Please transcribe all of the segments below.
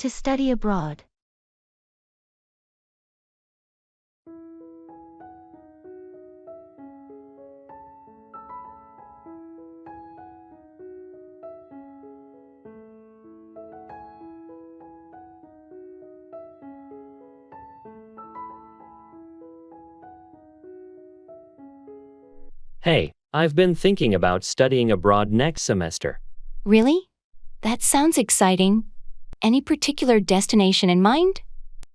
to study abroad? Hey, I've been thinking about studying abroad next semester. Really? That sounds exciting. Any particular destination in mind?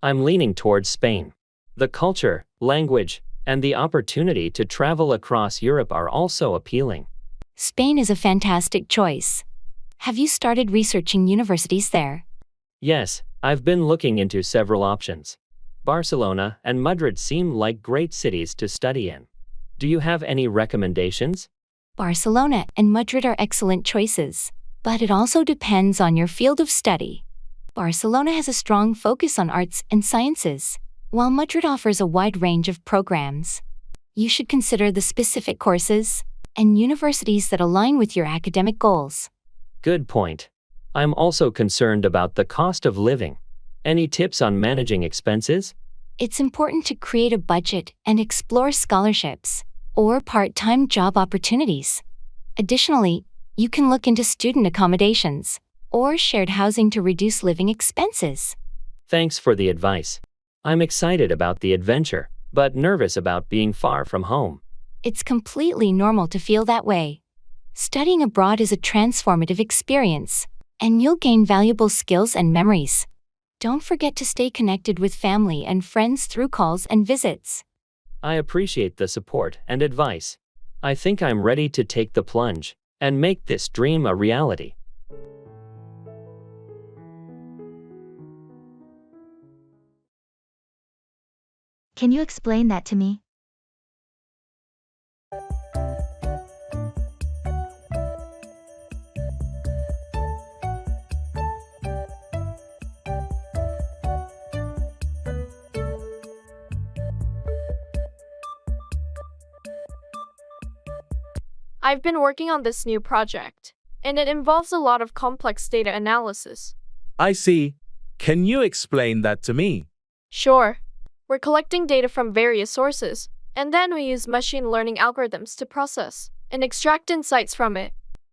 I'm leaning towards Spain. The culture, language, and the opportunity to travel across Europe are also appealing. Spain is a fantastic choice. Have you started researching universities there? Yes, I've been looking into several options. Barcelona and Madrid seem like great cities to study in. Do you have any recommendations? Barcelona and Madrid are excellent choices, but it also depends on your field of study. Barcelona has a strong focus on arts and sciences, while Madrid offers a wide range of programs. You should consider the specific courses and universities that align with your academic goals. Good point. I'm also concerned about the cost of living. Any tips on managing expenses? It's important to create a budget and explore scholarships or part-time job opportunities. Additionally, you can look into student accommodations or shared housing to reduce living expenses. Thanks for the advice. I'm excited about the adventure, but nervous about being far from home. It's completely normal to feel that way. Studying abroad is a transformative experience, and you'll gain valuable skills and memories. Don't forget to stay connected with family and friends through calls and visits. I appreciate the support and advice. I think I'm ready to take the plunge and make this dream a reality. Can you explain that to me? I've been working on this new project, and it involves a lot of complex data analysis. I see. Can you explain that to me? Sure. We're collecting data from various sources, and then we use machine learning algorithms to process and extract insights from it.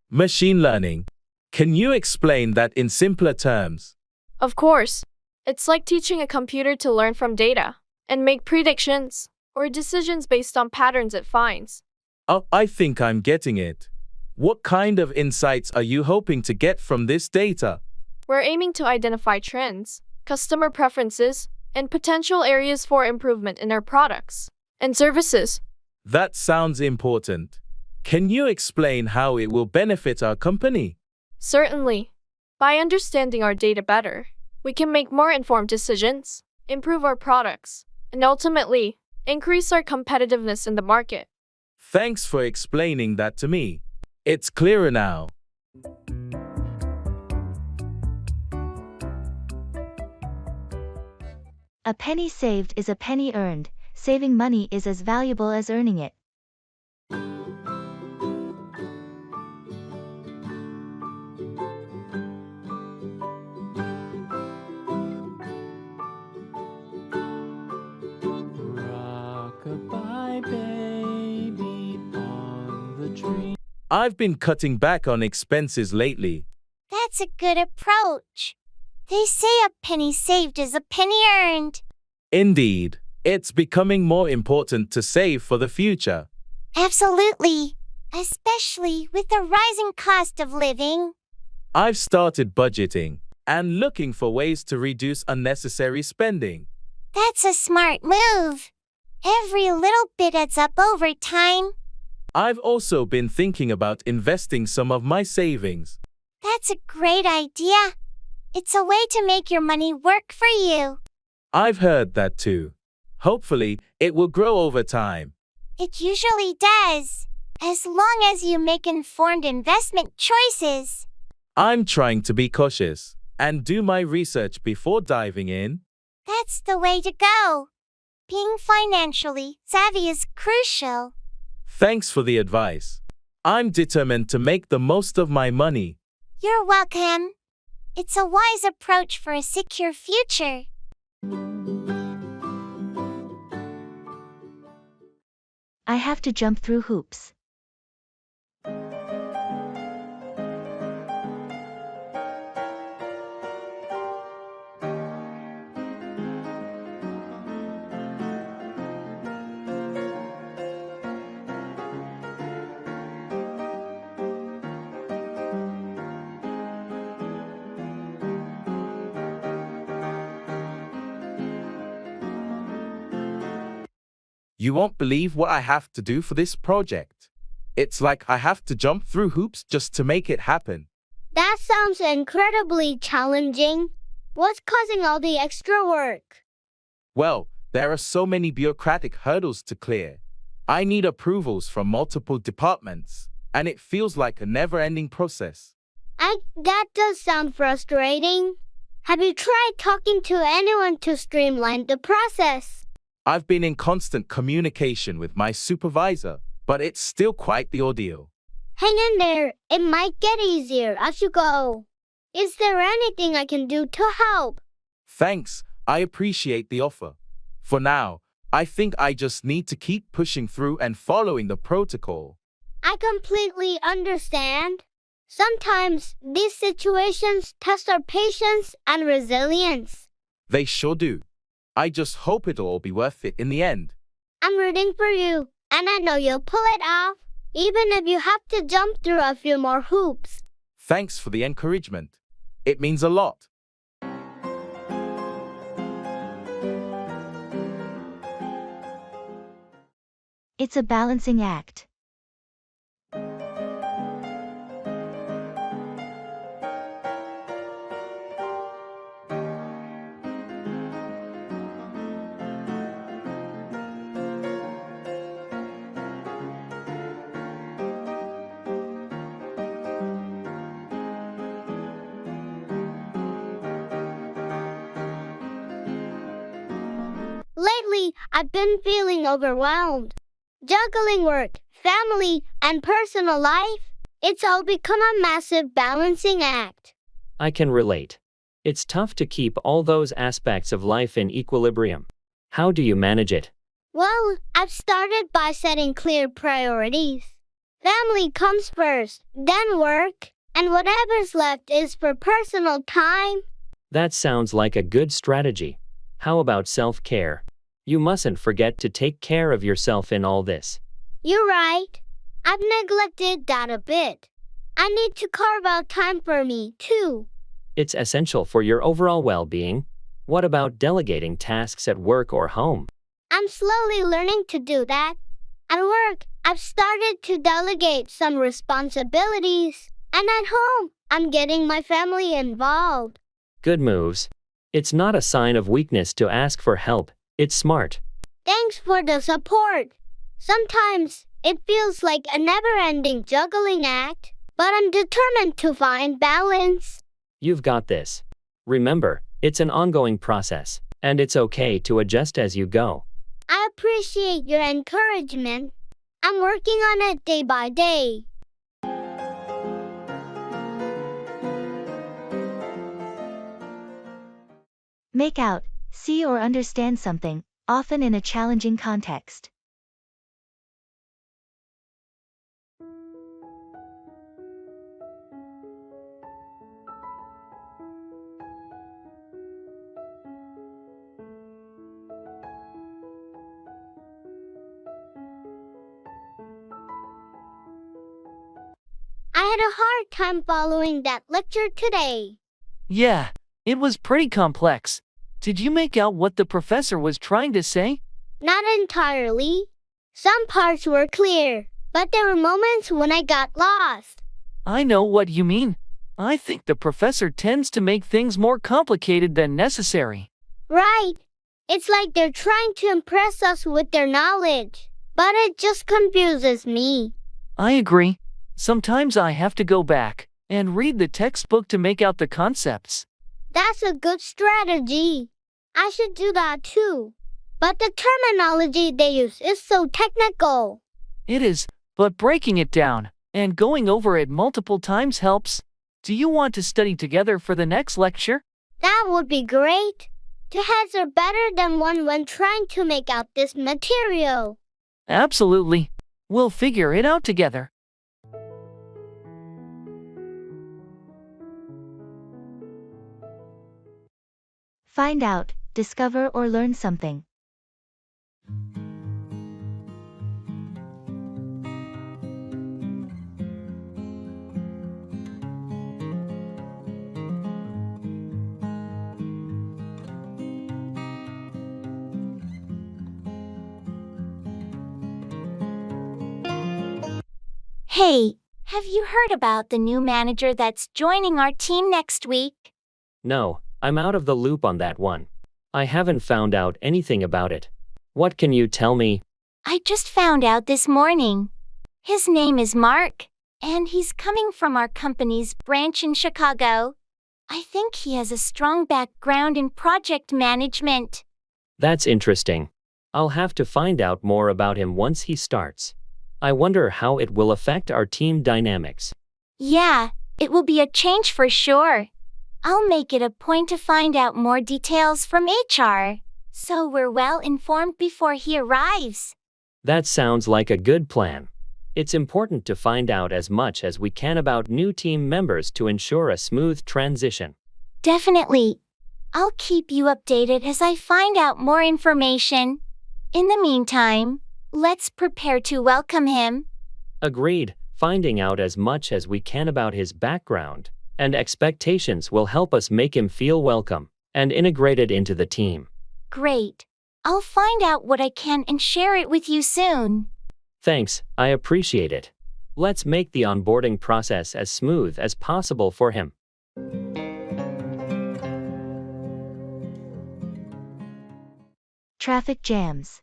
Machine learning. Can you explain that in simpler terms? Of course, it's like teaching a computer to learn from data and make predictions or decisions based on patterns it finds. Oh, I think I'm getting it. What kind of insights are you hoping to get from this data? We're aiming to identify trends, customer preferences, and potential areas for improvement in our products and services. That sounds important. Can you explain how it will benefit our company? Certainly. By understanding our data better, we can make more informed decisions, improve our products, and ultimately, increase our competitiveness in the market. Thanks for explaining that to me. It's clearer now. A penny saved is a penny earned. Saving money is as valuable as earning it. Rock-a-bye, baby, on the tree. I've been cutting back on expenses lately. That's a good approach. They say a penny saved is a penny earned. Indeed, it's becoming more important to save for the future. Absolutely, especially with the rising cost of living. I've started budgeting and looking for ways to reduce unnecessary spending. That's a smart move. Every little bit adds up over time. I've also been thinking about investing some of my savings. That's a great idea. It's a way to make your money work for you. I've heard that too. Hopefully, it will grow over time. It usually does, as long as you make informed investment choices. I'm trying to be cautious and do my research before diving in. That's the way to go. Being financially savvy is crucial. Thanks for the advice. I'm determined to make the most of my money. You're welcome. It's a wise approach for a secure future. I have to jump through hoops. You won't believe what I have to do for this project. It's like I have to jump through hoops just to make it happen. That sounds incredibly challenging. What's causing all the extra work? Well, there are so many bureaucratic hurdles to clear. I need approvals from multiple departments, and it feels like a never-ending process. That does sound frustrating. Have you tried talking to anyone to streamline the process? I've been in constant communication with my supervisor, but it's still quite the ordeal. Hang in there. It might get easier as you go. Is there anything I can do to help? Thanks, I appreciate the offer. For now, I think I just need to keep pushing through and following the protocol. I completely understand. Sometimes these situations test our patience and resilience. They sure do. I just hope it'll all be worth it in the end. I'm rooting for you, and I know you'll pull it off, even if you have to jump through a few more hoops. Thanks for the encouragement. It means a lot. It's a balancing act. Lately, I've been feeling overwhelmed. Juggling work, family, and personal life, it's all become a massive balancing act. I can relate. It's tough to keep all those aspects of life in equilibrium. How do you manage it? Well, I've started by setting clear priorities. Family comes first, then work, and whatever's left is for personal time. That sounds like a good strategy. How about self-care? You mustn't forget to take care of yourself in all this. You're right. I've neglected that a bit. I need to carve out time for me, too. It's essential for your overall well-being. What about delegating tasks at work or home? I'm slowly learning to do that. At work, I've started to delegate some responsibilities, and at home, I'm getting my family involved. Good moves. It's not a sign of weakness to ask for help. It's smart. Thanks for the support. Sometimes it feels like a never-ending juggling act, but I'm determined to find balance. You've got this. Remember, it's an ongoing process, and it's okay to adjust as you go. I appreciate your encouragement. I'm working on it day by day. Make out, see or understand something, often in a challenging context. I had a hard time following that lecture today. Yeah, it was pretty complex. Did you make out what the professor was trying to say? Not entirely. Some parts were clear, but there were moments when I got lost. I know what you mean. I think the professor tends to make things more complicated than necessary. Right. It's like they're trying to impress us with their knowledge, but it just confuses me. I agree. Sometimes I have to go back and read the textbook to make out the concepts. That's a good strategy. I should do that too. But the terminology they use is so technical. It is, but breaking it down and going over it multiple times helps. Do you want to study together for the next lecture? That would be great. Two heads are better than one when trying to make out this material. Absolutely. We'll figure it out together. Find out, discover or learn something. Hey, have you heard about the new manager that's joining our team next week? No, I'm out of the loop on that one. I haven't found out anything about it. What can you tell me? I just found out this morning. His name is Mark, and he's coming from our company's branch in Chicago. I think he has a strong background in project management. That's interesting. I'll have to find out more about him once he starts. I wonder how it will affect our team dynamics. Yeah, it will be a change for sure. I'll make it a point to find out more details from HR, so we're well informed before he arrives. That sounds like a good plan. It's important to find out as much as we can about new team members to ensure a smooth transition. Definitely. I'll keep you updated as I find out more information. In the meantime, let's prepare to welcome him. Agreed. Finding out as much as we can about his background and expectations will help us make him feel welcome and integrated into the team. Great. I'll find out what I can and share it with you soon. Thanks, I appreciate it. Let's make the onboarding process as smooth as possible for him. Traffic jams.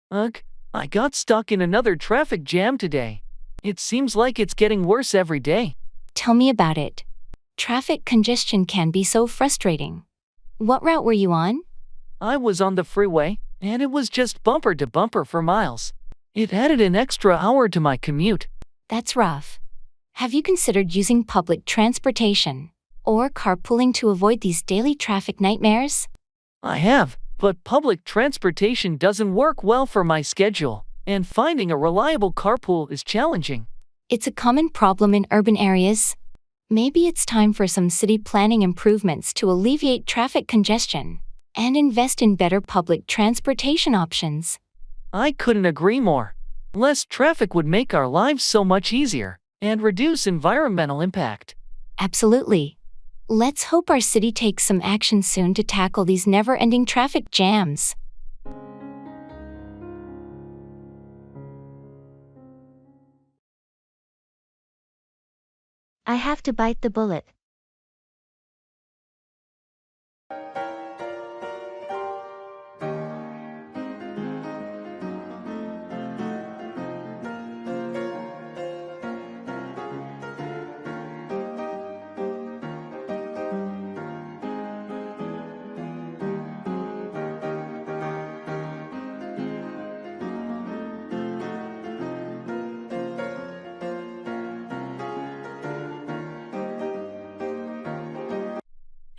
Ugh, I got stuck in another traffic jam today. It seems like it's getting worse every day. Tell me about it. Traffic congestion can be so frustrating. What route were you on? I was on the freeway, and it was just bumper to bumper for miles. It added an extra hour to my commute. That's rough. Have you considered using public transportation or carpooling to avoid these daily traffic nightmares? I have, but public transportation doesn't work well for my schedule, and finding a reliable carpool is challenging. It's a common problem in urban areas. Maybe it's time for some city planning improvements to alleviate traffic congestion and invest in better public transportation options. I couldn't agree more. Less traffic would make our lives so much easier and reduce environmental impact. Absolutely. Let's hope our city takes some action soon to tackle these never-ending traffic jams. I have to bite the bullet.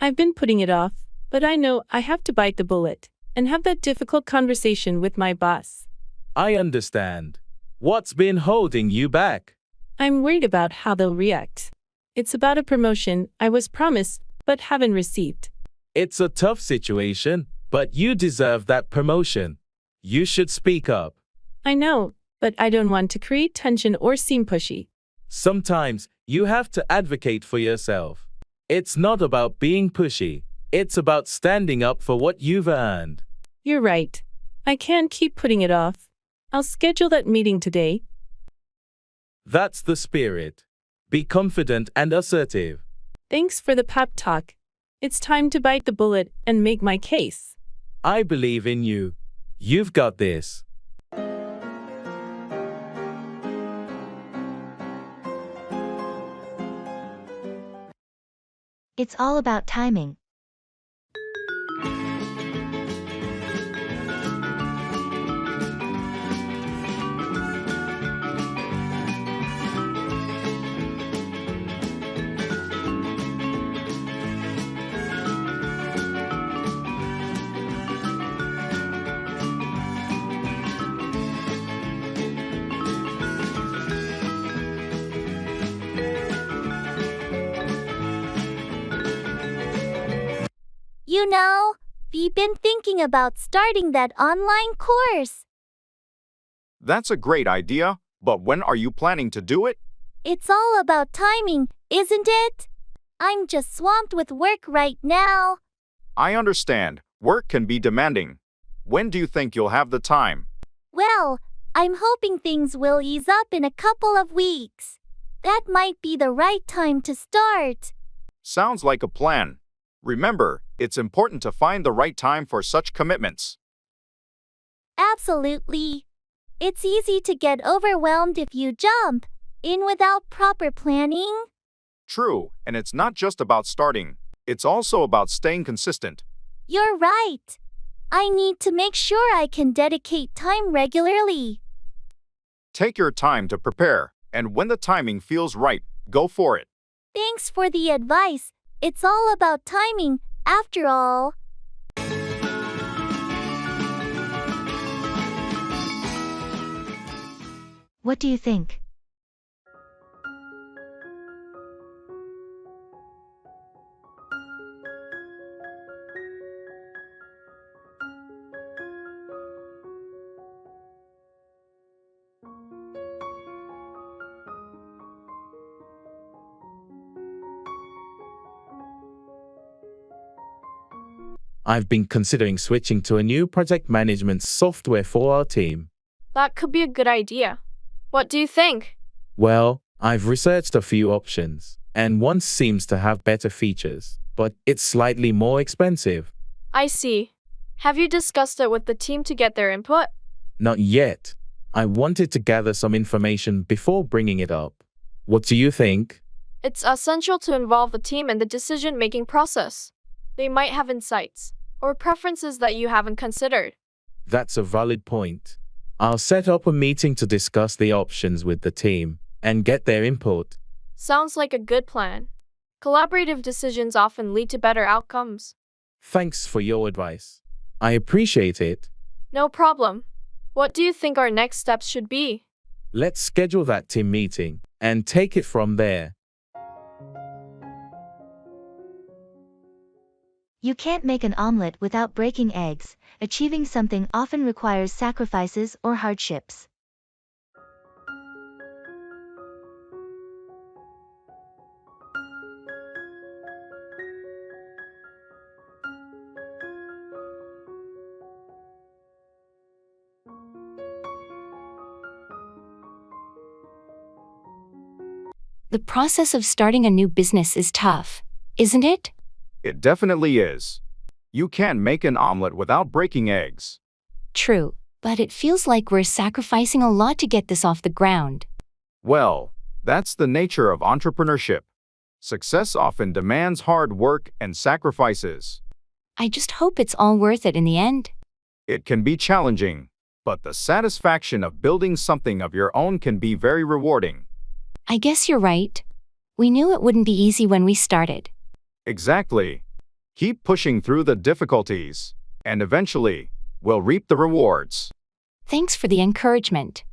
I've been putting it off, but I know I have to bite the bullet and have that difficult conversation with my boss. I understand. What's been holding you back? I'm worried about how they'll react. It's about a promotion I was promised but haven't received. It's a tough situation, but you deserve that promotion. You should speak up. I know, but I don't want to create tension or seem pushy. Sometimes you have to advocate for yourself. It's not about being pushy. It's about standing up for what you've earned. You're right. I can't keep putting it off. I'll schedule that meeting today. That's the spirit. Be confident and assertive. Thanks for the pep talk. It's time to bite the bullet and make my case. I believe in you. You've got this. It's all about timing. You know, we've been thinking about starting that online course. That's a great idea, but when are you planning to do it? It's all about timing, isn't it? I'm just swamped with work right now. I understand. Work can be demanding. When do you think you'll have the time? Well, I'm hoping things will ease up in a couple of weeks. That might be the right time to start. Sounds like a plan. Remember, it's important to find the right time for such commitments. Absolutely. It's easy to get overwhelmed if you jump in without proper planning. True, and it's not just about starting. It's also about staying consistent. You're right. I need to make sure I can dedicate time regularly. Take your time to prepare, and when the timing feels right, go for it. Thanks for the advice. It's all about timing, after all. What do you think? I've been considering switching to a new project management software for our team. That could be a good idea. What do you think? Well, I've researched a few options, and one seems to have better features, but it's slightly more expensive. I see. Have you discussed it with the team to get their input? Not yet. I wanted to gather some information before bringing it up. What do you think? It's essential to involve the team in the decision-making process. They might have insights or preferences that you haven't considered. That's a valid point. I'll set up a meeting to discuss the options with the team and get their input. Sounds like a good plan. Collaborative decisions often lead to better outcomes. Thanks for your advice. I appreciate it. No problem. What do you think our next steps should be? Let's schedule that team meeting and take it from there. You can't make an omelet without breaking eggs. Achieving something often requires sacrifices or hardships. The process of starting a new business is tough, isn't it? It definitely is. You can't make an omelet without breaking eggs. True, but it feels like we're sacrificing a lot to get this off the ground. Well, that's the nature of entrepreneurship. Success often demands hard work and sacrifices. I just hope it's all worth it in the end. It can be challenging, but the satisfaction of building something of your own can be very rewarding. I guess you're right. We knew it wouldn't be easy when we started. Exactly. Keep pushing through the difficulties, and eventually, we'll reap the rewards. Thanks for the encouragement.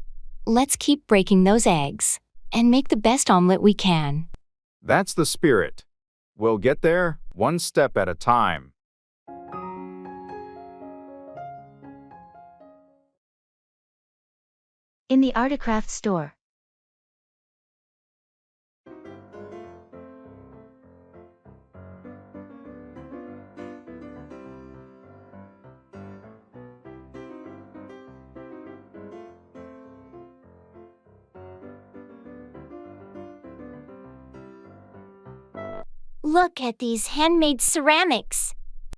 Let's keep breaking those eggs and make the best omelet we can. That's the spirit. We'll get there, one step at a time. In the Articraft store. Look at these handmade ceramics.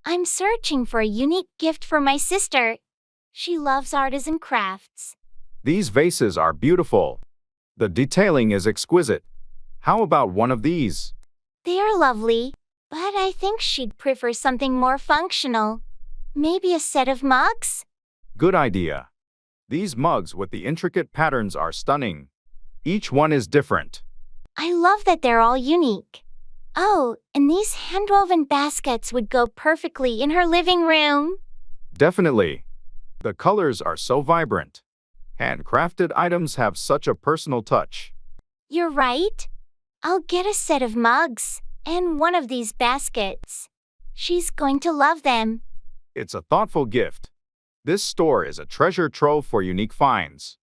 I'm searching for a unique gift for my sister. She loves artisan crafts. These vases are beautiful. The detailing is exquisite. How about one of these? They are lovely, But I think she'd prefer something more functional. Maybe a set of mugs? Good idea. These mugs with the intricate patterns are stunning. Each one is different. I love that they're all unique. Oh, and these hand-woven baskets would go perfectly in her living room. Definitely. The colors are so vibrant. Handcrafted items have such a personal touch. You're right. I'll get a set of mugs and one of these baskets. She's going to love them. It's a thoughtful gift. This store is a treasure trove for unique finds.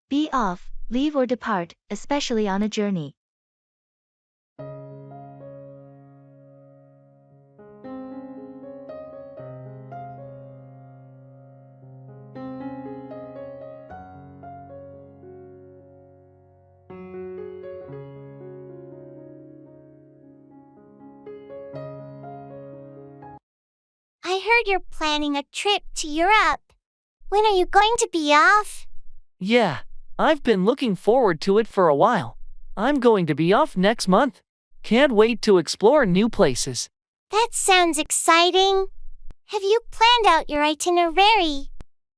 Be off, leave or depart, especially on a journey. I heard you're planning a trip to Europe. When are you going to be off? Yeah, I've been looking forward to it for a while. I'm going to be off next month. Can't wait to explore new places. That sounds exciting. Have you planned out your itinerary?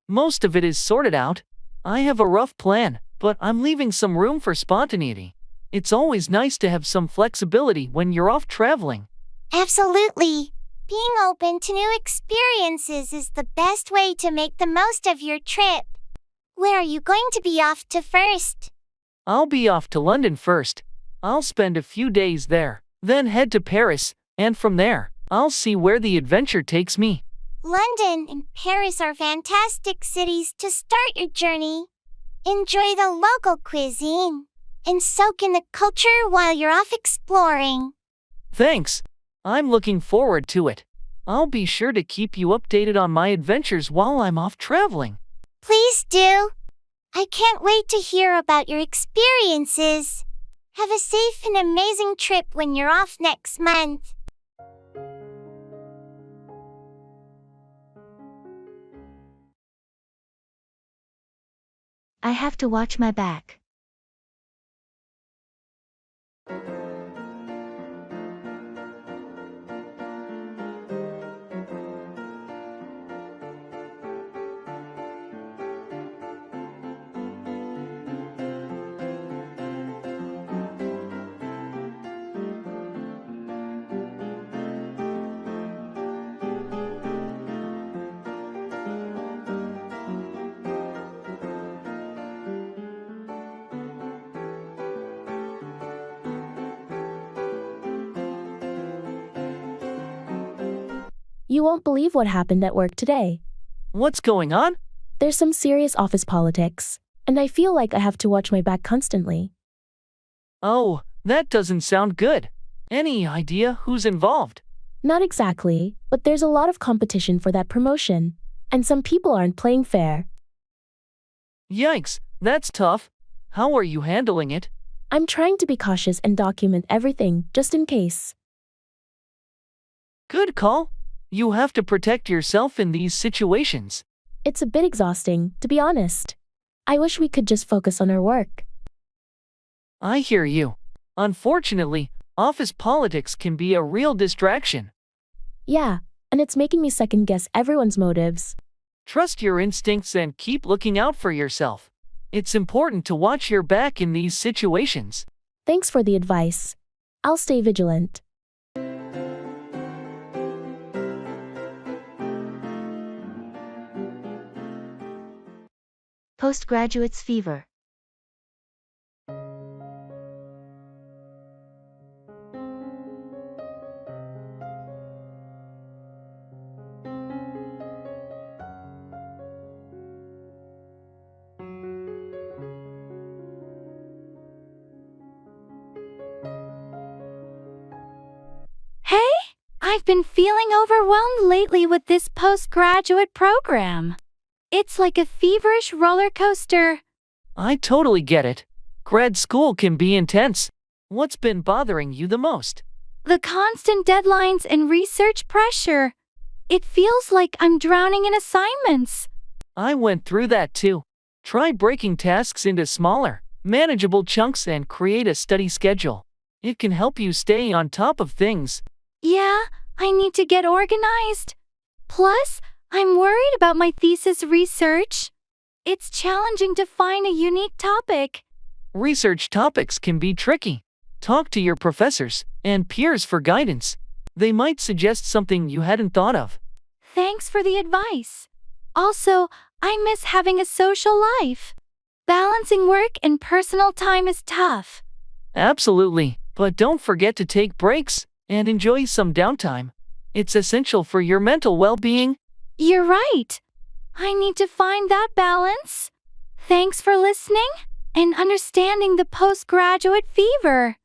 Most of it is sorted out. I have a rough plan, but I'm leaving some room for spontaneity. It's always nice to have some flexibility when you're off traveling. Absolutely. Being open to new experiences is the best way to make the most of your trip. Where are you going to be off to first? I'll be off to London first. I'll spend a few days there, then head to Paris, and from there, I'll see where the adventure takes me. London and Paris are fantastic cities to start your journey. Enjoy the local cuisine and soak in the culture while you're off exploring. Thanks. I'm looking forward to it. I'll be sure to keep you updated on my adventures while I'm off traveling. Please do. I can't wait to hear about your experiences. Have a safe and amazing trip when you're off next month. I have to watch my back. You won't believe what happened at work today. What's going on? There's some serious office politics, and I feel like I have to watch my back constantly. Oh, that doesn't sound good. Any idea who's involved? Not exactly, but there's a lot of competition for that promotion, and some people aren't playing fair. Yikes, that's tough. How are you handling it? I'm trying to be cautious and document everything, just in case. Good call. You have to protect yourself in these situations. It's a bit exhausting, to be honest. I wish we could just focus on our work. I hear you. Unfortunately, office politics can be a real distraction. Yeah, and it's making me second-guess everyone's motives. Trust your instincts and keep looking out for yourself. It's important to watch your back in these situations. Thanks for the advice. I'll stay vigilant. Postgraduates fever. Hey, I've been feeling overwhelmed lately with this postgraduate program. It's like a feverish roller coaster. I totally get it. Grad school can be intense. What's been bothering you the most? The constant deadlines and research pressure. It feels like I'm drowning in assignments. I went through that too. Try breaking tasks into smaller, manageable chunks, and create a study schedule. It can help you stay on top of things. Yeah, I need to get organized. Plus, I'm worried about my thesis research. It's challenging to find a unique topic. Research topics can be tricky. Talk to your professors and peers for guidance. They might suggest something you hadn't thought of. Thanks for the advice. Also, I miss having a social life. Balancing work and personal time is tough. Absolutely, but don't forget to take breaks and enjoy some downtime. It's essential for your mental well-being. You're right. I need to find that balance. Thanks for listening and understanding the postgraduate fever.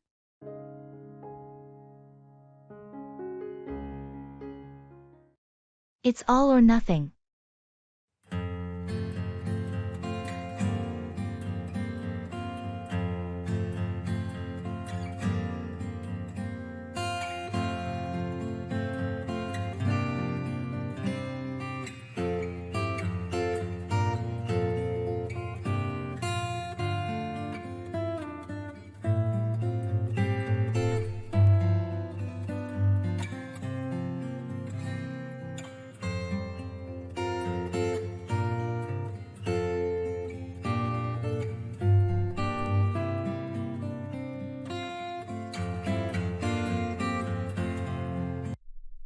It's all or nothing.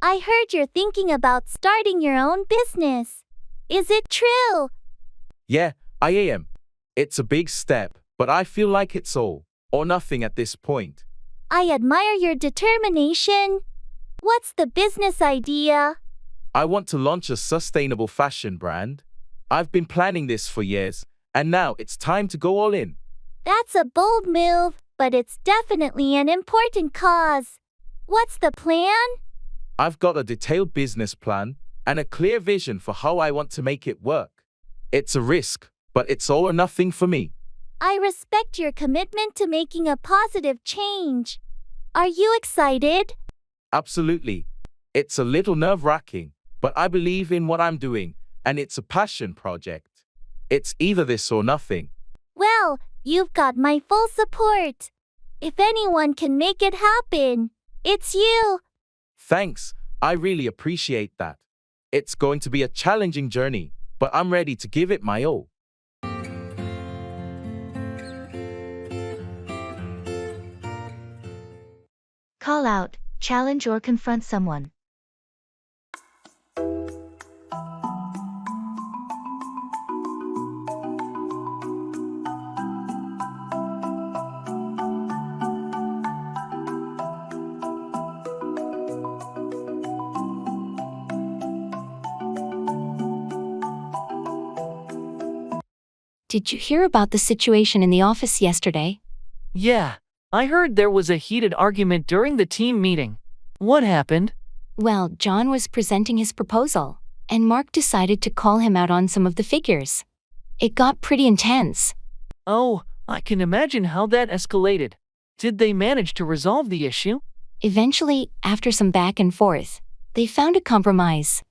I heard you're thinking about starting your own business. Is it true? Yeah, I am. It's a big step, but I feel like it's all or nothing at this point. I admire your determination. What's the business idea? I want to launch a sustainable fashion brand. I've been planning this for years, and now it's time to go all in. That's a bold move, but it's definitely an important cause. What's the plan? I've got a detailed business plan and a clear vision for how I want to make it work. It's a risk, but it's all or nothing for me. I respect your commitment to making a positive change. Are you excited? Absolutely. It's a little nerve-wracking, but I believe in what I'm doing, and it's a passion project. It's either this or nothing. Well, you've got my full support. If anyone can make it happen, it's you. Thanks, I really appreciate that. It's going to be a challenging journey, but I'm ready to give it my all. Call out, challenge or confront someone. Did you hear about the situation in the office yesterday? Yeah, I heard there was a heated argument during the team meeting. What happened? Well, John was presenting his proposal, and Mark decided to call him out on some of the figures. It got pretty intense. Oh, I can imagine how that escalated. Did they manage to resolve the issue? Eventually, after some back and forth, they found a compromise.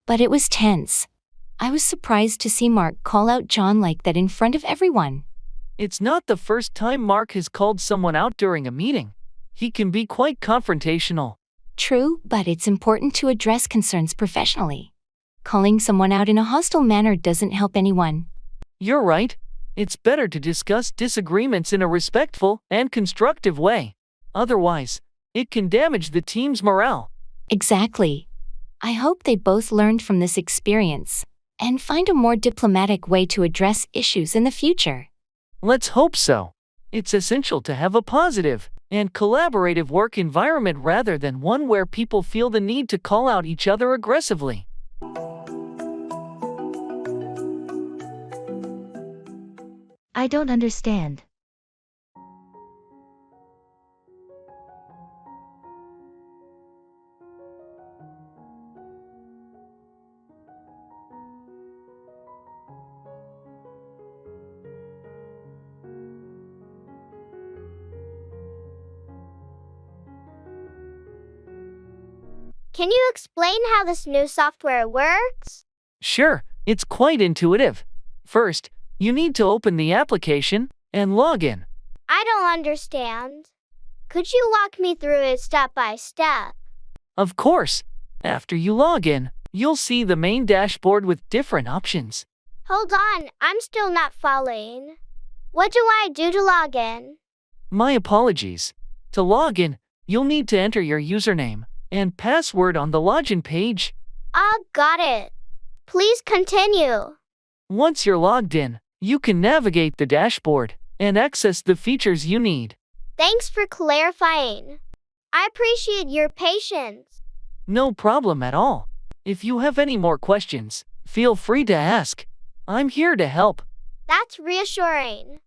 But it was tense. I was surprised to see Mark call out John like that in front of everyone. It's not the first time Mark has called someone out during a meeting. He can be quite confrontational. True, but it's important to address concerns professionally. Calling someone out in a hostile manner doesn't help anyone. You're right. It's better to discuss disagreements in a respectful and constructive way. Otherwise, it can damage the team's morale. Exactly. I hope they both learned from this experience and find a more diplomatic way to address issues in the future. Let's hope so. It's essential to have a positive and collaborative work environment rather than one where people feel the need to call out each other aggressively. I don't understand. Can you explain how this new software works? Sure, it's quite intuitive. First, you need to open the application and log in. I don't understand. Could you walk me through it step by step? Of course. After you log in, you'll see the main dashboard with different options. Hold on, I'm still not following. What do I do to log in? My apologies. To log in, you'll need to enter your username and password on the login page. Got it. Please continue. Once you're logged in, you can navigate the dashboard and access the features you need. Thanks for clarifying. I appreciate your patience. No problem at all. If you have any more questions, feel free to ask. I'm here to help. That's reassuring.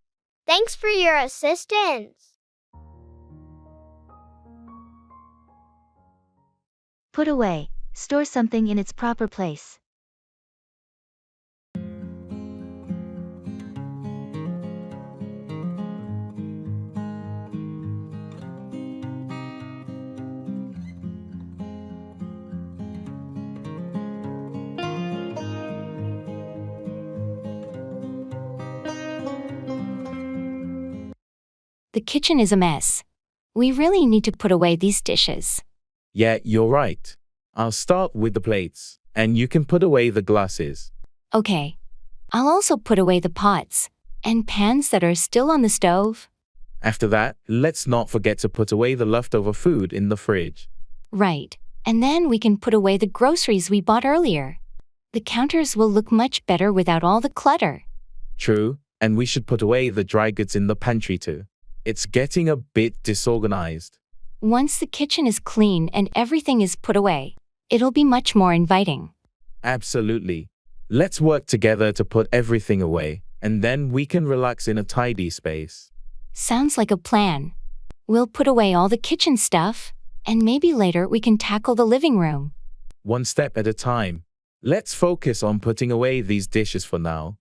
Thanks for your assistance. Put away. Store something in its proper place. The kitchen is a mess. We really need to put away these dishes. Yeah, you're right. I'll start with the plates, and you can put away the glasses. Okay. I'll also put away the pots and pans that are still on the stove. After that, let's not forget to put away the leftover food in the fridge. Right. And then we can put away the groceries we bought earlier. The counters will look much better without all the clutter. True, and we should put away the dry goods in the pantry too. It's getting a bit disorganized. Once the kitchen is clean and everything is put away, it'll be much more inviting. Absolutely. Let's work together to put everything away, and then we can relax in a tidy space. Sounds like a plan. We'll put away all the kitchen stuff, and maybe later we can tackle the living room. One step at a time. Let's focus on putting away these dishes for now.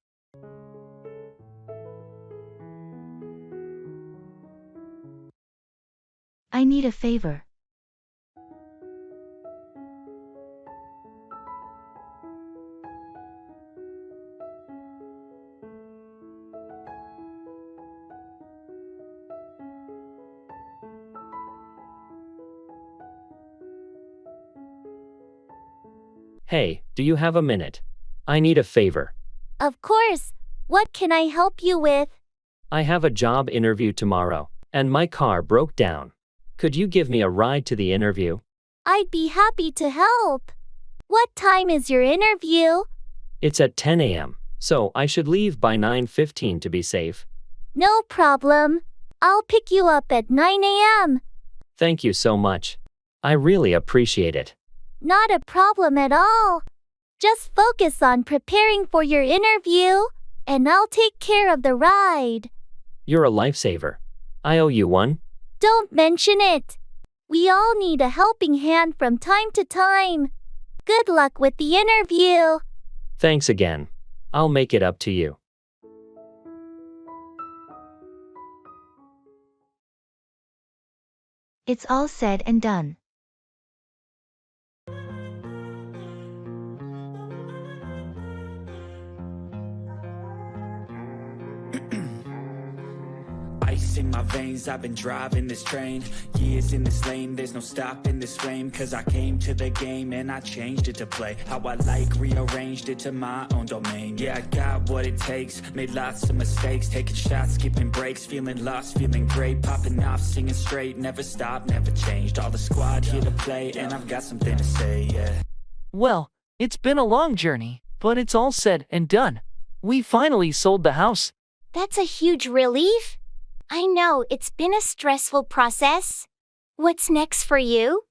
I need a favor. Hey, do you have a minute? I need a favor. Of course. What can I help you with? I have a job interview tomorrow, and my car broke down. Could you give me a ride to the interview? I'd be happy to help. What time is your interview? It's at 10 a.m., so I should leave by 9:15 to be safe. No problem. I'll pick you up at 9 a.m. Thank you so much. I really appreciate it. Not a problem at all. Just focus on preparing for your interview, and I'll take care of the ride. You're a lifesaver. I owe you one. Don't mention it. We all need a helping hand from time to time. Good luck with the interview. Thanks again. I'll make it up to you. It's all said and done. Ice in my veins, I've been driving this train. Years in this lane, there's no stopping this flame. Cause I came to the game and I changed it to play how I like, rearranged it to my own domain. Yeah, I got what it takes, made lots of mistakes, taking shots, skipping breaks, feeling lost, feeling great, popping off, singing straight, never stopped, never changed. All the squad here to play, and I've got something to say, yeah. Well, it's been a long journey, but it's all said and done. We finally sold the house. That's a huge relief. I know it's been a stressful process. What's next for you?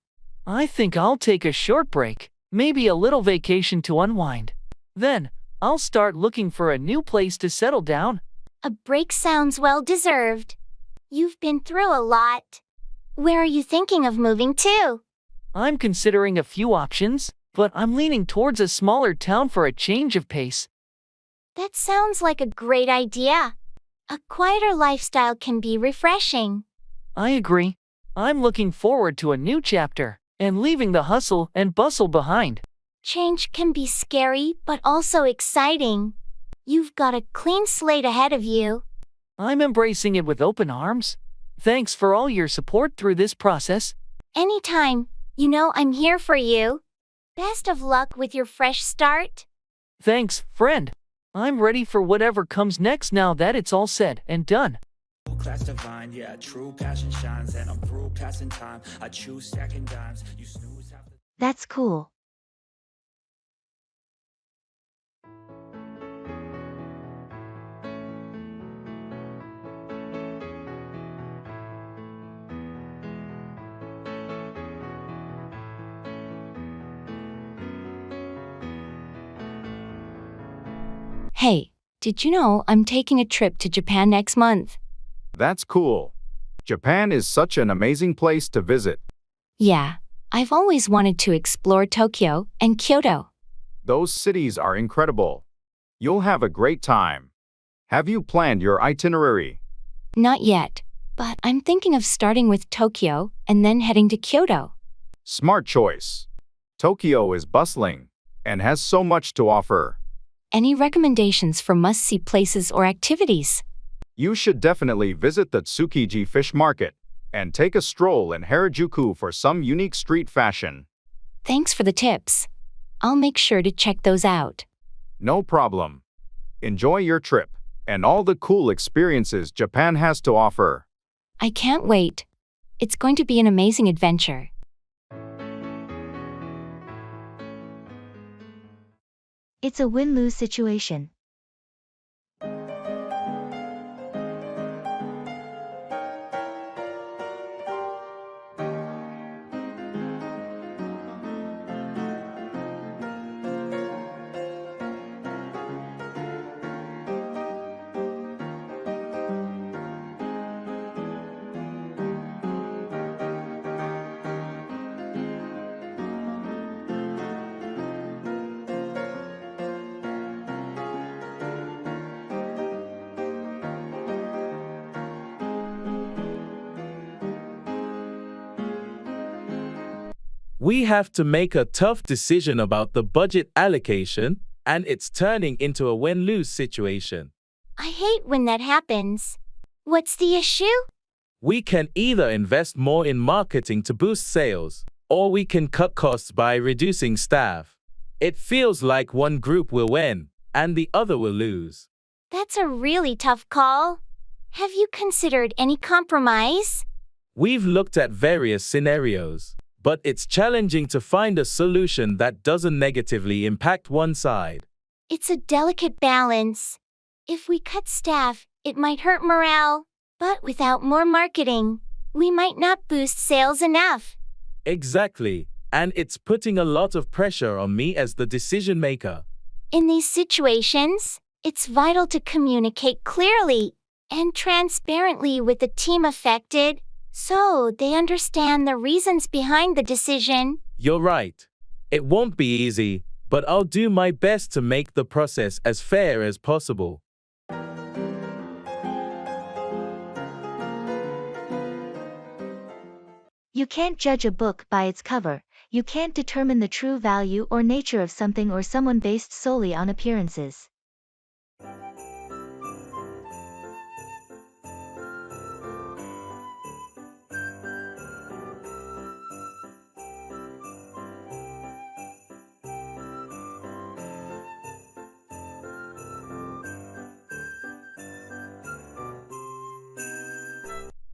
I think I'll take a short break, maybe a little vacation to unwind. Then, I'll start looking for a new place to settle down. A break sounds well deserved. You've been through a lot. Where are you thinking of moving to? I'm considering a few options, but I'm leaning towards a smaller town for a change of pace. That sounds like a great idea. A quieter lifestyle can be refreshing. I agree. I'm looking forward to a new chapter and leaving the hustle and bustle behind. Change can be scary, but also exciting. You've got a clean slate ahead of you. I'm embracing it with open arms. Thanks for all your support through this process. Anytime. You know I'm here for you. Best of luck with your fresh start. Thanks, friend. I'm ready for whatever comes next now that it's all said and done. Class divine, yeah, true passion shines, and I'm through passing time. I choose stacking dimes. You snooze half the... That's cool. Hey, did you know I'm taking a trip to Japan next month? That's cool. Japan is such an amazing place to visit. Yeah, I've always wanted to explore Tokyo and Kyoto. Those cities are incredible. You'll have a great time. Have you planned your itinerary? Not yet, but I'm thinking of starting with Tokyo and then heading to Kyoto. Smart choice. Tokyo is bustling and has so much to offer. Any recommendations for must-see places or activities? You should definitely visit the Tsukiji Fish Market and take a stroll in Harajuku for some unique street fashion. Thanks for the tips. I'll make sure to check those out. No problem. Enjoy your trip and all the cool experiences Japan has to offer. I can't wait. It's going to be an amazing adventure. It's a win-lose situation. We have to make a tough decision about the budget allocation, and it's turning into a win-lose situation. I hate when that happens. What's the issue? We can either invest more in marketing to boost sales, or we can cut costs by reducing staff. It feels like one group will win, and the other will lose. That's a really tough call. Have you considered any compromise? We've looked at various scenarios, but it's challenging to find a solution that doesn't negatively impact one side. It's a delicate balance. If we cut staff, it might hurt morale, but without more marketing, we might not boost sales enough. Exactly, and it's putting a lot of pressure on me as the decision maker. In these situations, it's vital to communicate clearly and transparently with the team affected, so they understand the reasons behind the decision. You're right. It won't be easy, but I'll do my best to make the process as fair as possible. You can't judge a book by its cover. You can't determine the true value or nature of something or someone based solely on appearances.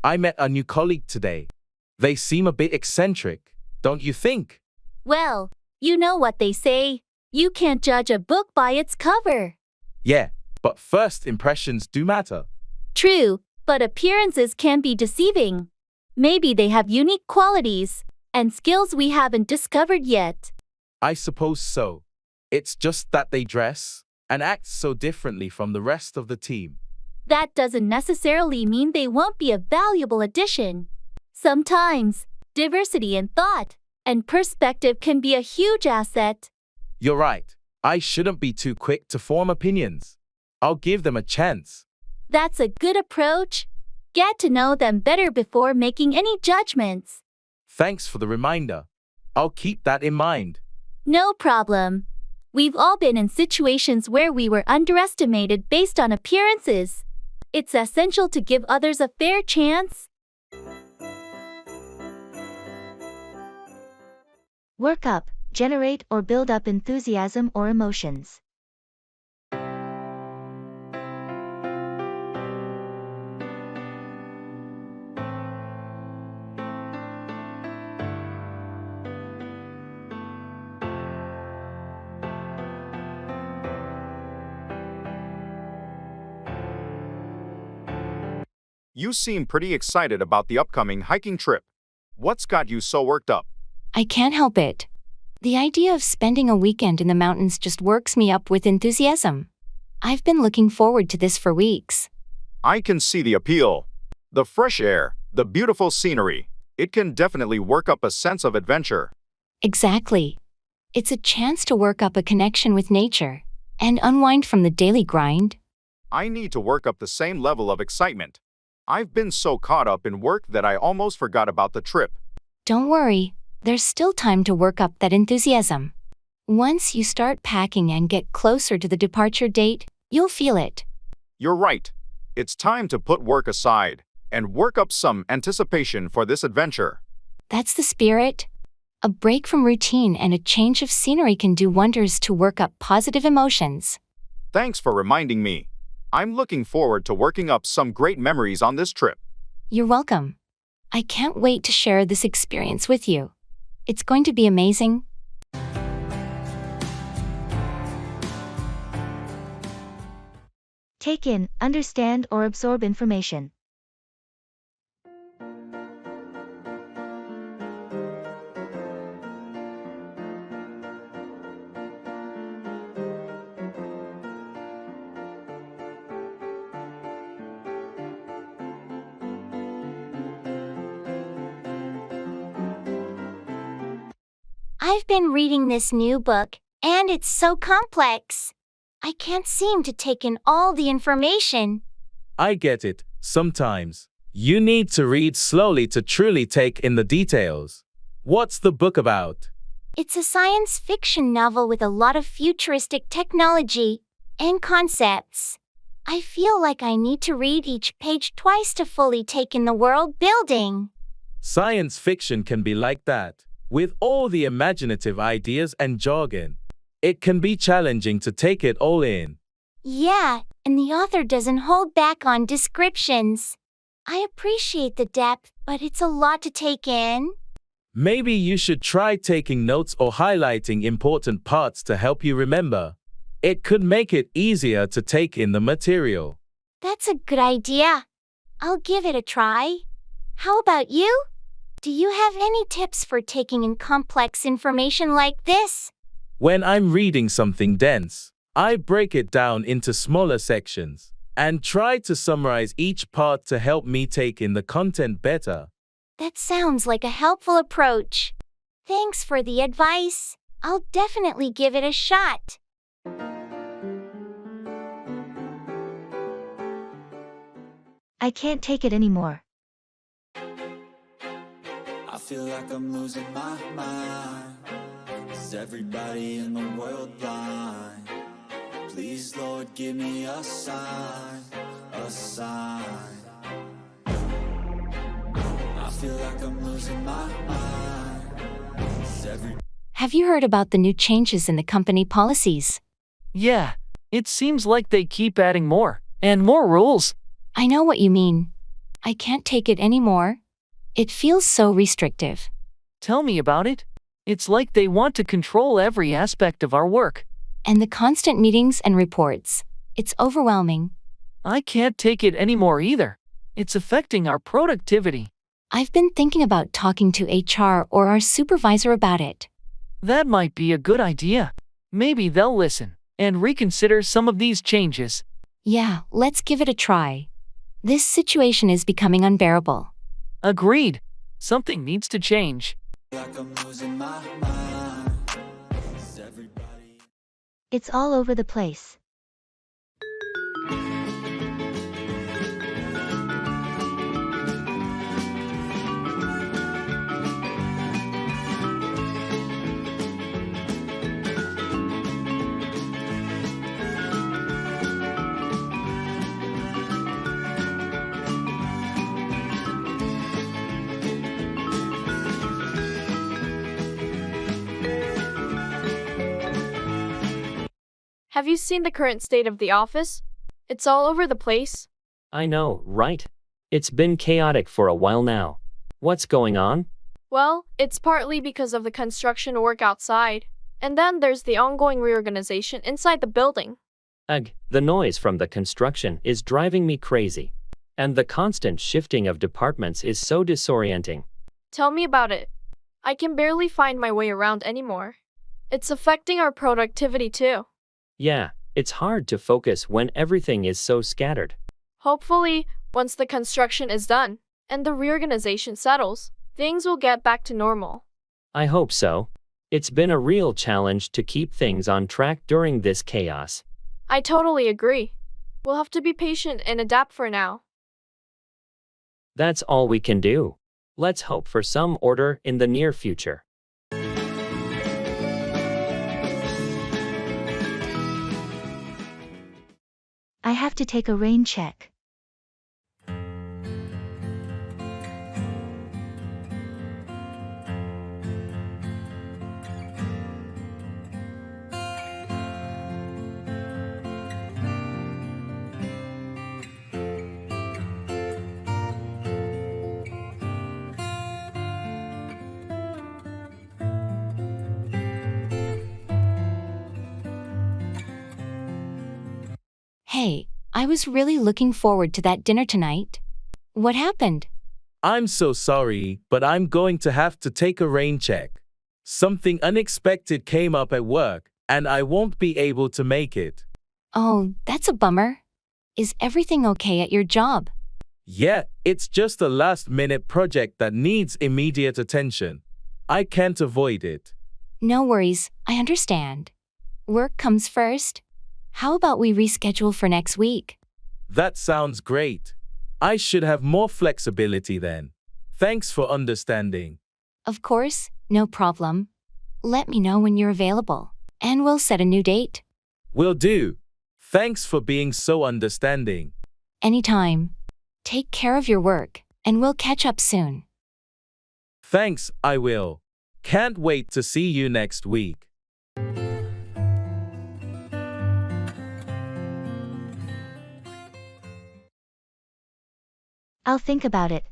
I met a new colleague today. They seem a bit eccentric, don't you think? Well, you know what they say. You can't judge a book by its cover. Yeah, but first impressions do matter. True, but appearances can be deceiving. Maybe they have unique qualities and skills we haven't discovered yet. I suppose so. It's just that they dress and act so differently from the rest of the team. That doesn't necessarily mean they won't be a valuable addition. Sometimes, diversity in thought and perspective can be a huge asset. You're right. I shouldn't be too quick to form opinions. I'll give them a chance. That's a good approach. Get to know them better before making any judgments. Thanks for the reminder. I'll keep that in mind. No problem. We've all been in situations where we were underestimated based on appearances. It's essential to give others a fair chance. Work up, generate or build up enthusiasm or emotions. You seem pretty excited about the upcoming hiking trip. What's got you so worked up? I can't help it. The idea of spending a weekend in the mountains just works me up with enthusiasm. I've been looking forward to this for weeks. I can see the appeal. The fresh air, the beautiful scenery. It can definitely work up a sense of adventure. Exactly. It's a chance to work up a connection with nature and unwind from the daily grind. I need to work up the same level of excitement. I've been so caught up in work that I almost forgot about the trip. Don't worry, there's still time to work up that enthusiasm. Once you start packing and get closer to the departure date, you'll feel it. You're right. It's time to put work aside and work up some anticipation for this adventure. That's the spirit. A break from routine and a change of scenery can do wonders to work up positive emotions. Thanks for reminding me. I'm looking forward to working up some great memories on this trip. You're welcome. I can't wait to share this experience with you. It's going to be amazing. Take in, understand or absorb information. I've been reading this new book, and it's so complex. I can't seem to take in all the information. I get it. Sometimes you need to read slowly to truly take in the details. What's the book about? It's a science fiction novel with a lot of futuristic technology and concepts. I feel like I need to read each page twice to fully take in the world building. Science fiction can be like that, with all the imaginative ideas and jargon. It can be challenging to take it all in. Yeah, and the author doesn't hold back on descriptions. I appreciate the depth, but it's a lot to take in. Maybe you should try taking notes or highlighting important parts to help you remember. It could make it easier to take in the material. That's a good idea. I'll give it a try. How about you? Do you have any tips for taking in complex information like this? When I'm reading something dense, I break it down into smaller sections and try to summarize each part to help me take in the content better. That sounds like a helpful approach. Thanks for the advice. I'll definitely give it a shot. I can't take it anymore. I feel like I'm losing my mind. Is everybody in the world blind? Please, Lord, give me a sign, a sign. I feel like I'm losing my mind. Is Have you heard about the new changes in the company policies? Yeah, it seems like they keep adding more and more rules. I know what you mean. I can't take it anymore. It feels so restrictive. Tell me about it. It's like they want to control every aspect of our work. And the constant meetings and reports. It's overwhelming. I can't take it anymore either. It's affecting our productivity. I've been thinking about talking to HR or our supervisor about it. That might be a good idea. Maybe they'll listen and reconsider some of these changes. Yeah, let's give it a try. This situation is becoming unbearable. Agreed. Something needs to change. like I'm losing my mind. Is everybody... It's all over the place. Have you seen the current state of the office? It's all over the place. I know, right? It's been chaotic for a while now. What's going on? Well, it's partly because of the construction work outside. And then there's the ongoing reorganization inside the building. Ugh, the noise from the construction is driving me crazy. And the constant shifting of departments is so disorienting. Tell me about it. I can barely find my way around anymore. It's affecting our productivity too. Yeah, it's hard to focus when everything is so scattered. Hopefully, once the construction is done and the reorganization settles, things will get back to normal. I hope so. It's been a real challenge to keep things on track during this chaos. I totally agree. We'll have to be patient and adapt for now. That's all we can do. Let's hope for some order in the near future. I have to take a rain check. Hey, I was really looking forward to that dinner tonight. What happened? I'm so sorry, but I'm going to have to take a rain check. Something unexpected came up at work, and I won't be able to make it. Oh, that's a bummer. Is everything okay at your job? Yeah, it's just a last-minute project that needs immediate attention. I can't avoid it. No worries, I understand. Work comes first. How about we reschedule for next week? That sounds great. I should have more flexibility then. Thanks for understanding. Of course, no problem. Let me know when you're available, and we'll set a new date. Will do. Thanks for being so understanding. Anytime. Take care of your work, and we'll catch up soon. Thanks, I will. Can't wait to see you next week. I'll think about it.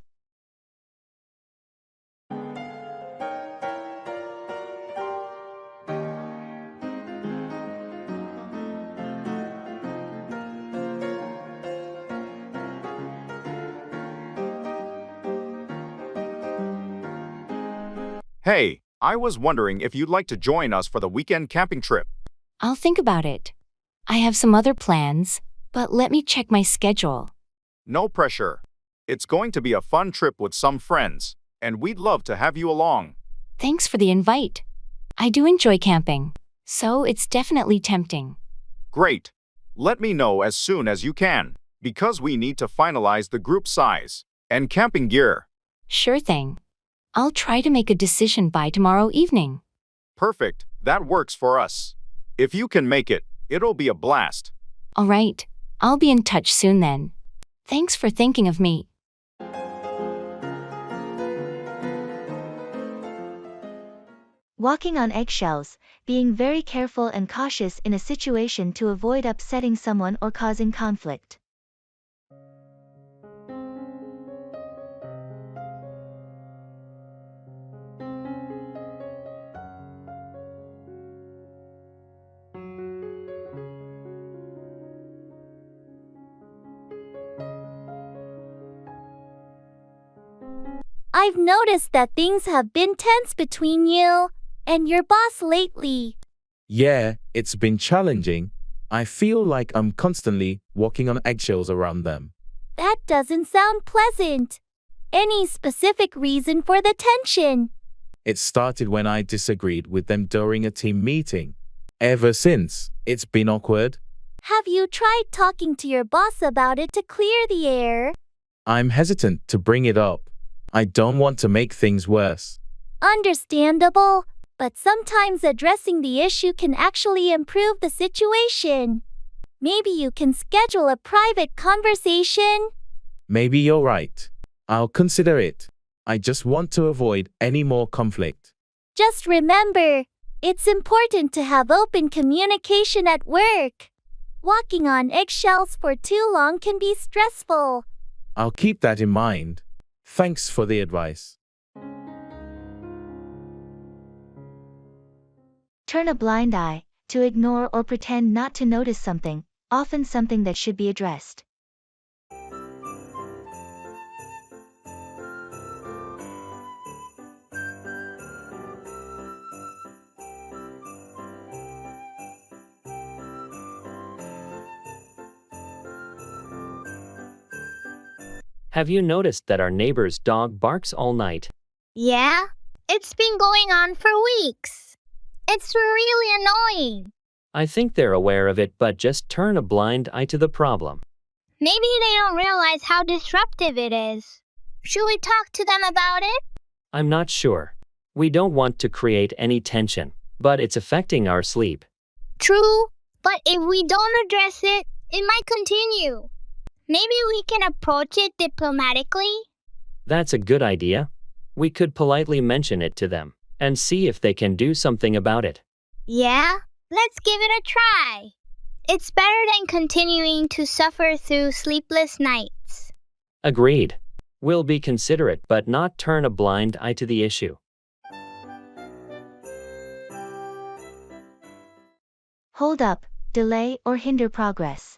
Hey, I was wondering if you'd like to join us for the weekend camping trip. I'll think about it. I have some other plans, but let me check my schedule. No pressure. It's going to be a fun trip with some friends, and we'd love to have you along. Thanks for the invite. I do enjoy camping, so it's definitely tempting. Great. Let me know as soon as you can, because we need to finalize the group size and camping gear. Sure thing. I'll try to make a decision by tomorrow evening. Perfect. That works for us. If you can make it, it'll be a blast. All right. I'll be in touch soon then. Thanks for thinking of me. Walking on eggshells, being very careful and cautious in a situation to avoid upsetting someone or causing conflict. I've noticed that things have been tense between you and your boss lately. Yeah, it's been challenging. I feel like I'm constantly walking on eggshells around them. That doesn't sound pleasant. Any specific reason for the tension? It started when I disagreed with them during a team meeting. Ever since, it's been awkward. Have you tried talking to your boss about it to clear the air? I'm hesitant to bring it up. I don't want to make things worse. Understandable, but sometimes addressing the issue can actually improve the situation. Maybe you can schedule a private conversation? Maybe you're right. I'll consider it. I just want to avoid any more conflict. Just remember, It's important to have open communication at work. Walking on eggshells for too long can be stressful. I'll keep that in mind. Thanks for the advice. Turn a blind eye, to ignore or pretend not to notice something, often something that should be addressed. Have you noticed that our neighbor's dog barks all night? Yeah, it's been going on for weeks. It's really annoying. I think they're aware of it but just turn a blind eye to the problem. Maybe they don't realize how disruptive it is. Should we talk to them about it? I'm not sure. We don't want to create any tension, but it's affecting our sleep. True, but if we don't address it, it might continue. Maybe we can approach it diplomatically? That's a good idea. We could politely mention it to them and see if they can do something about it. Yeah, let's give it a try. It's better than continuing to suffer through sleepless nights. Agreed. We'll be considerate but not turn a blind eye to the issue. Hold up, delay or hinder progress.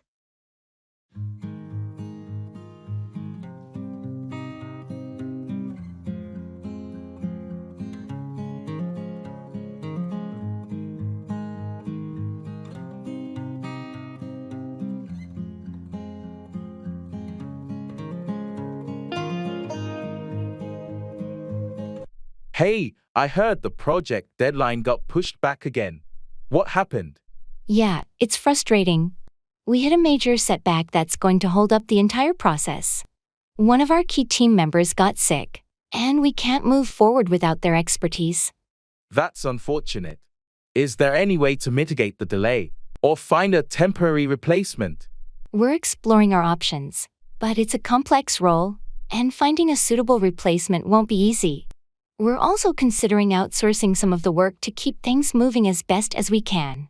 Hey, I heard the project deadline got pushed back again. What happened? Yeah, it's frustrating. We hit a major setback that's going to hold up the entire process. One of our key team members got sick, and we can't move forward without their expertise. That's unfortunate. Is there any way to mitigate the delay or find a temporary replacement? We're exploring our options, but it's a complex role, and finding a suitable replacement won't be easy. We're also considering outsourcing some of the work to keep things moving as best as we can.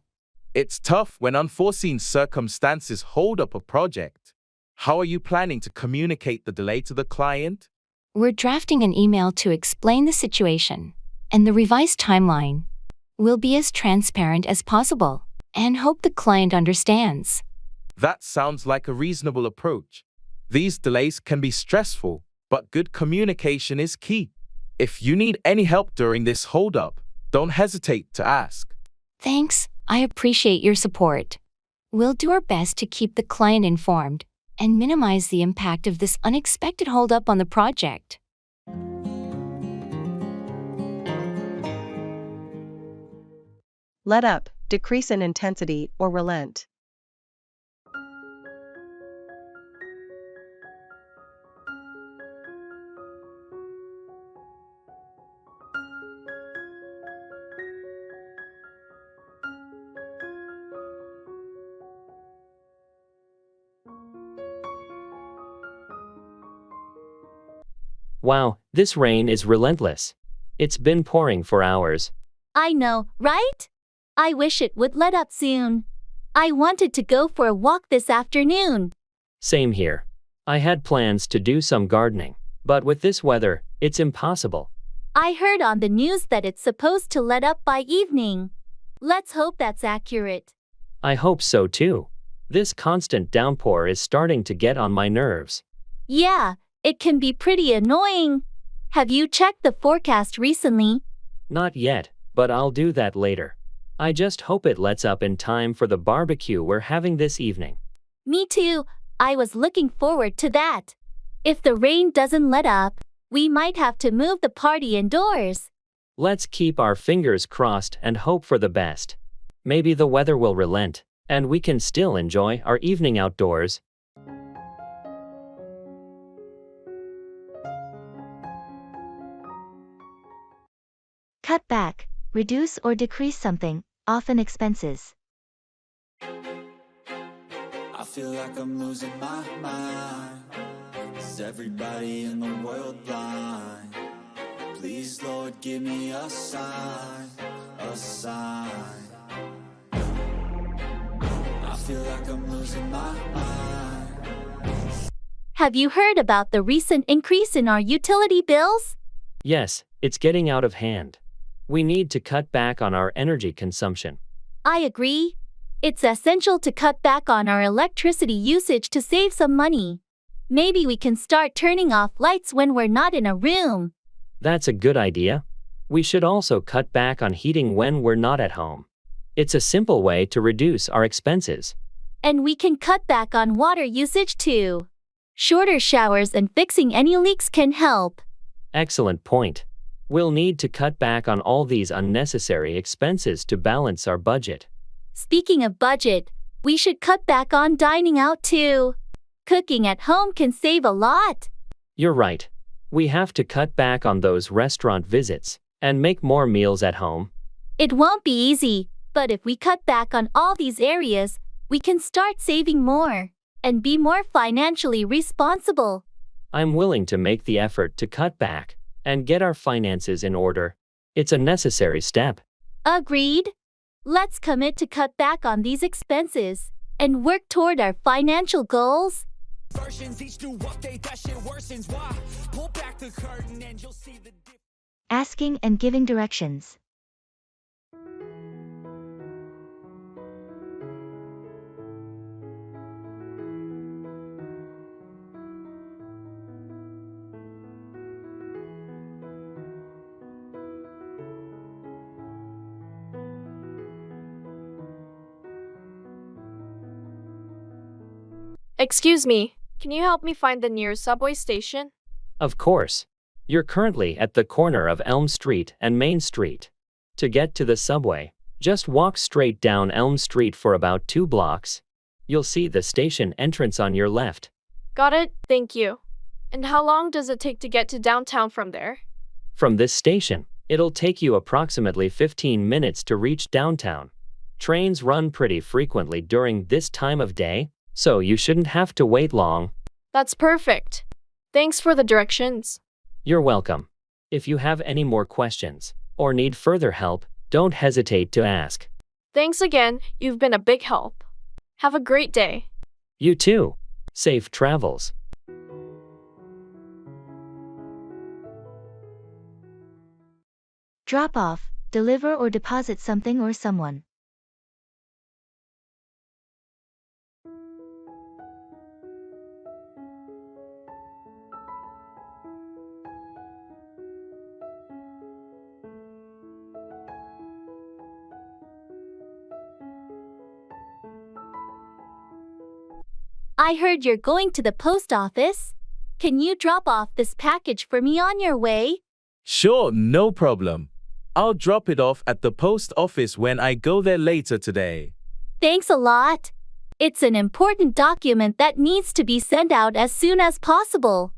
It's tough when unforeseen circumstances hold up a project. How are you planning to communicate the delay to the client? We're drafting an email to explain the situation and the revised timeline. We'll be as transparent as possible and hope the client understands. That sounds like a reasonable approach. These delays can be stressful, but good communication is key. If you need any help during this holdup, don't hesitate to ask. Thanks, I appreciate your support. We'll do our best to keep the client informed and minimize the impact of this unexpected holdup on the project. Let up, decrease in intensity, or relent. Wow, this rain is relentless. It's been pouring for hours. I know, right? I wish it would let up soon. I wanted to go for a walk this afternoon. Same here. I had plans to do some gardening, but with this weather, it's impossible. I heard on the news that it's supposed to let up by evening. Let's hope that's accurate. I hope so too. This constant downpour is starting to get on my nerves. Yeah, it can be pretty annoying. Have you checked the forecast recently? Not yet, but I'll do that later. I just hope it lets up in time for the barbecue we're having this evening. Me too. I was looking forward to that. If the rain doesn't let up, we might have to move the party indoors. Let's keep our fingers crossed and hope for the best. Maybe the weather will relent, and we can still enjoy our evening outdoors. Cut back, reduce or decrease something, often expenses. I feel like I'm losing my mind. Is everybody in the world blind? Please, Lord, give me a sign, a sign. I feel like I'm losing my mind. Have you heard about the recent increase in our utility bills? Yes, it's getting out of hand. We need to cut back on our energy consumption. I agree. It's essential to cut back on our electricity usage to save some money. Maybe we can start turning off lights when we're not in a room. That's a good idea. We should also cut back on heating when we're not at home. It's a simple way to reduce our expenses. And we can cut back on water usage too. Shorter showers and fixing any leaks can help. Excellent point. We'll need to cut back on all these unnecessary expenses to balance our budget. Speaking of budget, we should cut back on dining out too. Cooking at home can save a lot. You're right. We have to cut back on those restaurant visits and make more meals at home. It won't be easy, but if we cut back on all these areas, we can start saving more and be more financially responsible. I'm willing to make the effort to cut back and get our finances in order. It's a necessary step. Agreed. Let's commit to cut back on these expenses and work toward our financial goals. Asking and giving directions. Excuse me, can you help me find the nearest subway station? Of course. You're currently at the corner of Elm Street and Main Street. To get to the subway, just walk straight down Elm Street for about 2 blocks. You'll see the station entrance on your left. Got it, thank you. And how long does it take to get to downtown from there? From this station, it'll take you approximately 15 minutes to reach downtown. Trains run pretty frequently during this time of day, so you shouldn't have to wait long. That's perfect. Thanks for the directions. You're welcome. If you have any more questions or need further help, don't hesitate to ask. Thanks again, you've been a big help. Have a great day. You too. Safe travels. Drop off, deliver or deposit something or someone. I heard you're going to the post office. Can you drop off this package for me on your way? Sure, no problem. I'll drop it off at the post office when I go there later today. Thanks a lot. It's an important document that needs to be sent out as soon as possible.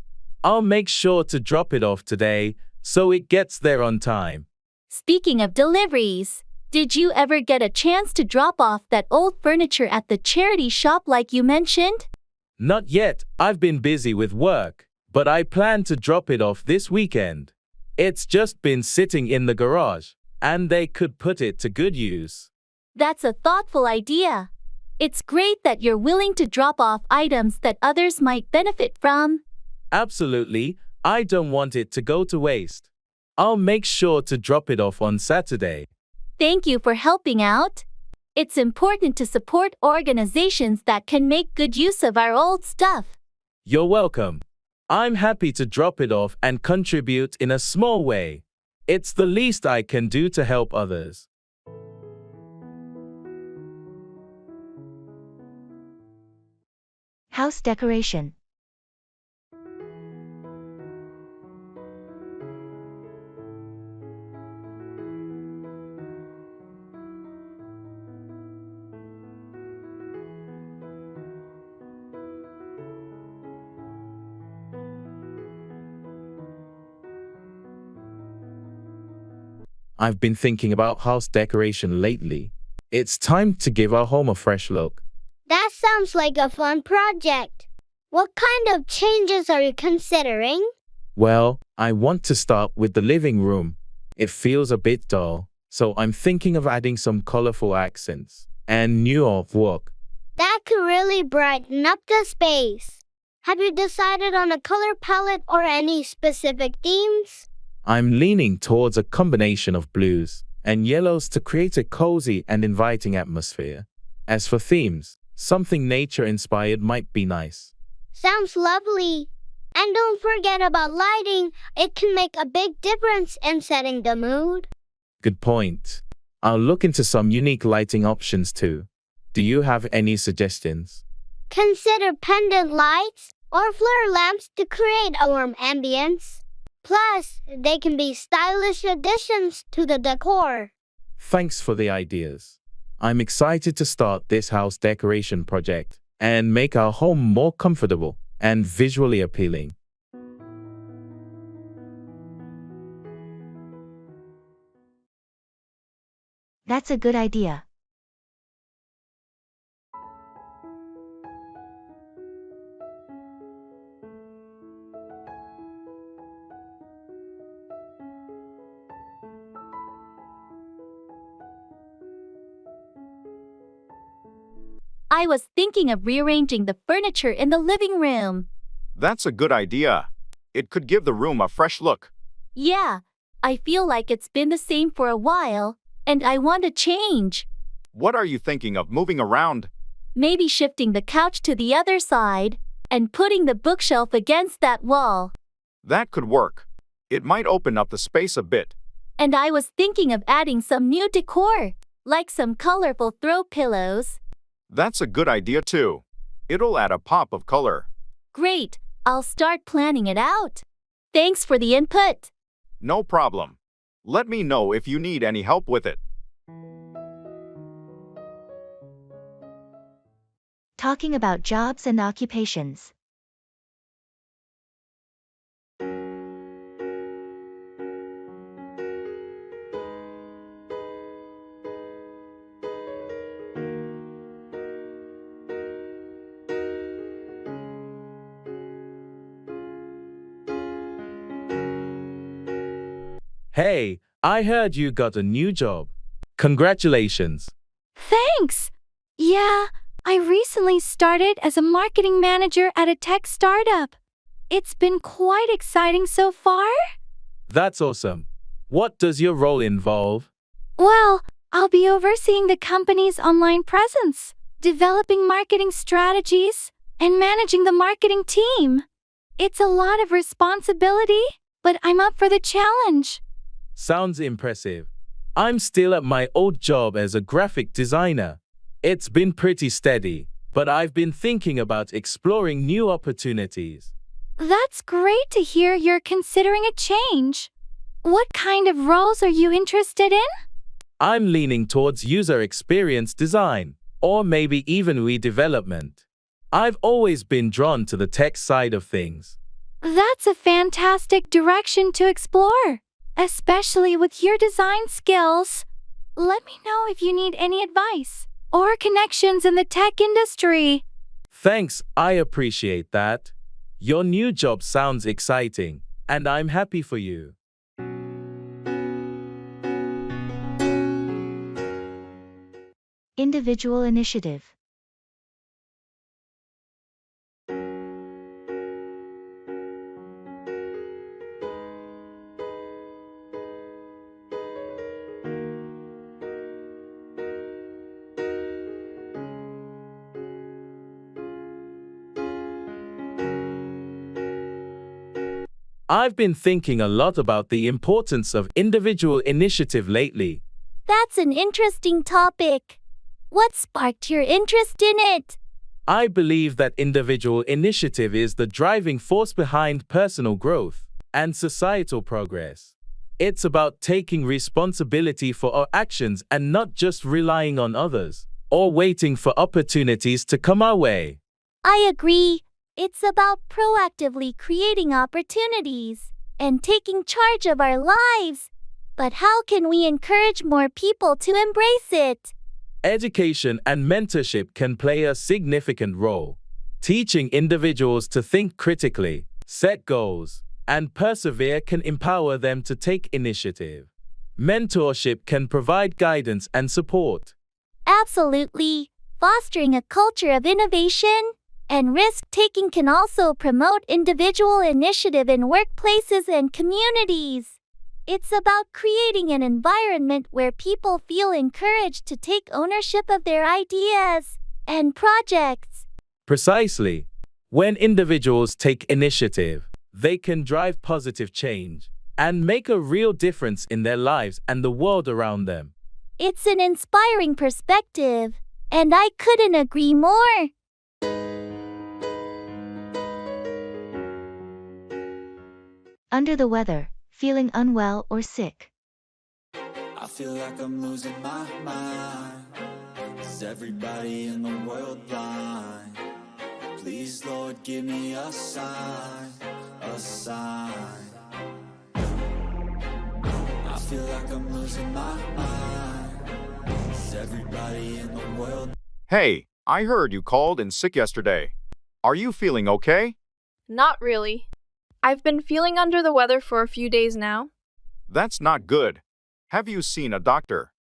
I'll make sure to drop it off today so it gets there on time. Speaking of deliveries, did you ever get a chance to drop off that old furniture at the charity shop like you mentioned? Not yet, I've been busy with work, but I plan to drop it off this weekend. It's just been sitting in the garage, and they could put it to good use. That's a thoughtful idea. It's great that you're willing to drop off items that others might benefit from. Absolutely, I don't want it to go to waste. I'll make sure to drop it off on Saturday. Thank you for helping out. It's important to support organizations that can make good use of our old stuff. You're welcome. I'm happy to drop it off and contribute in a small way. It's the least I can do to help others. House decoration. I've been thinking about house decoration lately. It's time to give our home a fresh look. That sounds like a fun project. What kind of changes are you considering? Well, I want to start with the living room. It feels a bit dull, So I'm thinking of adding some colorful accents and new artwork. That could really brighten up the space. Have you decided on a color palette or any specific themes? I'm leaning towards a combination of blues and yellows to create a cozy and inviting atmosphere. As for themes, something nature-inspired might be nice. Sounds lovely. And don't forget about lighting. It can make a big difference in setting the mood. Good point. I'll look into some unique lighting options too. Do you have any suggestions? Consider pendant lights or flare lamps to create a warm ambience. Plus, they can be stylish additions to the decor. Thanks for the ideas. I'm excited to start this house decoration project and make our home more comfortable and visually appealing. That's a good idea. I was thinking of rearranging the furniture in the living room. That's a good idea. It could give the room a fresh look. Yeah, I feel like it's been the same for a while, and I want to change. What are you thinking of moving around? Maybe shifting the couch to the other side and putting the bookshelf against that wall. That could work. It might open up the space a bit. And I was thinking of adding some new decor, like some colorful throw pillows. That's a good idea too. It'll add a pop of color. Great, I'll start planning it out. Thanks for the input. No problem. Let me know if you need any help with it. Talking about jobs and occupations. Hey, I heard you got a new job. Congratulations. Thanks. Yeah, I recently started as a marketing manager at a tech startup. It's been quite exciting so far. That's awesome. What does your role involve? Well, I'll be overseeing the company's online presence, developing marketing strategies, and managing the marketing team. It's a lot of responsibility, but I'm up for the challenge. Sounds impressive. I'm still at my old job as a graphic designer. It's been pretty steady, but I've been thinking about exploring new opportunities. That's great to hear you're considering a change. What kind of roles are you interested in? I'm leaning towards user experience design, or maybe even redevelopment. I've always been drawn to the tech side of things. That's a fantastic direction to explore, especially with your design skills. Let me know if you need any advice or connections in the tech industry. Thanks, I appreciate that. Your new job sounds exciting, and I'm happy for you. Individual initiative. I've been thinking a lot about the importance of individual initiative lately. That's an interesting topic. What sparked your interest in it? I believe that individual initiative is the driving force behind personal growth and societal progress. It's about taking responsibility for our actions and not just relying on others or waiting for opportunities to come our way. I agree. It's about proactively creating opportunities and taking charge of our lives. But how can we encourage more people to embrace it? Education and mentorship can play a significant role. Teaching individuals to think critically, set goals, and persevere can empower them to take initiative. Mentorship can provide guidance and support. Absolutely. Fostering a culture of innovation and risk-taking can also promote individual initiative in workplaces and communities. It's about creating an environment where people feel encouraged to take ownership of their ideas and projects. Precisely. When individuals take initiative, they can drive positive change and make a real difference in their lives and the world around them. It's an inspiring perspective, and I couldn't agree more. Under the weather, feeling unwell or sick. I feel like I'm losing my mind. Is everybody in the world blind? Please, Lord, give me a sign, a sign. I feel like I'm losing my mind. Is everybody in the world? Hey, I heard you called in sick yesterday. Are you feeling okay? Not really. I've been feeling under the weather for a few days now. That's not good. Have you seen a doctor?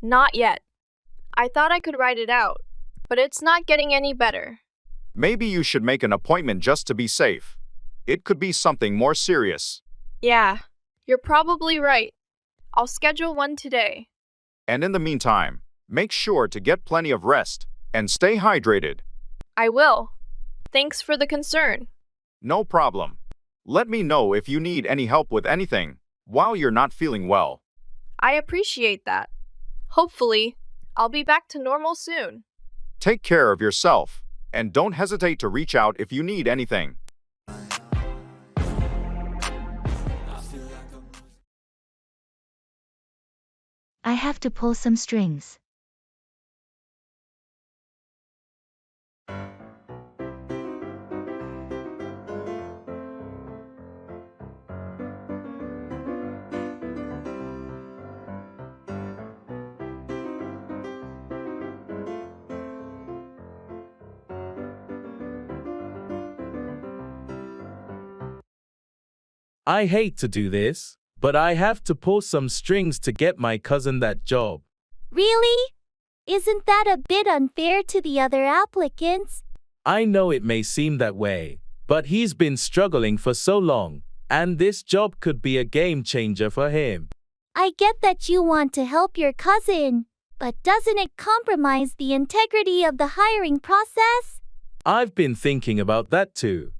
Not yet. I thought I could ride it out, but it's not getting any better. Maybe you should make an appointment just to be safe. It could be something more serious. Yeah, you're probably right. I'll schedule one today. And in the meantime, make sure to get plenty of rest and stay hydrated. I will. Thanks for the concern. No problem. Let me know if you need any help with anything while you're not feeling well. I appreciate that. Hopefully, I'll be back to normal soon. Take care of yourself, and don't hesitate to reach out if you need anything. I have to pull some strings. I hate to do this, but I have to pull some strings to get my cousin that job. Really? Isn't that a bit unfair to the other applicants? I know it may seem that way, but he's been struggling for so long, and this job could be a game changer for him. I get that you want to help your cousin, but doesn't it compromise the integrity of the hiring process? I've been thinking about that too.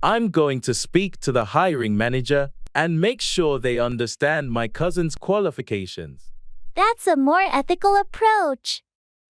I'm going to speak to the hiring manager and make sure they understand my cousin's qualifications. That's a more ethical approach.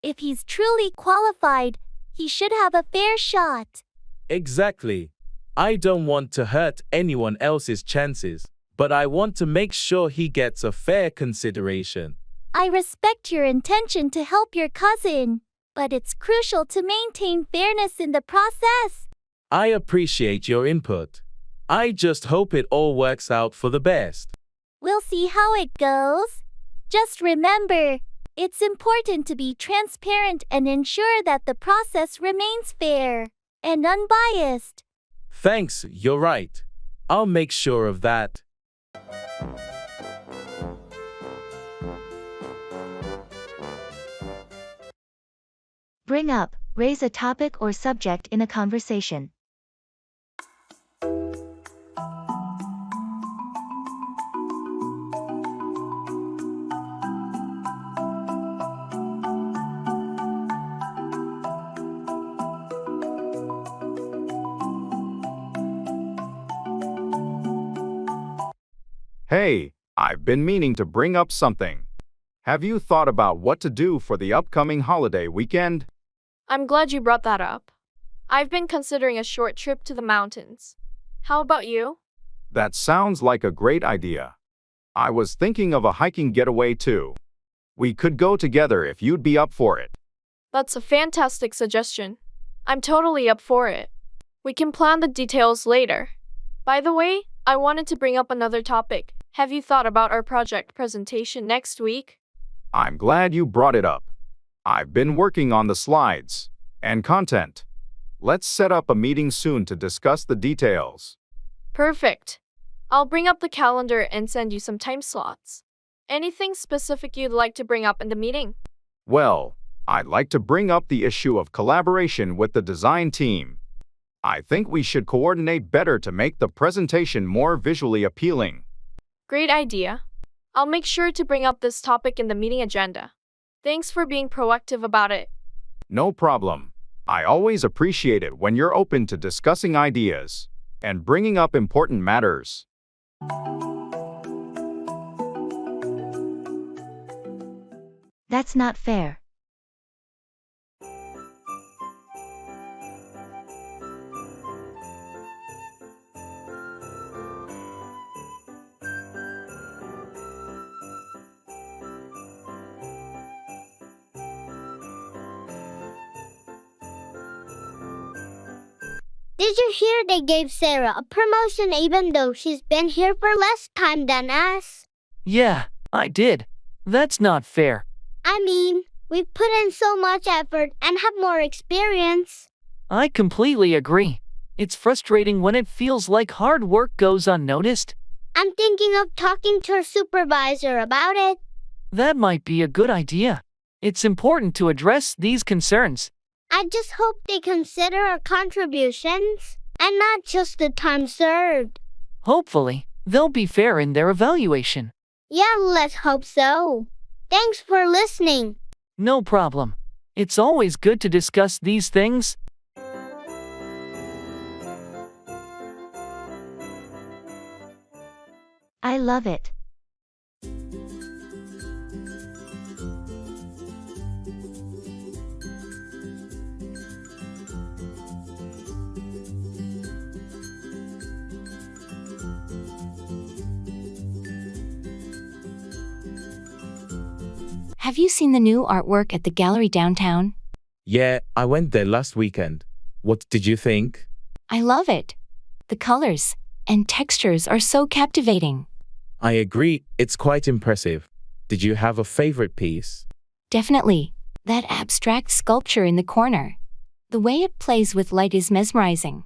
If he's truly qualified, he should have a fair shot. Exactly. I don't want to hurt anyone else's chances, but I want to make sure he gets a fair consideration. I respect your intention to help your cousin, but it's crucial to maintain fairness in the process. I appreciate your input. I just hope it all works out for the best. We'll see how it goes. Just remember, it's important to be transparent and ensure that the process remains fair and unbiased. Thanks, you're right. I'll make sure of that. Bring up, raise a topic or subject in a conversation. Hey, I've been meaning to bring up something. Have you thought about what to do for the upcoming holiday weekend? I'm glad you brought that up. I've been considering a short trip to the mountains. How about you? That sounds like a great idea. I was thinking of a hiking getaway too. We could go together if you'd be up for it. That's a fantastic suggestion. I'm totally up for it. We can plan the details later. By the way, I wanted to bring up another topic. Have you thought about our project presentation next week? I'm glad you brought it up. I've been working on the slides and content. Let's set up a meeting soon to discuss the details. Perfect. I'll bring up the calendar and send you some time slots. Anything specific you'd like to bring up in the meeting? Well, I'd like to bring up the issue of collaboration with the design team. I think we should coordinate better to make the presentation more visually appealing. Great idea. I'll make sure to bring up this topic in the meeting agenda. Thanks for being proactive about it. No problem. I always appreciate it when you're open to discussing ideas and bringing up important matters. That's not fair. Did you hear they gave Sarah a promotion even though she's been here for less time than us? Yeah, I did. That's not fair. I mean, we put in so much effort and have more experience. I completely agree. It's frustrating when it feels like hard work goes unnoticed. I'm thinking of talking to her supervisor about it. That might be a good idea. It's important to address these concerns. I just hope they consider our contributions and not just the time served. Hopefully, they'll be fair in their evaluation. Yeah, let's hope so. Thanks for listening. No problem. It's always good to discuss these things. I love it. Have you seen the new artwork at the gallery downtown? Yeah, I went there last weekend. What did you think? I love it. The colors and textures are so captivating. I agree, it's quite impressive. Did you have a favorite piece? Definitely. That abstract sculpture in the corner. The way it plays with light is mesmerizing.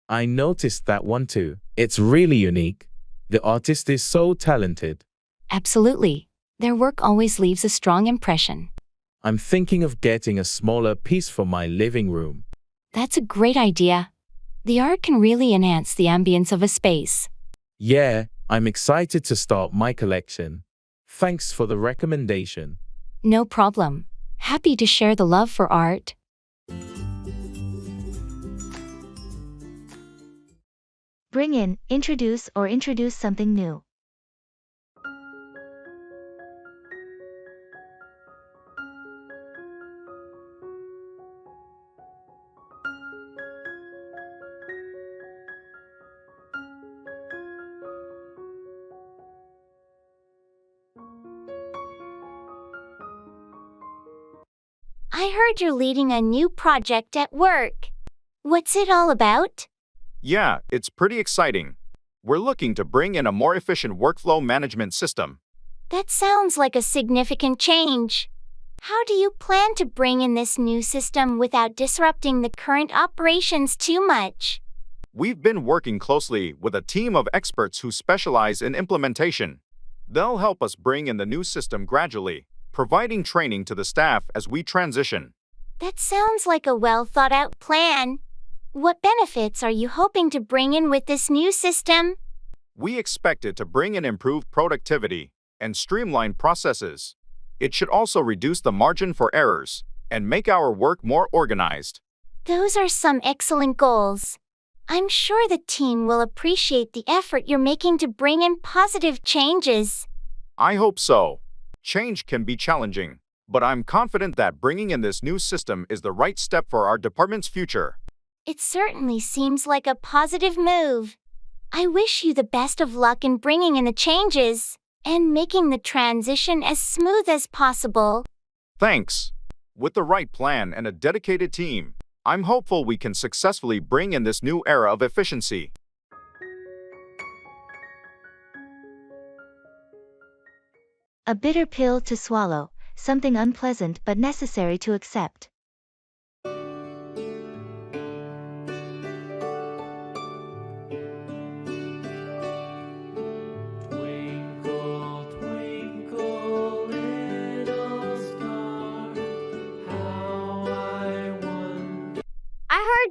I noticed that one too. It's really unique. The artist is so talented. Absolutely. Their work always leaves a strong impression. I'm thinking of getting a smaller piece for my living room. That's a great idea. The art can really enhance the ambience of a space. Yeah, I'm excited to start my collection. Thanks for the recommendation. No problem. Happy to share the love for art. Bring in, introduce something new. I heard you're leading a new project at work. What's it all about? Yeah, it's pretty exciting. We're looking to bring in a more efficient workflow management system. That sounds like a significant change. How do you plan to bring in this new system without disrupting the current operations too much? We've been working closely with a team of experts who specialize in implementation. They'll help us bring in the new system gradually, providing training to the staff as we transition. That sounds like a well-thought-out plan. What benefits are you hoping to bring in with this new system? We expect it to bring in improved productivity and streamline processes. It should also reduce the margin for errors and make our work more organized. Those are some excellent goals. I'm sure the team will appreciate the effort you're making to bring in positive changes. I hope so. Change can be challenging, but I'm confident that bringing in this new system is the right step for our department's future. It certainly seems like a positive move. I wish you the best of luck in bringing in the changes and making the transition as smooth as possible. Thanks. With the right plan and a dedicated team, I'm hopeful we can successfully bring in this new era of efficiency. A bitter pill to swallow, something unpleasant but necessary to accept. Twinkle, twinkle,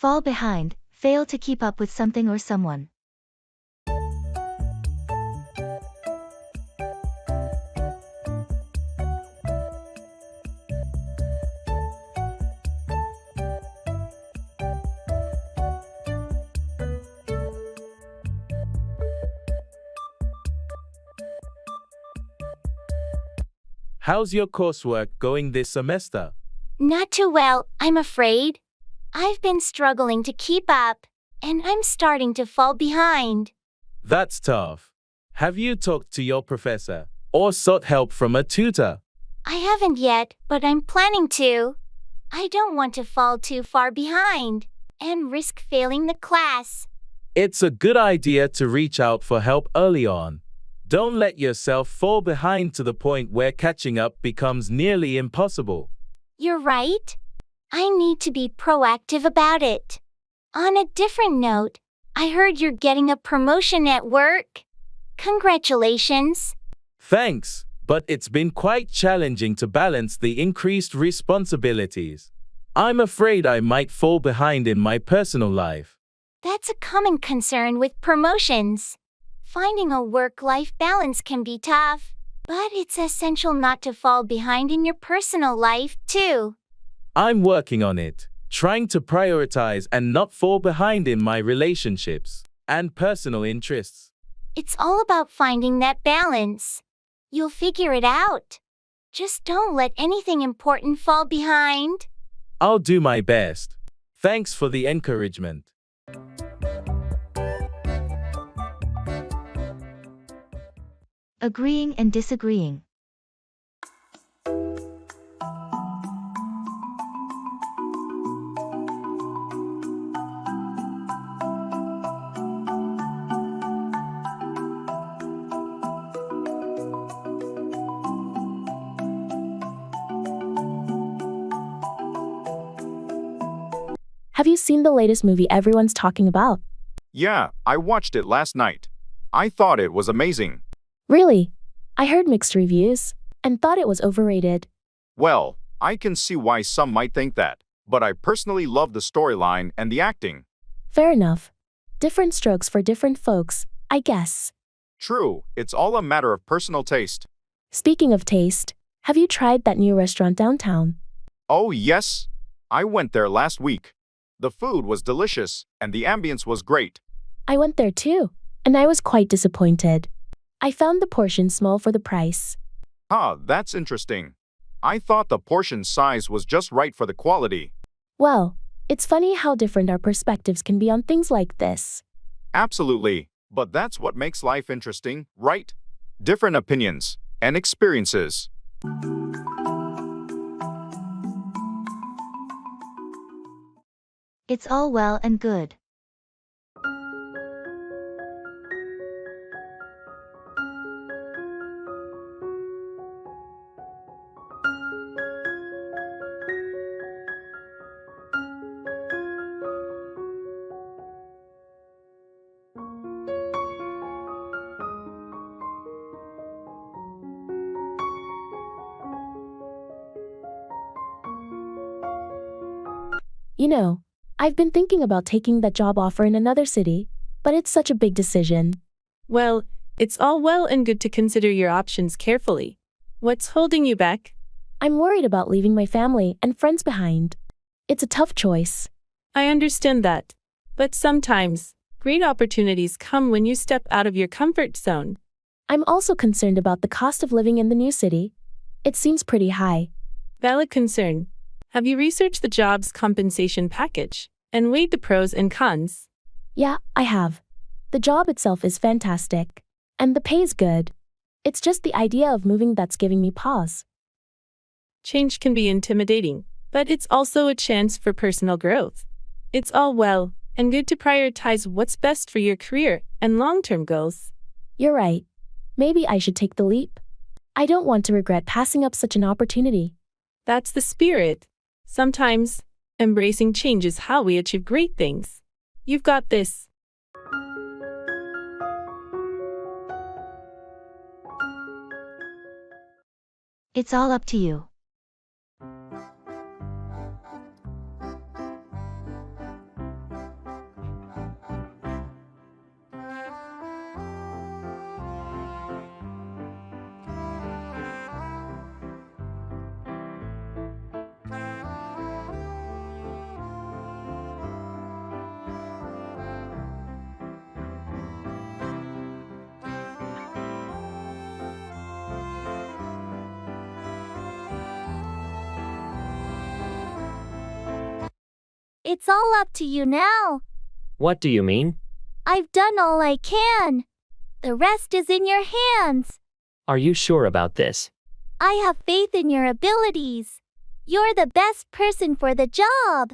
Fall behind, fail to keep up with something or someone. How's your coursework going this semester? Not too well, I'm afraid. I've been struggling to keep up, and I'm starting to fall behind. That's tough. Have you talked to your professor or sought help from a tutor? I haven't yet, but I'm planning to. I don't want to fall too far behind and risk failing the class. It's a good idea to reach out for help early on. Don't let yourself fall behind to the point where catching up becomes nearly impossible. You're right. I need to be proactive about it. On a different note, I heard you're getting a promotion at work. Congratulations. Thanks, but it's been quite challenging to balance the increased responsibilities. I'm afraid I might fall behind in my personal life. That's a common concern with promotions. Finding a work-life balance can be tough, but it's essential not to fall behind in your personal life, too. I'm working on it, trying to prioritize and not fall behind in my relationships and personal interests. It's all about finding that balance. You'll figure it out. Just don't let anything important fall behind. I'll do my best. Thanks for the encouragement. Agreeing and disagreeing. Have you seen the latest movie everyone's talking about? Yeah, I watched it last night. I thought it was amazing. Really? I heard mixed reviews and thought it was overrated. Well, I can see why some might think that, but I personally love the storyline and the acting. Fair enough. Different strokes for different folks, I guess. True, it's all a matter of personal taste. Speaking of taste, have you tried that new restaurant downtown? Oh yes, I went there last week. The food was delicious and the ambience was great. I went there too, and I was quite disappointed. I found the portion small for the price. Huh, that's interesting. I thought the portion size was just right for the quality. Well, it's funny how different our perspectives can be on things like this. Absolutely, but that's what makes life interesting, right? Different opinions and experiences. It's all well and good. You know, I've been thinking about taking that job offer in another city, but it's such a big decision. Well, it's all well and good to consider your options carefully. What's holding you back? I'm worried about leaving my family and friends behind. It's a tough choice. I understand that. But sometimes, great opportunities come when you step out of your comfort zone. I'm also concerned about the cost of living in the new city. It seems pretty high. Valid concern. Have you researched the job's compensation package and weighed the pros and cons? Yeah, I have. The job itself is fantastic, and the pay is good. It's just the idea of moving that's giving me pause. Change can be intimidating, but it's also a chance for personal growth. It's all well and good to prioritize what's best for your career and long-term goals. You're right. Maybe I should take the leap. I don't want to regret passing up such an opportunity. That's the spirit. Sometimes, embracing change is how we achieve great things. You've got this. It's all up to you. It's all up to you now. What do you mean? I've done all I can. The rest is in your hands. Are you sure about this? I have faith in your abilities. You're the best person for the job.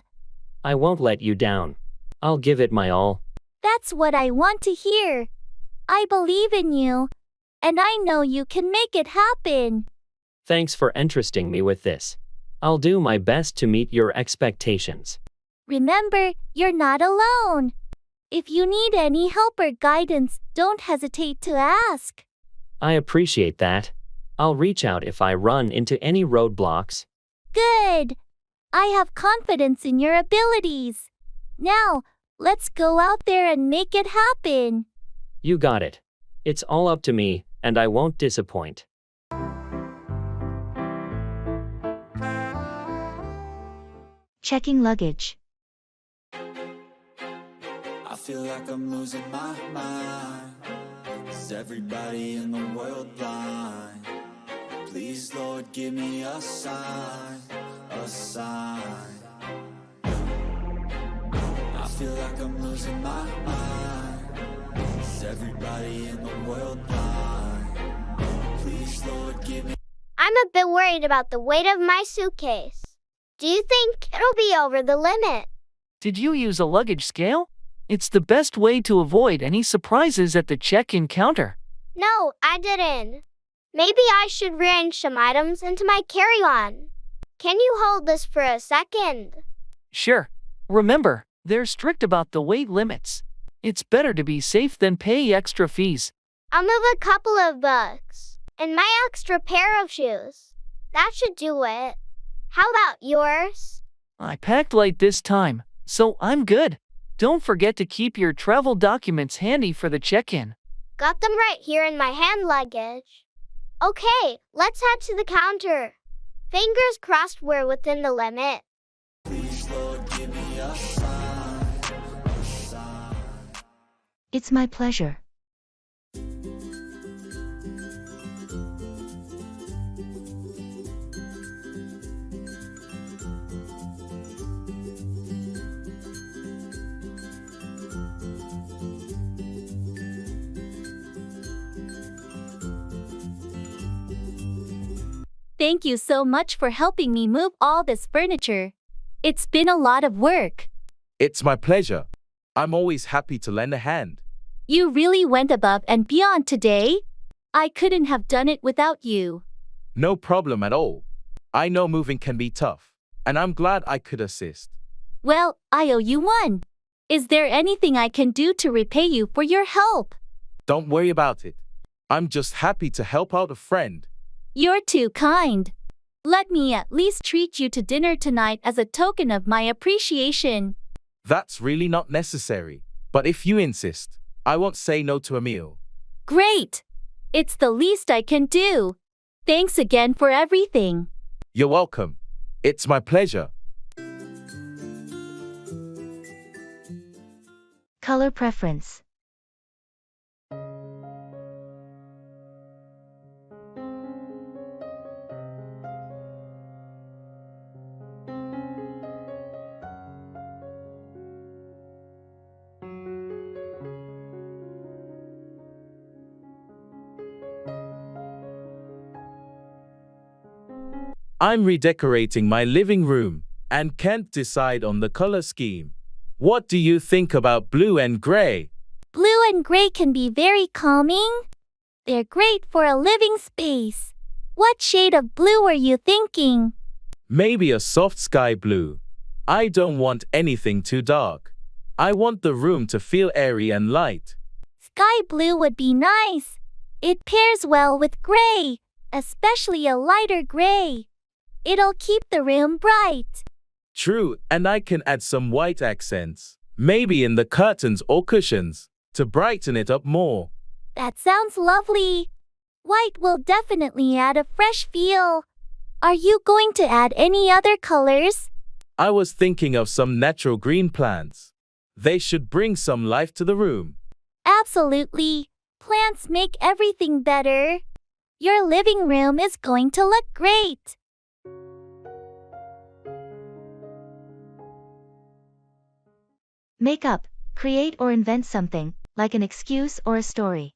I won't let you down. I'll give it my all. That's what I want to hear. I believe in you, and I know you can make it happen. Thanks for entrusting me with this. I'll do my best to meet your expectations. Remember, you're not alone. If you need any help or guidance, don't hesitate to ask. I appreciate that. I'll reach out if I run into any roadblocks. Good. I have confidence in your abilities. Now, let's go out there and make it happen. You got it. It's all up to me, and I won't disappoint. Checking luggage. I feel like I'm losing my mind. Is everybody in the world blind? Please, Lord, give me a sign, a sign. I feel like I'm losing my mind. Is everybody in the world blind? Please, Lord, give me... I'm a bit worried about the weight of my suitcase. Do you think it'll be over the limit? Did you use a luggage scale? It's the best way to avoid any surprises at the check-in counter. No, I didn't. Maybe I should rearrange some items into my carry-on. Can you hold this for a second? Sure. Remember, they're strict about the weight limits. It's better to be safe than pay extra fees. I'll move a couple of books and my extra pair of shoes. That should do it. How about yours? I packed light this time, so I'm good. Don't forget to keep your travel documents handy for the check-in. Got them right here in my hand luggage. Okay, let's head to the counter. Fingers crossed we're within the limit. Please, Lord, give me a sign, a sign. It's my pleasure. Thank you so much for helping me move all this furniture. It's been a lot of work. It's my pleasure. I'm always happy to lend a hand. You really went above and beyond today. I couldn't have done it without you. No problem at all. I know moving can be tough, and I'm glad I could assist. Well, I owe you one. Is there anything I can do to repay you for your help? Don't worry about it. I'm just happy to help out a friend. You're too kind. Let me at least treat you to dinner tonight as a token of my appreciation. That's really not necessary, but if you insist, I won't say no to a meal. Great! It's the least I can do. Thanks again for everything. You're welcome. It's my pleasure. Color preference. I'm redecorating my living room and can't decide on the color scheme. What do you think about blue and gray? Blue and gray can be very calming. They're great for a living space. What shade of blue were you thinking? Maybe a soft sky blue. I don't want anything too dark. I want the room to feel airy and light. Sky blue would be nice. It pairs well with gray, especially a lighter gray. It'll keep the room bright. True, and I can add some white accents, maybe in the curtains or cushions, to brighten it up more. That sounds lovely. White will definitely add a fresh feel. Are you going to add any other colors? I was thinking of some natural green plants. They should bring some life to the room. Absolutely. Plants make everything better. Your living room is going to look great. Make up, create or invent something, like an excuse or a story.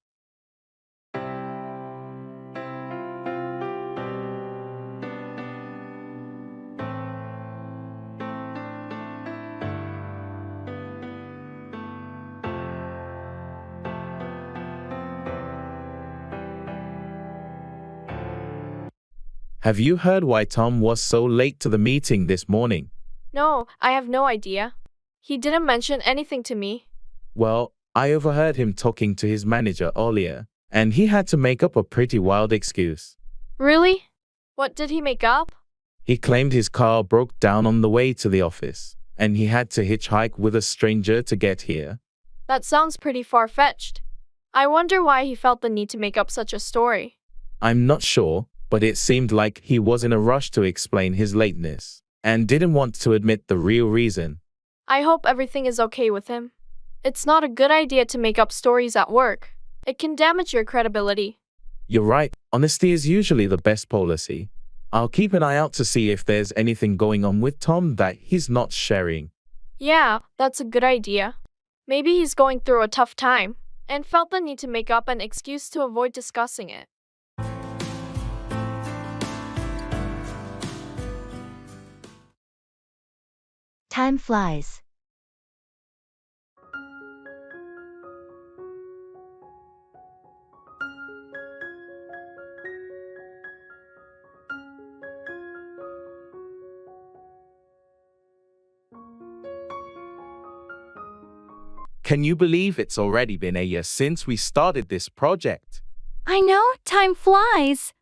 Have you heard why Tom was so late to the meeting this morning? No, I have no idea. He didn't mention anything to me. Well, I overheard him talking to his manager earlier, and he had to make up a pretty wild excuse. Really? What did he make up? He claimed his car broke down on the way to the office, and he had to hitchhike with a stranger to get here. That sounds pretty far-fetched. I wonder why he felt the need to make up such a story. I'm not sure, but it seemed like he was in a rush to explain his lateness, and didn't want to admit the real reason. I hope everything is okay with him. It's not a good idea to make up stories at work. It can damage your credibility. You're right, honesty is usually the best policy. I'll keep an eye out to see if there's anything going on with Tom that he's not sharing. Yeah, that's a good idea. Maybe he's going through a tough time, and felt the need to make up an excuse to avoid discussing it. Time flies. Can you believe it's already been a year since we started this project? I know, time flies.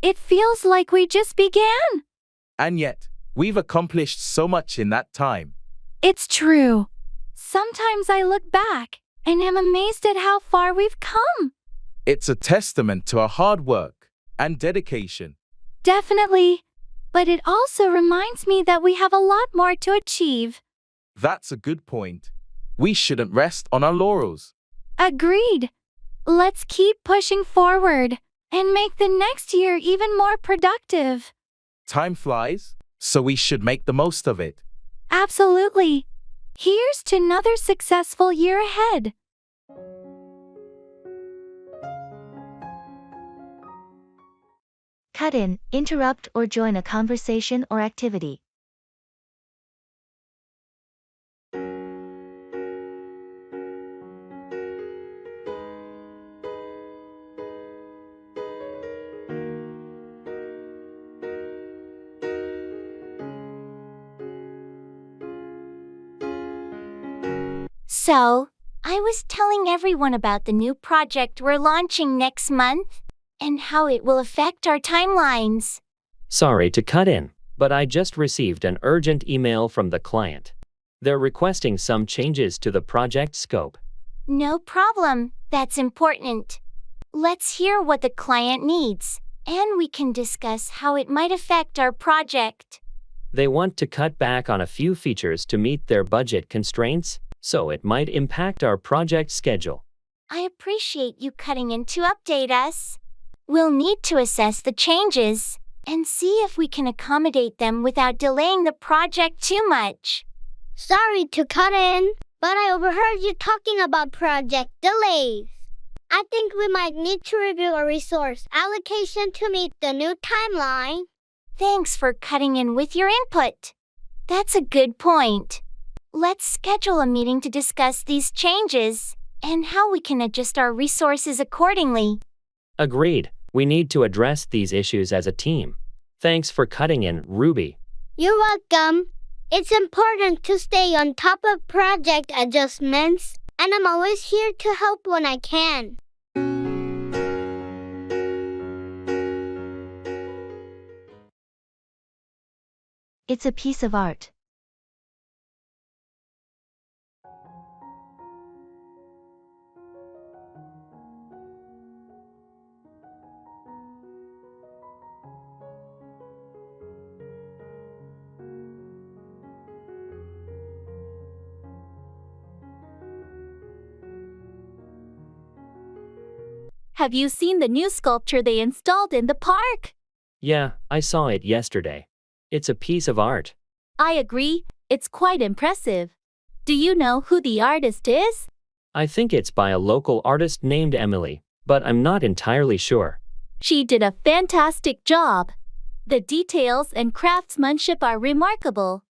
It feels like we just began. And yet, we've accomplished so much in that time. It's true. Sometimes I look back and am amazed at how far we've come. It's a testament to our hard work and dedication. Definitely. But it also reminds me that we have a lot more to achieve. That's a good point. We shouldn't rest on our laurels. Agreed. Let's keep pushing forward and make the next year even more productive. Time flies, so we should make the most of it. Absolutely. Here's to another successful year ahead. Cut in, interrupt or join a conversation or activity. So, I was telling everyone about the new project we're launching next month, and how it will affect our timelines. Sorry to cut in, but I just received an urgent email from the client. They're requesting some changes to the project scope. No problem, that's important. Let's hear what the client needs, and we can discuss how it might affect our project. They want to cut back on a few features to meet their budget constraints, so it might impact our project schedule. I appreciate you cutting in to update us. We'll need to assess the changes and see if we can accommodate them without delaying the project too much. Sorry to cut in, but I overheard you talking about project delays. I think we might need to review a resource allocation to meet the new timeline. Thanks for cutting in with your input. That's a good point. Let's schedule a meeting to discuss these changes and how we can adjust our resources accordingly. Agreed. We need to address these issues as a team. Thanks for cutting in, Ruby. You're welcome. It's important to stay on top of project adjustments, and I'm always here to help when I can. It's a piece of art. Have you seen the new sculpture they installed in the park? Yeah, I saw it yesterday. It's a piece of art. I agree, it's quite impressive. Do you know who the artist is? I think it's by a local artist named Emily, but I'm not entirely sure. She did a fantastic job. The details and craftsmanship are remarkable.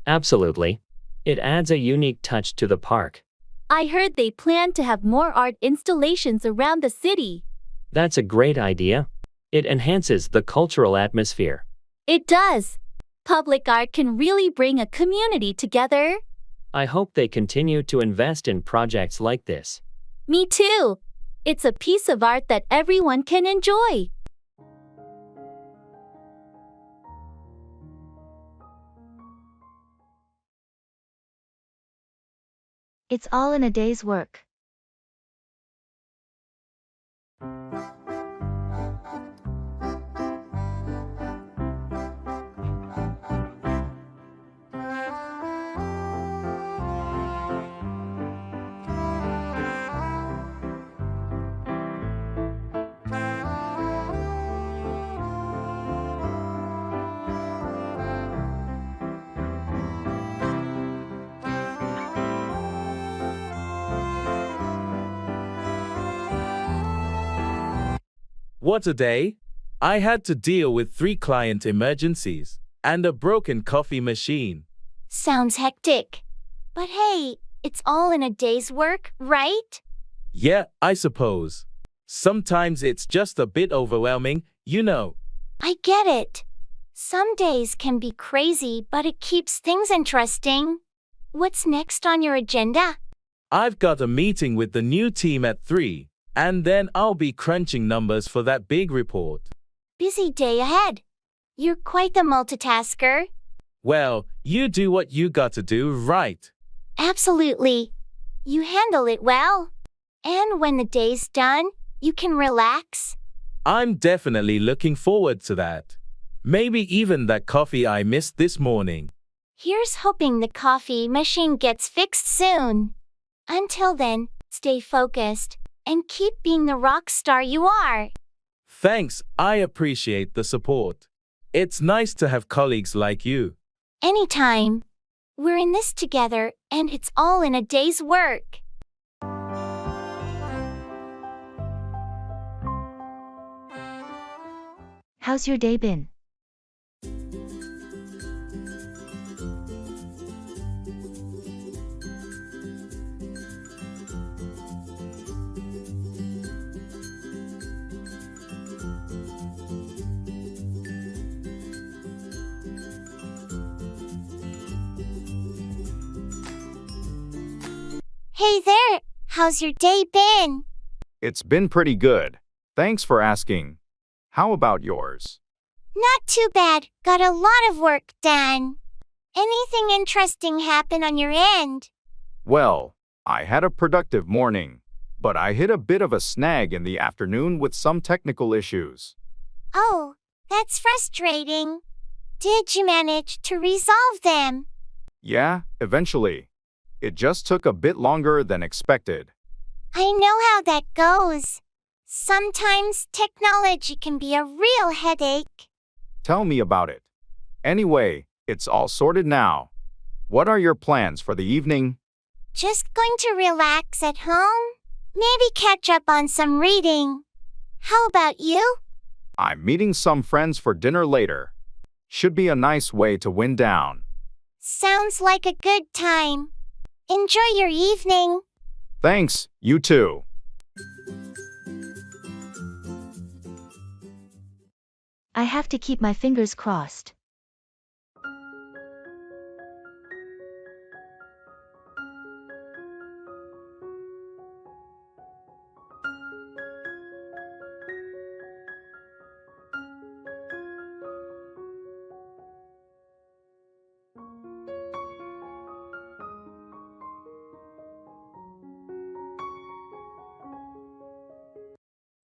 Absolutely. It adds a unique touch to the park. I heard they plan to have more art installations around the city. That's a great idea. It enhances the cultural atmosphere. It does. Public art can really bring a community together. I hope they continue to invest in projects like this. Me too. It's a piece of art that everyone can enjoy. It's all in a day's work. What a day! I had to deal with 3 client emergencies and a broken coffee machine. Sounds hectic. But hey, it's all in a day's work, right? Yeah, I suppose. Sometimes it's just a bit overwhelming, you know. I get it. Some days can be crazy, but it keeps things interesting. What's next on your agenda? I've got a meeting with the new team at 3, and then I'll be crunching numbers for that big report. Busy day ahead. You're quite the multitasker. Well, you do what you gotta do, right? Absolutely. You handle it well. And when the day's done, you can relax. I'm definitely looking forward to that. Maybe even that coffee I missed this morning. Here's hoping the coffee machine gets fixed soon. Until then, stay focused and keep being the rock star you are. Thanks, I appreciate the support. It's nice to have colleagues like you. Anytime. We're in this together, and it's all in a day's work. How's your day been? Hey there, how's your day been? It's been pretty good. Thanks for asking. How about yours? Not too bad, got a lot of work done. Anything interesting happen on your end? Well, I had a productive morning, but I hit a bit of a snag in the afternoon with some technical issues. Oh, that's frustrating. Did you manage to resolve them? Yeah, eventually. It just took a bit longer than expected. I know how that goes. Sometimes technology can be a real headache. Tell me about it. Anyway, it's all sorted now. What are your plans for the evening? Just going to relax at home? Maybe catch up on some reading. How about you? I'm meeting some friends for dinner later. Should be a nice way to wind down. Sounds like a good time. Enjoy your evening. Thanks, you too. I have to keep my fingers crossed.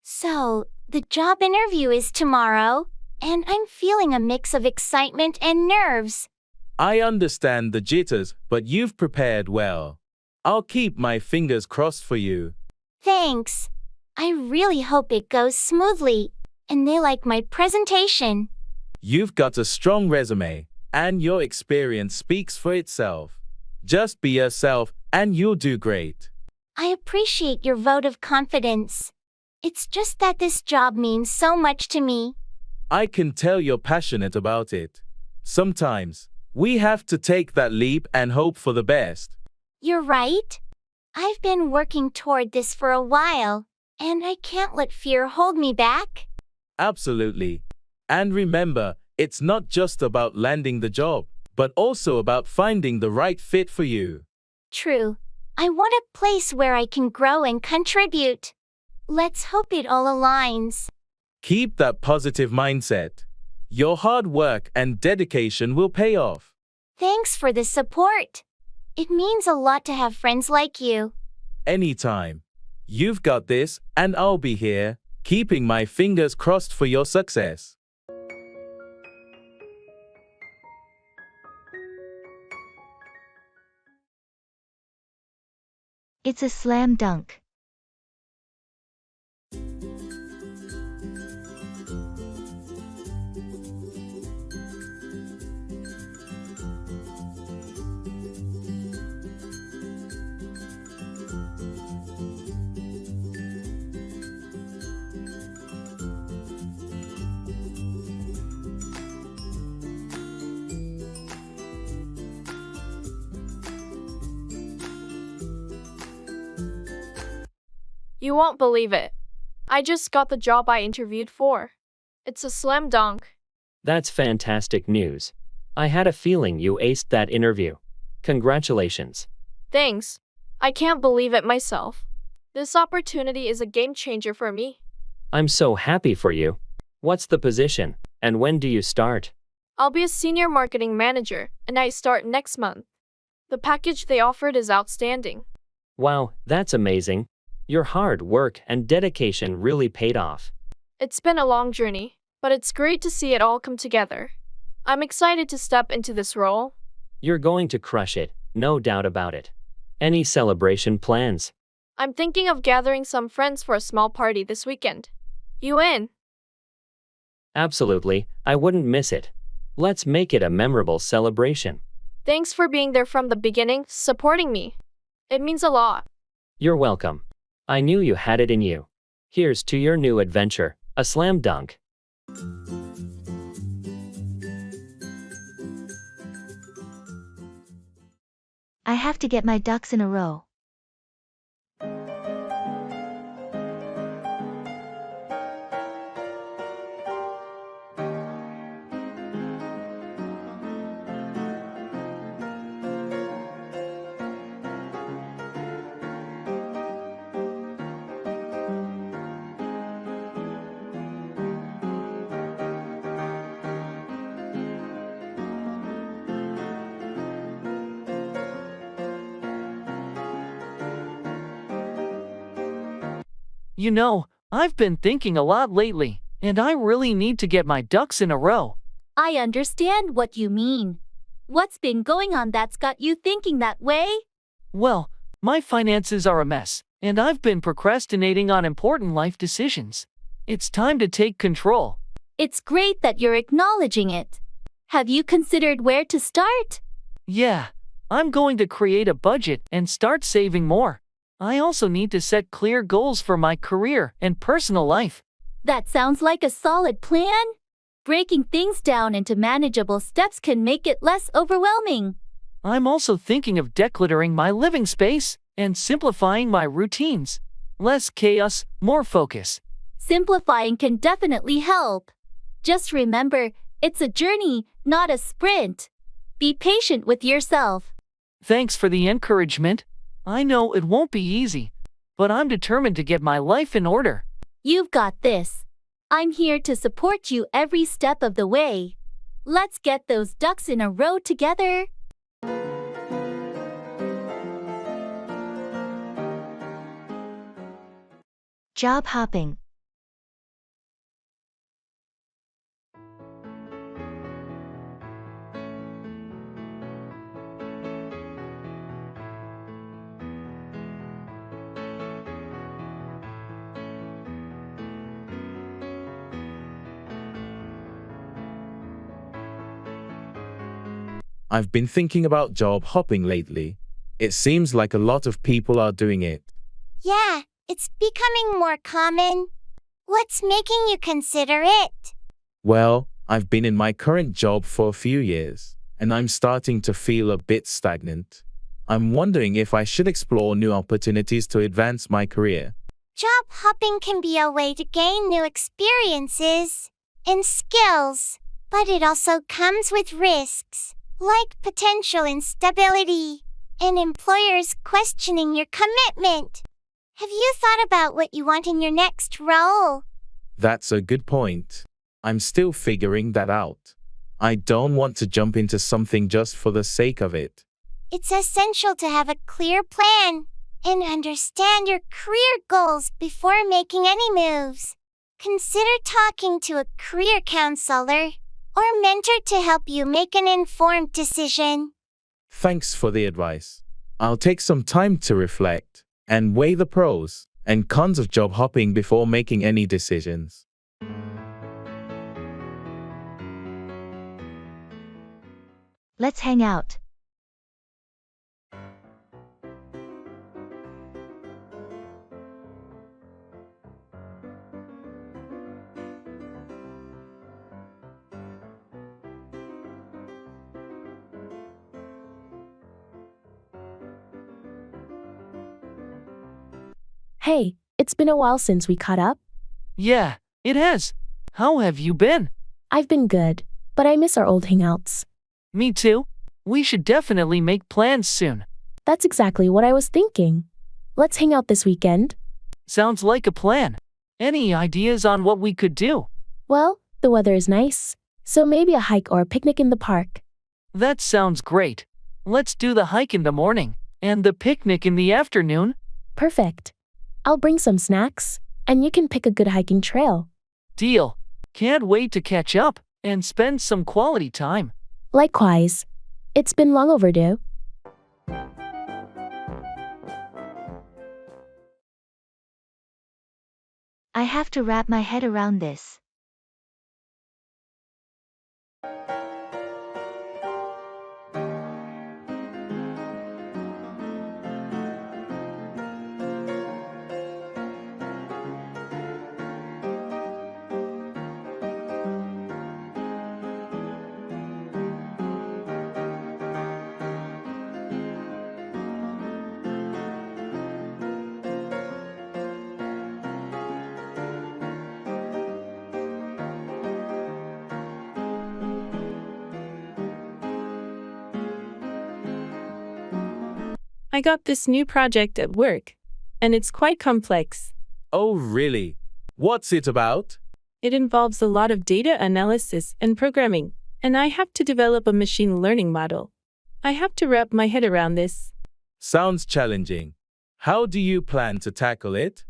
So, the job interview is tomorrow, and I'm feeling a mix of excitement and nerves. I understand the jitters, but you've prepared well. I'll keep my fingers crossed for you. Thanks. I really hope it goes smoothly, and they like my presentation. You've got a strong resume, and your experience speaks for itself. Just be yourself and you'll do great. I appreciate your vote of confidence. It's just that this job means so much to me. I can tell you're passionate about it. Sometimes, we have to take that leap and hope for the best. You're right. I've been working toward this for a while, and I can't let fear hold me back. Absolutely. And remember, it's not just about landing the job, but also about finding the right fit for you. True. I want a place where I can grow and contribute. Let's hope it all aligns. Keep that positive mindset. Your hard work and dedication will pay off. Thanks for the support. It means a lot to have friends like you. Anytime. You've got this, and I'll be here, keeping my fingers crossed for your success. It's a slam dunk. You won't believe it. I just got the job I interviewed for. It's a slam dunk. That's fantastic news. I had a feeling you aced that interview. Congratulations. Thanks. I can't believe it myself. This opportunity is a game changer for me. I'm so happy for you. What's the position, and when do you start? I'll be a senior marketing manager, and I start next month. The package they offered is outstanding. Wow, that's amazing. Your hard work and dedication really paid off. It's been a long journey, but it's great to see it all come together. I'm excited to step into this role. You're going to crush it, no doubt about it. Any celebration plans? I'm thinking of gathering some friends for a small party this weekend. You in? Absolutely, I wouldn't miss it. Let's make it a memorable celebration. Thanks for being there from the beginning, supporting me. It means a lot. You're welcome. I knew you had it in you. Here's to your new adventure, a slam dunk. I have to get my ducks in a row. You know, I've been thinking a lot lately, and I really need to get my ducks in a row. I understand what you mean. What's been going on that's got you thinking that way? Well, my finances are a mess, and I've been procrastinating on important life decisions. It's time to take control. It's great that you're acknowledging it. Have you considered where to start? Yeah, I'm going to create a budget and start saving more. I also need to set clear goals for my career and personal life. That sounds like a solid plan. Breaking things down into manageable steps can make it less overwhelming. I'm also thinking of decluttering my living space and simplifying my routines. Less chaos, more focus. Simplifying can definitely help. Just remember, it's a journey, not a sprint. Be patient with yourself. Thanks for the encouragement. I know it won't be easy, but I'm determined to get my life in order. You've got this. I'm here to support you every step of the way. Let's get those ducks in a row together. Job hopping. I've been thinking about job hopping lately. It seems like a lot of people are doing it. Yeah, it's becoming more common. What's making you consider it? Well, I've been in my current job for a few years, and I'm starting to feel a bit stagnant. I'm wondering if I should explore new opportunities to advance my career. Job hopping can be a way to gain new experiences and skills, but it also comes with risks, like potential instability and employers questioning your commitment. Have you thought about what you want in your next role? That's a good point. I'm still figuring that out. I don't want to jump into something just for the sake of it. It's essential to have a clear plan and understand your career goals before making any moves. Consider talking to a career counselor or mentor to help you make an informed decision. Thanks for the advice. I'll take some time to reflect and weigh the pros and cons of job hopping before making any decisions. Let's hang out. Hey, it's been a while since we caught up. Yeah, it has. How have you been? I've been good, but I miss our old hangouts. Me too. We should definitely make plans soon. That's exactly what I was thinking. Let's hang out this weekend. Sounds like a plan. Any ideas on what we could do? Well, the weather is nice, so maybe a hike or a picnic in the park. That sounds great. Let's do the hike in the morning and the picnic in the afternoon. Perfect. I'll bring some snacks, and you can pick a good hiking trail. Deal. Can't wait to catch up and spend some quality time. Likewise. It's been long overdue. I have to wrap my head around this. I got this new project at work, and it's quite complex. Oh, really? What's it about? It involves a lot of data analysis and programming, and I have to develop a machine learning model. I have to wrap my head around this. Sounds challenging. How do you plan to tackle it?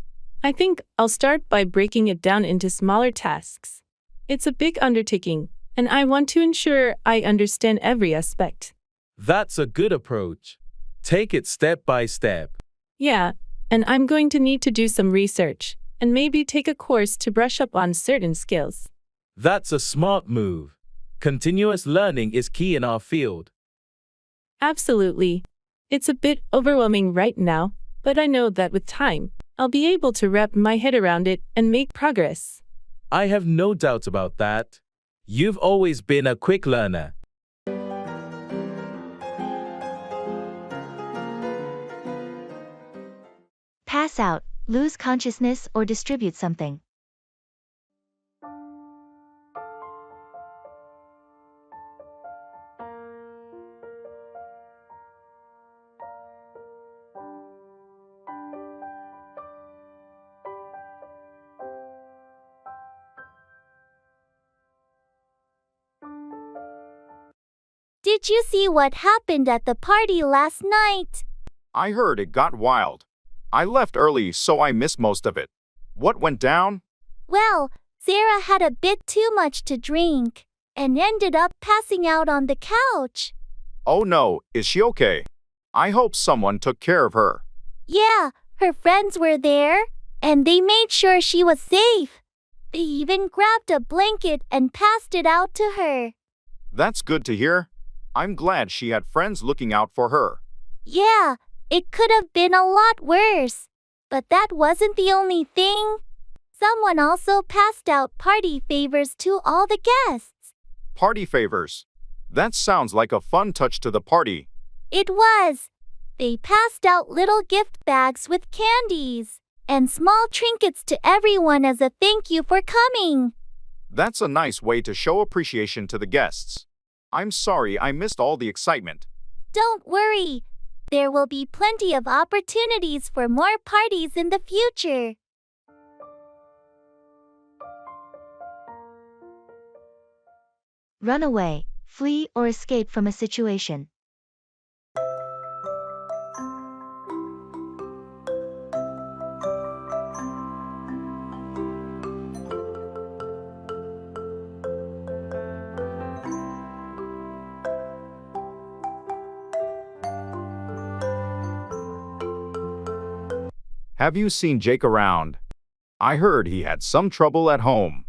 I think I'll start by breaking it down into smaller tasks. It's a big undertaking, and I want to ensure I understand every aspect. That's a good approach. Take it step by step. Yeah, and I'm going to need to do some research, and maybe take a course to brush up on certain skills. That's a smart move. Continuous learning is key in our field. Absolutely. It's a bit overwhelming right now, but I know that with time, I'll be able to wrap my head around it and make progress. I have no doubt about that. You've always been a quick learner. Pass out, lose consciousness, or distribute something. Did you see what happened at the party last night? I heard it got wild. I left early, so I missed most of it. What went down? Well, Sarah had a bit too much to drink and ended up passing out on the couch. Oh no, is she okay? I hope someone took care of her. Yeah, her friends were there, and they made sure she was safe. They even grabbed a blanket and passed it out to her. That's good to hear. I'm glad she had friends looking out for her. Yeah, it could have been a lot worse. But that wasn't the only thing. Someone also passed out party favors to all the guests. Party favors. That sounds like a fun touch to the party. It was. They passed out little gift bags with candies and small trinkets to everyone as a thank you for coming. That's a nice way to show appreciation to the guests. I'm sorry I missed all the excitement. Don't worry. There will be plenty of opportunities for more parties in the future. Run away, flee or escape from a situation. Have you seen Jake around? I heard he had some trouble at home.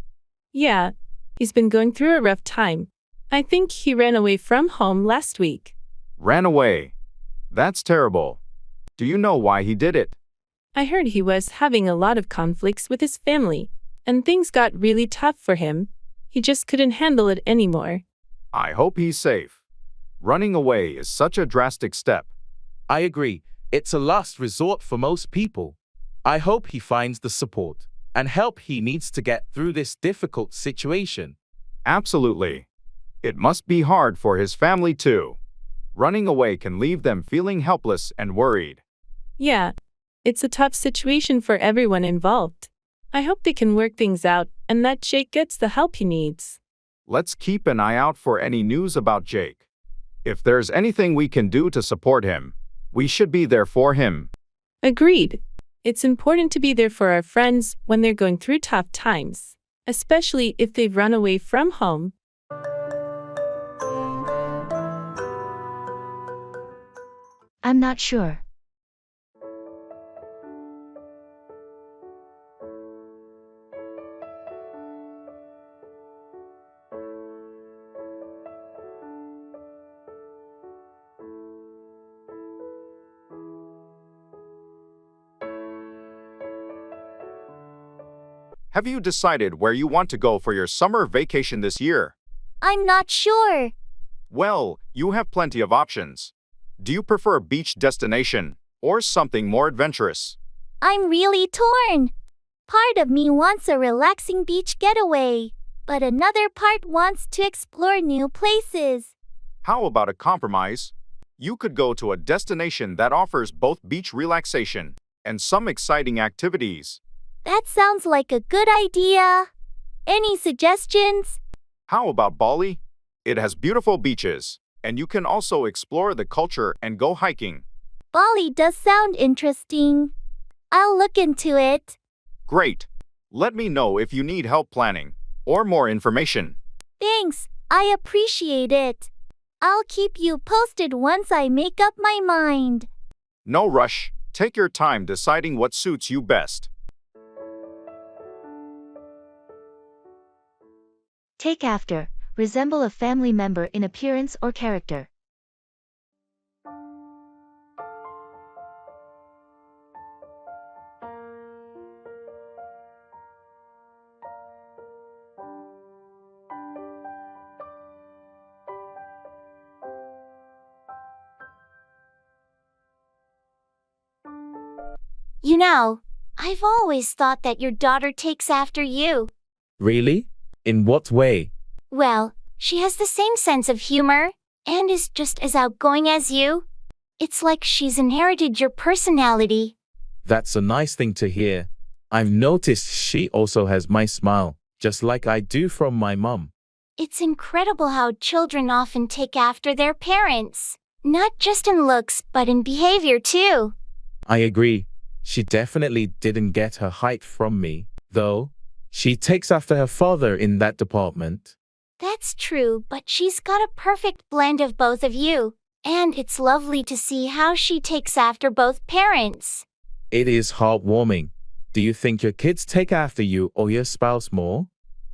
Yeah, he's been going through a rough time. I think he ran away from home last week. Ran away. That's terrible. Do you know why he did it? I heard he was having a lot of conflicts with his family, and things got really tough for him. He just couldn't handle it anymore. I hope he's safe. Running away is such a drastic step. I agree. It's a last resort for most people. I hope he finds the support and help he needs to get through this difficult situation. Absolutely. It must be hard for his family too. Running away can leave them feeling helpless and worried. Yeah, it's a tough situation for everyone involved. I hope they can work things out and that Jake gets the help he needs. Let's keep an eye out for any news about Jake. If there's anything we can do to support him, we should be there for him. Agreed. It's important to be there for our friends when they're going through tough times, especially if they've run away from home. I'm not sure. Have you decided where you want to go for your summer vacation this year? I'm not sure. Well, you have plenty of options. Do you prefer a beach destination or something more adventurous? I'm really torn. Part of me wants a relaxing beach getaway, but another part wants to explore new places. How about a compromise? You could go to a destination that offers both beach relaxation and some exciting activities. That sounds like a good idea. Any suggestions? How about Bali? It has beautiful beaches, and you can also explore the culture and go hiking. Bali does sound interesting. I'll look into it. Great. Let me know if you need help planning or more information. Thanks, I appreciate it. I'll keep you posted once I make up my mind. No rush. Take your time deciding what suits you best. Take after, resemble a family member in appearance or character. You know, I've always thought that your daughter takes after you. Really? In what way? Well, she has the same sense of humor and is just as outgoing as you. It's like she's inherited your personality. That's a nice thing to hear. I've noticed she also has my smile, just like I do from my mom. It's incredible how children often take after their parents, not just in looks but in behavior too. I agree. She definitely didn't get her height from me, though. She takes after her father in that department. That's true, but she's got a perfect blend of both of you, and it's lovely to see how she takes after both parents. It is heartwarming. Do you think your kids take after you or your spouse more?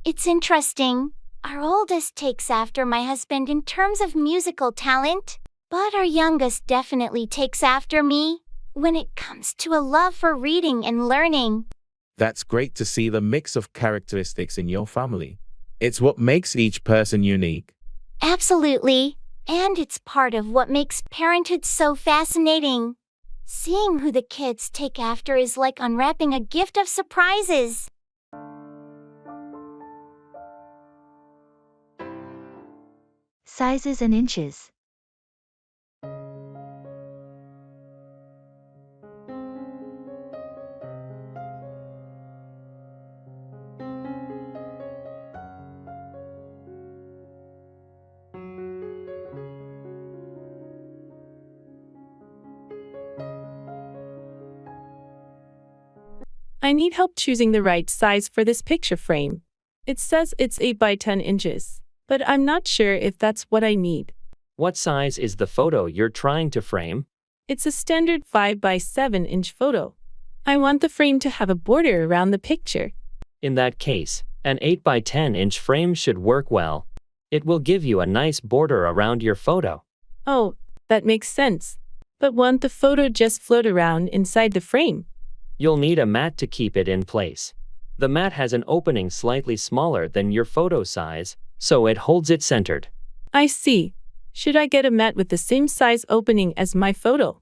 It's interesting. Our oldest takes after my husband in terms of musical talent, but our youngest definitely takes after me when it comes to a love for reading and learning. That's great to see the mix of characteristics in your family. It's what makes each person unique. Absolutely. And it's part of what makes parenthood so fascinating. Seeing who the kids take after is like unwrapping a gift of surprises. Sizes and inches. I need help choosing the right size for this picture frame. It says it's 8 by 10 inches, but I'm not sure if that's what I need. What size is the photo you're trying to frame? It's a standard 5 by 7 inch photo. I want the frame to have a border around the picture. In that case, an 8 by 10 inch frame should work well. It will give you a nice border around your photo. Oh, that makes sense. But won't the photo just float around inside the frame? You'll need a mat to keep it in place. The mat has an opening slightly smaller than your photo size, so it holds it centered. I see. Should I get a mat with the same size opening as my photo?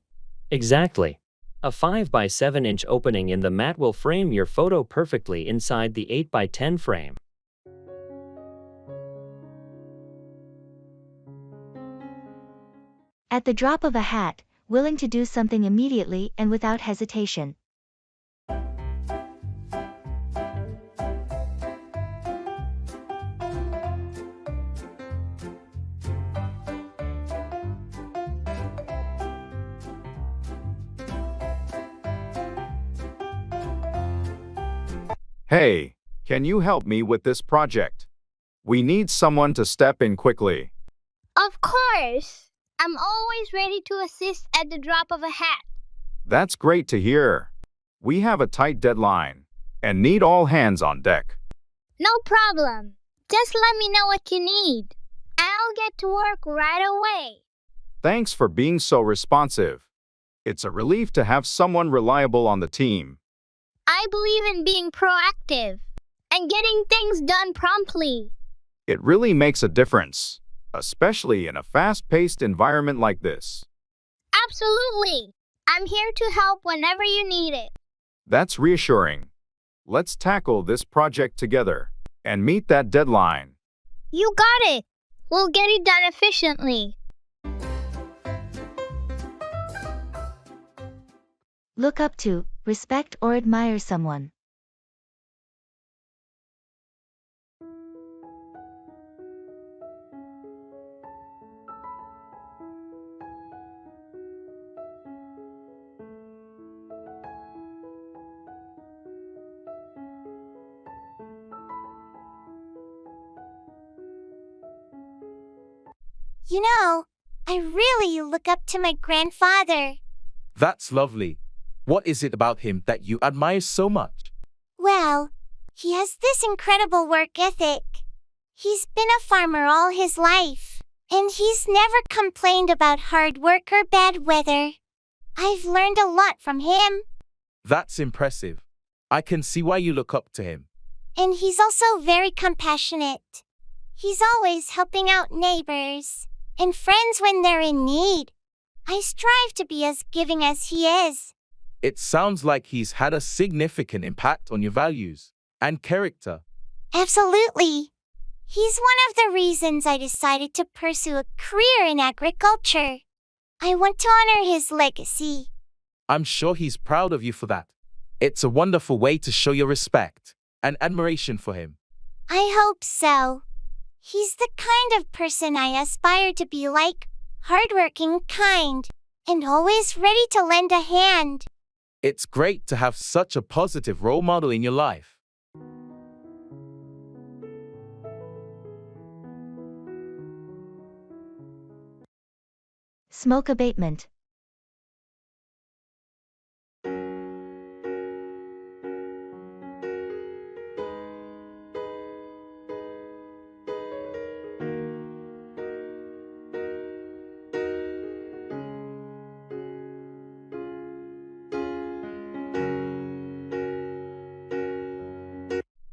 Exactly. A 5 by 7 inch opening in the mat will frame your photo perfectly inside the 8 by 10 frame. At the drop of a hat, willing to do something immediately and without hesitation. Hey, can you help me with this project? We need someone to step in quickly. Of course! I'm always ready to assist at the drop of a hat. That's great to hear. We have a tight deadline and need all hands on deck. No problem. Just let me know what you need. I'll get to work right away. Thanks for being so responsive. It's a relief to have someone reliable on the team. I believe in being proactive and getting things done promptly. It really makes a difference, especially in a fast-paced environment like this. Absolutely. I'm here to help whenever you need it. That's reassuring. Let's tackle this project together and meet that deadline. You got it. We'll get it done efficiently. Look up to, respect or admire someone. You know, I really look up to my grandfather. That's lovely. What is it about him that you admire so much? Well, he has this incredible work ethic. He's been a farmer all his life, and he's never complained about hard work or bad weather. I've learned a lot from him. That's impressive. I can see why you look up to him. And he's also very compassionate. He's always helping out neighbors and friends when they're in need. I strive to be as giving as he is. It sounds like he's had a significant impact on your values and character. Absolutely. He's one of the reasons I decided to pursue a career in agriculture. I want to honor his legacy. I'm sure he's proud of you for that. It's a wonderful way to show your respect and admiration for him. I hope so. He's the kind of person I aspire to be like, hardworking, kind, and always ready to lend a hand. It's great to have such a positive role model in your life. Smoke abatement.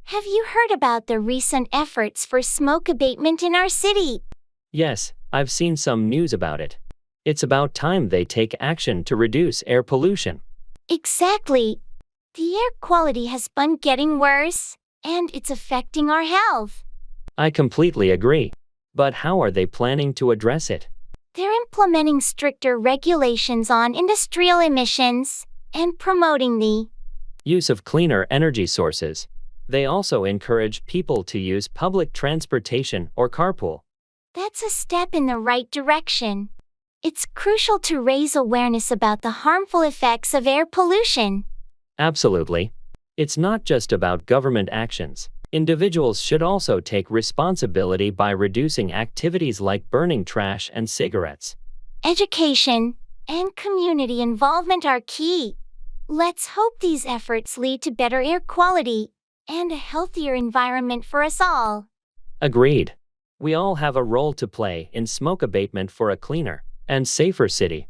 Have you heard about the recent efforts for smoke abatement in our city? Yes, I've seen some news about it. It's about time they take action to reduce air pollution. Exactly. The air quality has been getting worse, and it's affecting our health. I completely agree. But how are they planning to address it? They're implementing stricter regulations on industrial emissions and promoting the use of cleaner energy sources. They also encourage people to use public transportation or carpool. That's a step in the right direction. It's crucial to raise awareness about the harmful effects of air pollution. Absolutely. It's not just about government actions. Individuals should also take responsibility by reducing activities like burning trash and cigarettes. Education and community involvement are key. Let's hope these efforts lead to better air quality and a healthier environment for us all. Agreed. We all have a role to play in smoke abatement for a cleaner and safer city.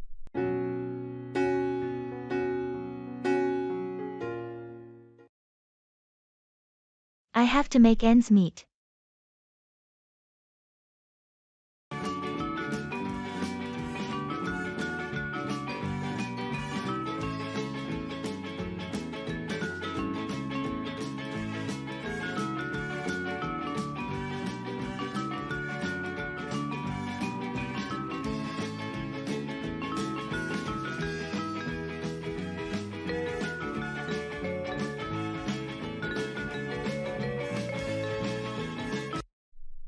I have to make ends meet.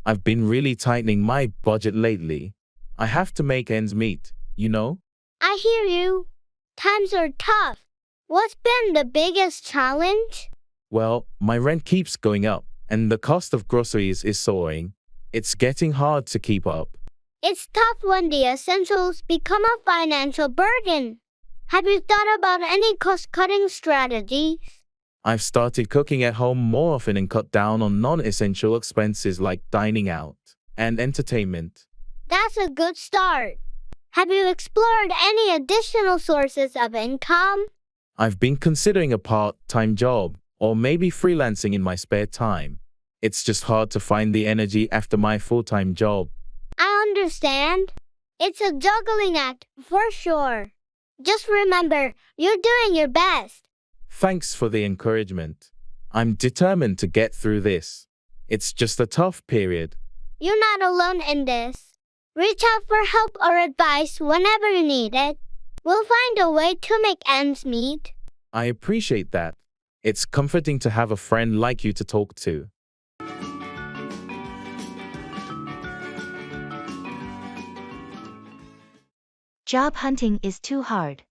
I've been really tightening my budget lately. I have to make ends meet, you know? I hear you. Times are tough. What's been the biggest challenge? Well, my rent keeps going up, and the cost of groceries is soaring. It's getting hard to keep up. It's tough when the essentials become a financial burden. Have you thought about any cost-cutting strategies? I've started cooking at home more often and cut down on non-essential expenses like dining out and entertainment. That's a good start. Have you explored any additional sources of income? I've been considering a part-time job or maybe freelancing in my spare time. It's just hard to find the energy after my full-time job. I understand. It's a juggling act, for sure. Just remember, you're doing your best. Thanks for the encouragement. I'm determined to get through this. It's just a tough period. You're not alone in this. Reach out for help or advice whenever you need it. We'll find a way to make ends meet. I appreciate that. It's comforting to have a friend like you to talk to. Job hunting is too hard.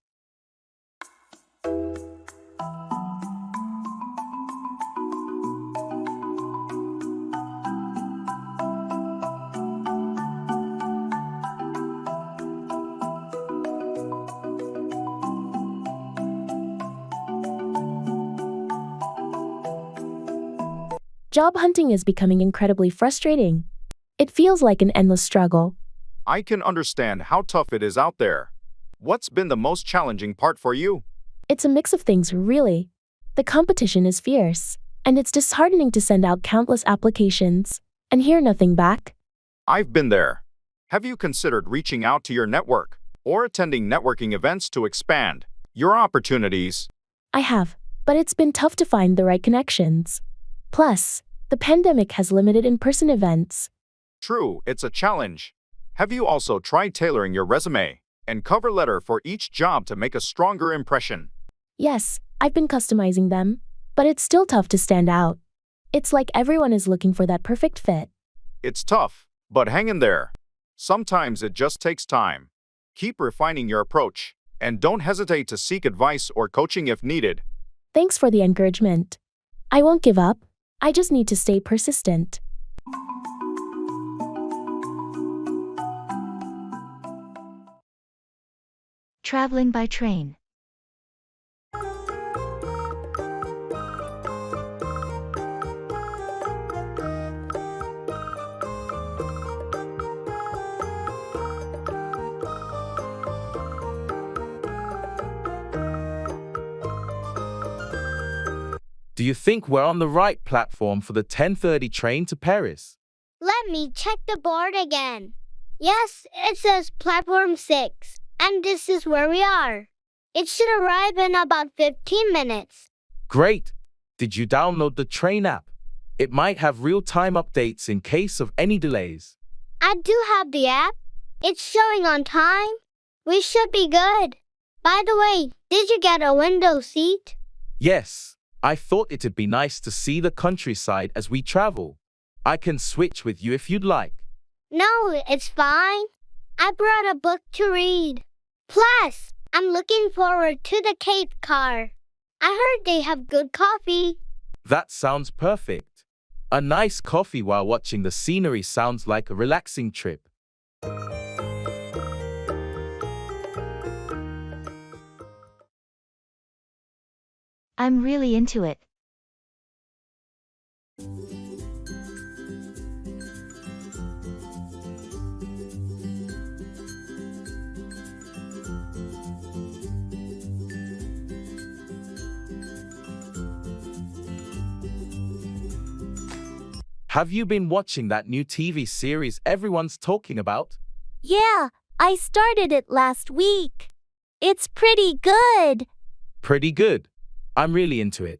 Job hunting is becoming incredibly frustrating. It feels like an endless struggle. I can understand how tough it is out there. What's been the most challenging part for you? It's a mix of things, really. The competition is fierce, and it's disheartening to send out countless applications and hear nothing back. I've been there. Have you considered reaching out to your network or attending networking events to expand your opportunities? I have, but it's been tough to find the right connections. Plus, the pandemic has limited in-person events. True, it's a challenge. Have you also tried tailoring your resume and cover letter for each job to make a stronger impression? Yes, I've been customizing them, but it's still tough to stand out. It's like everyone is looking for that perfect fit. It's tough, but hang in there. Sometimes it just takes time. Keep refining your approach, and don't hesitate to seek advice or coaching if needed. Thanks for the encouragement. I won't give up. I just need to stay persistent. Traveling by train. Do you think we're on the right platform for the 10:30 train to Paris? Let me check the board again. Yes, it says platform 6, and this is where we are. It should arrive in about 15 minutes. Great! Did you download the train app? It might have real-time updates in case of any delays. I do have the app. It's showing on time. We should be good. By the way, did you get a window seat? Yes, I thought it'd be nice to see the countryside as we travel. I can switch with you if you'd like. No, it's fine. I brought a book to read. Plus, I'm looking forward to the Cape car. I heard they have good coffee. That sounds perfect. A nice coffee while watching the scenery sounds like a relaxing trip. I'm really into it. Have you been watching that new TV series everyone's talking about? Yeah, I started it last week. It's pretty good. Pretty good. I'm really into it.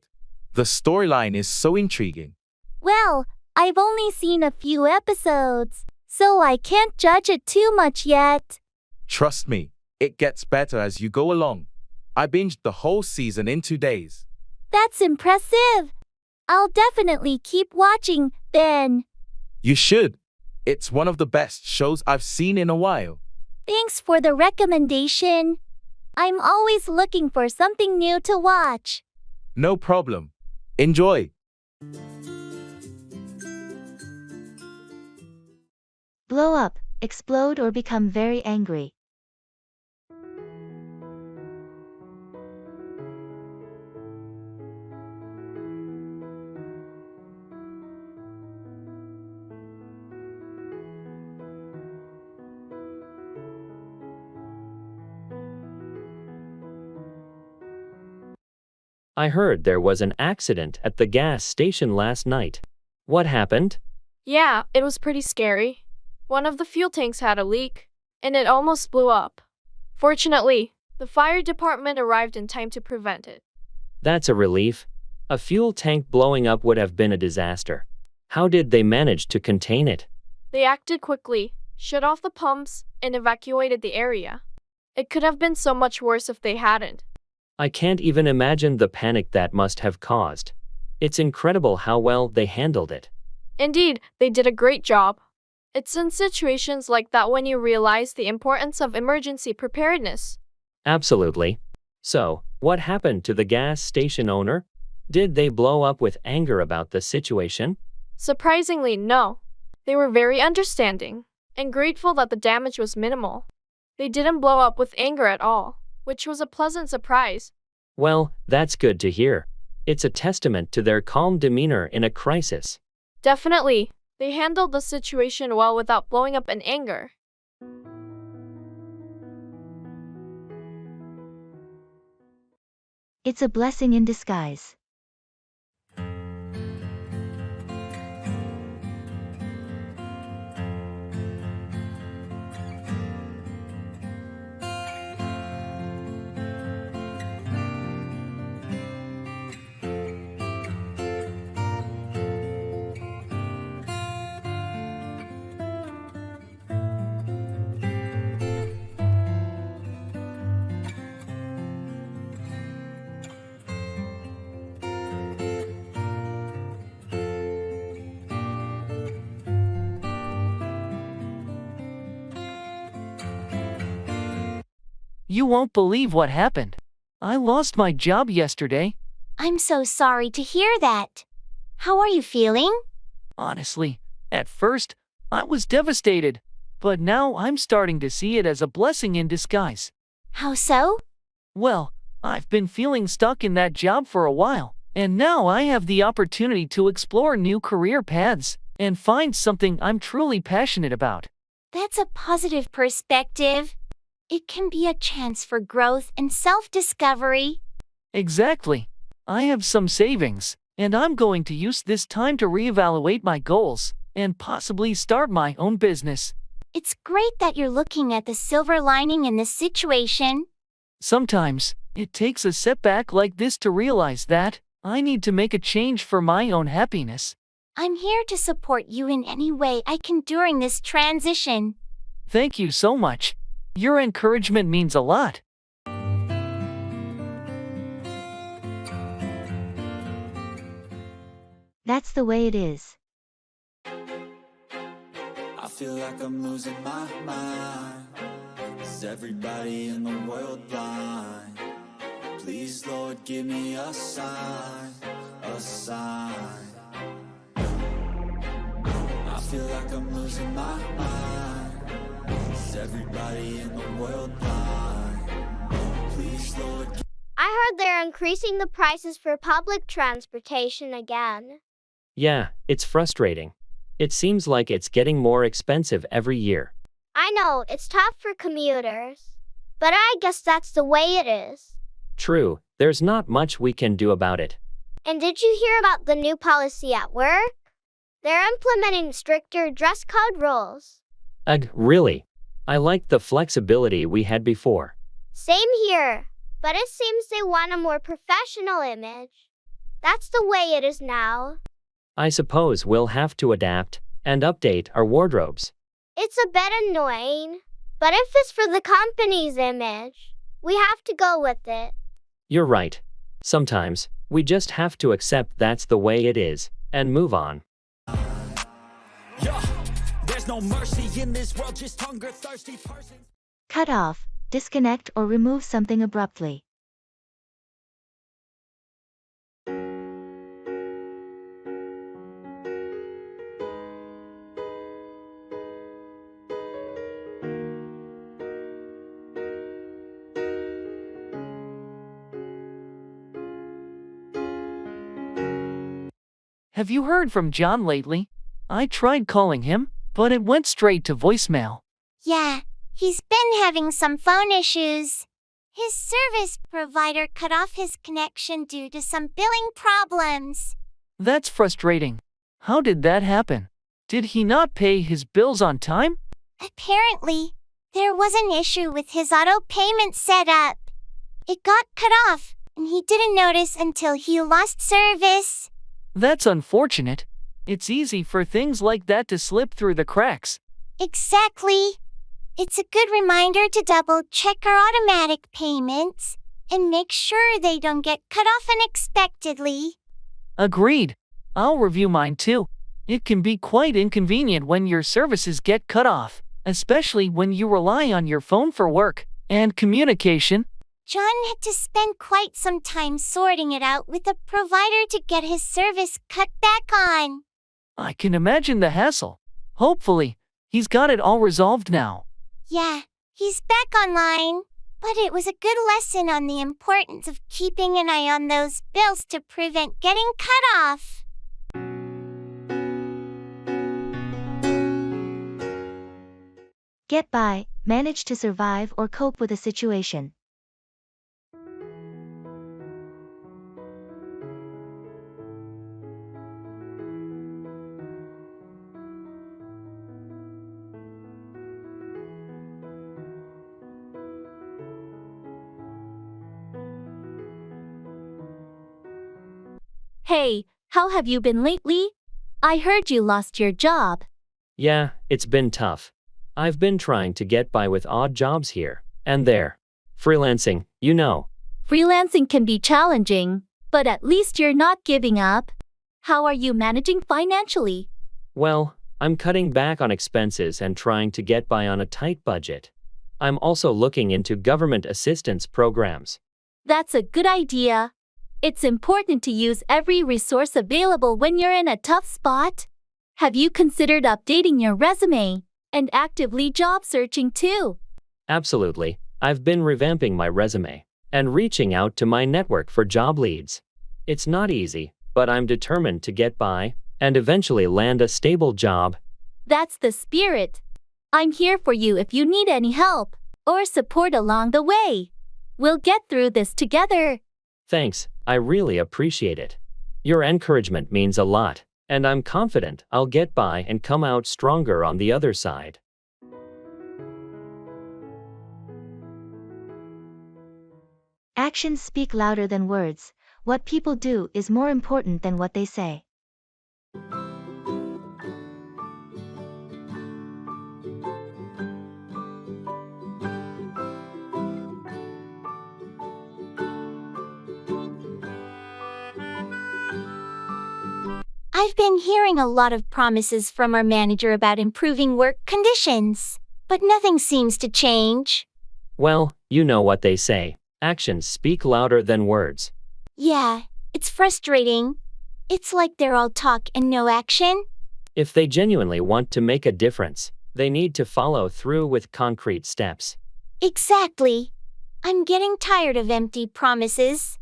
The storyline is so intriguing. Well, I've only seen a few episodes, so I can't judge it too much yet. Trust me, it gets better as you go along. I binged the whole season in 2 days. That's impressive. I'll definitely keep watching, then. You should. It's one of the best shows I've seen in a while. Thanks for the recommendation. I'm always looking for something new to watch. No problem. Enjoy. Blow up, explode or become very angry. I heard there was an accident at the gas station last night. What happened? Yeah, it was pretty scary. One of the fuel tanks had a leak, and it almost blew up. Fortunately, the fire department arrived in time to prevent it. That's a relief. A fuel tank blowing up would have been a disaster. How did they manage to contain it? They acted quickly, shut off the pumps, and evacuated the area. It could have been so much worse if they hadn't. I can't even imagine the panic that must have caused. It's incredible how well they handled it. Indeed, they did a great job. It's in situations like that when you realize the importance of emergency preparedness. Absolutely. So, what happened to the gas station owner? Did they blow up with anger about the situation? Surprisingly, no. They were very understanding and grateful that the damage was minimal. They didn't blow up with anger at all, which was a pleasant surprise. Well, that's good to hear. It's a testament to their calm demeanor in a crisis. Definitely. They handled the situation well without blowing up in anger. It's a blessing in disguise. You won't believe what happened. I lost my job yesterday. I'm so sorry to hear that. How are you feeling? Honestly, at first, I was devastated, but now I'm starting to see it as a blessing in disguise. How so? Well, I've been feeling stuck in that job for a while, and now I have the opportunity to explore new career paths and find something I'm truly passionate about. That's a positive perspective. It can be a chance for growth and self-discovery. Exactly. I have some savings, and I'm going to use this time to reevaluate my goals and possibly start my own business. It's great that you're looking at the silver lining in this situation. Sometimes, it takes a setback like this to realize that I need to make a change for my own happiness. I'm here to support you in any way I can during this transition. Thank you so much. Your encouragement means a lot. That's the way it is. I feel like I'm losing my mind. Is everybody in the world blind? Please, Lord, give me a sign, a sign. I feel like I'm losing my mind. Is everybody in the world blind? Please, Lord. I heard they're increasing the prices for public transportation again. Yeah, it's frustrating. It seems like it's getting more expensive every year. I know, it's tough for commuters. But I guess that's the way it is. True, there's not much we can do about it. And did you hear about the new policy at work? They're implementing stricter dress code rules. Ugh, really? I liked the flexibility we had before. Same here, but it seems they want a more professional image. That's the way it is now. I suppose we'll have to adapt and update our wardrobes. It's a bit annoying, but if it's for the company's image, we have to go with it. You're right. Sometimes, we just have to accept that's the way it is, and move on. There's no mercy in this world, just hunger-thirsty persons. Cut off, disconnect or remove something abruptly. Have you heard from John lately? I tried calling him, but it went straight to voicemail. Yeah, he's been having some phone issues. His service provider cut off his connection due to some billing problems. That's frustrating. How did that happen? Did he not pay his bills on time? Apparently, there was an issue with his auto payment setup. It got cut off, and he didn't notice until he lost service. That's unfortunate. It's easy for things like that to slip through the cracks. Exactly. It's a good reminder to double-check our automatic payments and make sure they don't get cut off unexpectedly. Agreed. I'll review mine too. It can be quite inconvenient when your services get cut off, especially when you rely on your phone for work and communication. John had to spend quite some time sorting it out with the provider to get his service cut back on. I can imagine the hassle. Hopefully, he's got it all resolved now. Yeah, he's back online, but it was a good lesson on the importance of keeping an eye on those bills to prevent getting cut off. Get by, manage to survive or cope with a situation. Hey, how have you been lately? I heard you lost your job. Yeah, it's been tough. I've been trying to get by with odd jobs here and there. Freelancing, you know. Freelancing can be challenging, but at least you're not giving up. How are you managing financially? Well, I'm cutting back on expenses and trying to get by on a tight budget. I'm also looking into government assistance programs. That's a good idea. It's important to use every resource available when you're in a tough spot. Have you considered updating your resume and actively job searching too? Absolutely. I've been revamping my resume and reaching out to my network for job leads. It's not easy, but I'm determined to get by and eventually land a stable job. That's the spirit. I'm here for you if you need any help or support along the way. We'll get through this together. Thanks, I really appreciate it. Your encouragement means a lot, and I'm confident I'll get by and come out stronger on the other side. Actions speak louder than words. What people do is more important than what they say. I've been hearing a lot of promises from our manager about improving work conditions, but nothing seems to change. Well, you know what they say. Actions speak louder than words. Yeah, it's frustrating. It's like they're all talk and no action. If they genuinely want to make a difference, they need to follow through with concrete steps. Exactly. I'm getting tired of empty promises.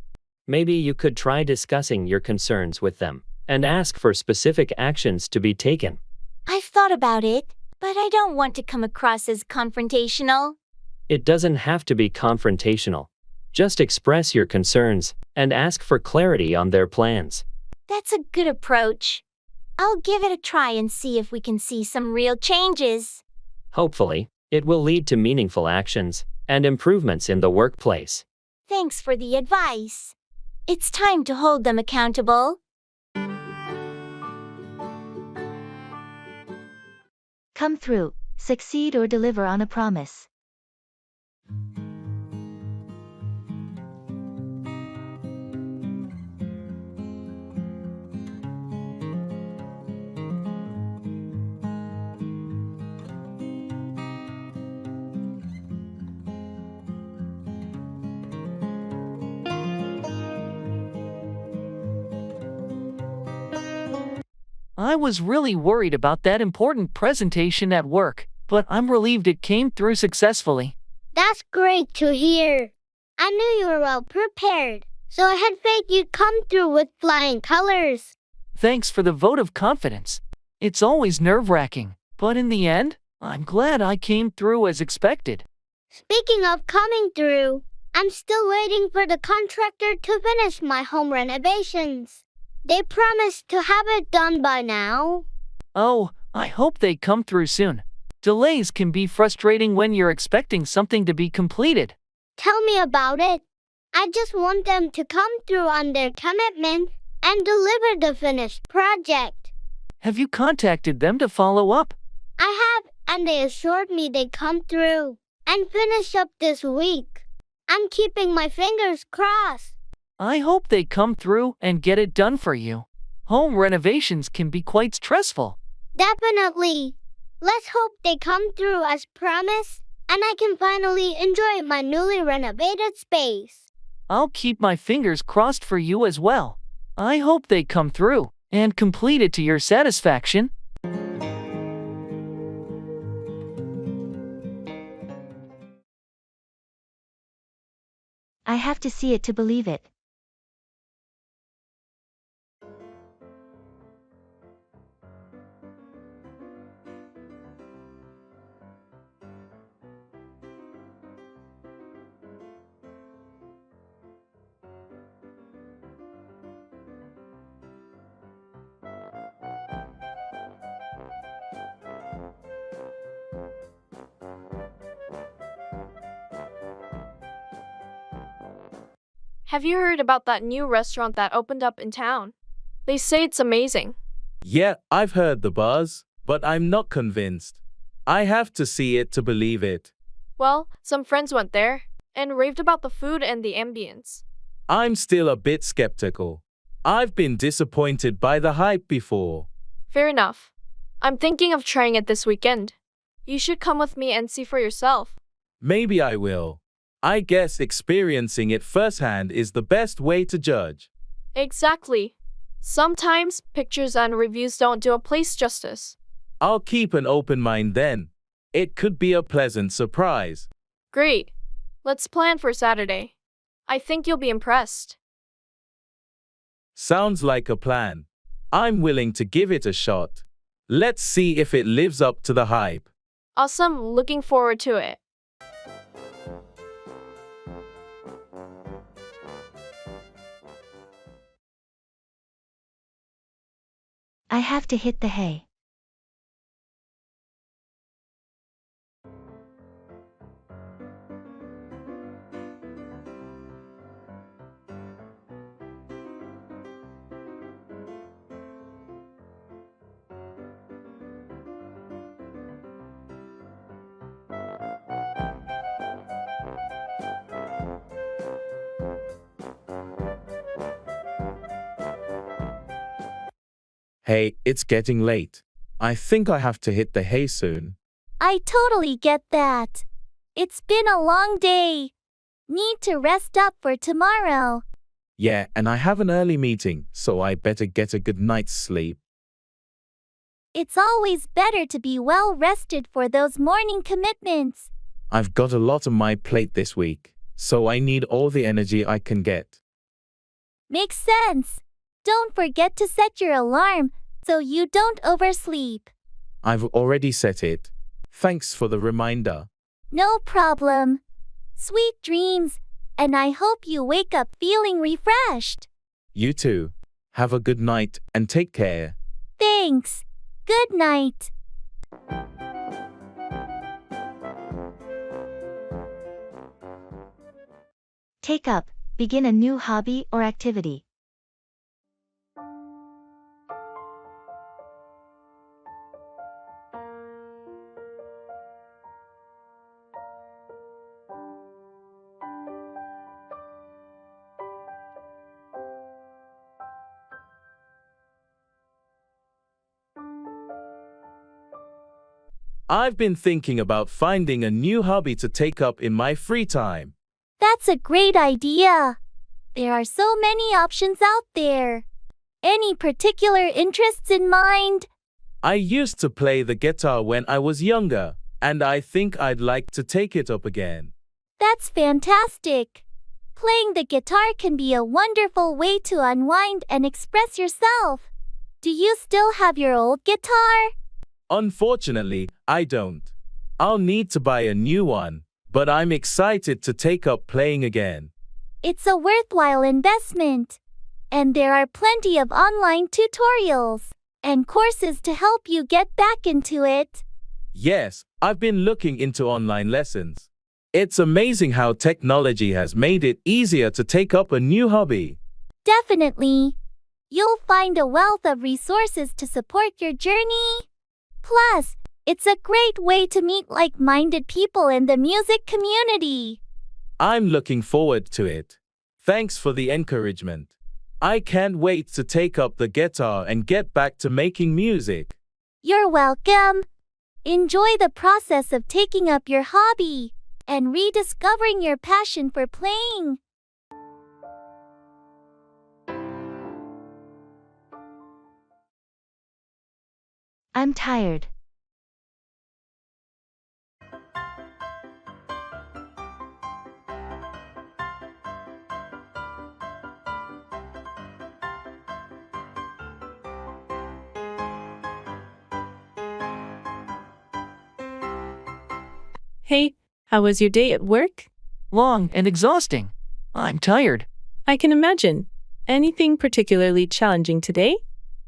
Maybe you could try discussing your concerns with them and ask for specific actions to be taken. I've thought about it, but I don't want to come across as confrontational. It doesn't have to be confrontational. Just express your concerns and ask for clarity on their plans. That's a good approach. I'll give it a try and see if we can see some real changes. Hopefully, it will lead to meaningful actions and improvements in the workplace. Thanks for the advice. It's time to hold them accountable. Come through, succeed or deliver on a promise. I was really worried about that important presentation at work, but I'm relieved it came through successfully. That's great to hear. I knew you were well prepared, so I had faith you'd come through with flying colors. Thanks for the vote of confidence. It's always nerve-wracking, but in the end, I'm glad I came through as expected. Speaking of coming through, I'm still waiting for the contractor to finish my home renovations. They promised to have it done by now. Oh, I hope they come through soon. Delays can be frustrating when you're expecting something to be completed. Tell me about it. I just want them to come through on their commitment and deliver the finished project. Have you contacted them to follow up? I have, and they assured me they'd come through and finish up this week. I'm keeping my fingers crossed. I hope they come through and get it done for you. Home renovations can be quite stressful. Definitely. Let's hope they come through as promised, and I can finally enjoy my newly renovated space. I'll keep my fingers crossed for you as well. I hope they come through and complete it to your satisfaction. I have to see it to believe it. Have you heard about that new restaurant that opened up in town? They say it's amazing. Yeah, I've heard the buzz, but I'm not convinced. I have to see it to believe it. Well, some friends went there and raved about the food and the ambience. I'm still a bit skeptical. I've been disappointed by the hype before. Fair enough. I'm thinking of trying it this weekend. You should come with me and see for yourself. Maybe I will. I guess experiencing it firsthand is the best way to judge. Exactly. Sometimes pictures and reviews don't do a place justice. I'll keep an open mind then. It could be a pleasant surprise. Great. Let's plan for Saturday. I think you'll be impressed. Sounds like a plan. I'm willing to give it a shot. Let's see if it lives up to the hype. Awesome, looking forward to it. I have to hit the hay. Hey, it's getting late. I think I have to hit the hay soon. I totally get that. It's been a long day. Need to rest up for tomorrow. Yeah, and I have an early meeting, so I better get a good night's sleep. It's always better to be well rested for those morning commitments. I've got a lot on my plate this week, so I need all the energy I can get. Makes sense. Don't forget to set your alarm so you don't oversleep. I've already set it. Thanks for the reminder. No problem. Sweet dreams, and I hope you wake up feeling refreshed. You too. Have a good night and take care. Thanks. Good night. Take up. Begin a new hobby or activity. I've been thinking about finding a new hobby to take up in my free time. That's a great idea. There are so many options out there. Any particular interests in mind? I used to play the guitar when I was younger, and I think I'd like to take it up again. That's fantastic. Playing the guitar can be a wonderful way to unwind and express yourself. Do you still have your old guitar? Unfortunately, I don't. I'll need to buy a new one, but I'm excited to take up playing again. It's a worthwhile investment. And there are plenty of online tutorials and courses to help you get back into it. Yes, I've been looking into online lessons. It's amazing how technology has made it easier to take up a new hobby. Definitely. You'll find a wealth of resources to support your journey. Plus, it's a great way to meet like-minded people in the music community. I'm looking forward to it. Thanks for the encouragement. I can't wait to take up the guitar and get back to making music. You're welcome. Enjoy the process of taking up your hobby and rediscovering your passion for playing. I'm tired. Hey, how was your day at work? Long and exhausting. I'm tired. I can imagine. Anything particularly challenging today?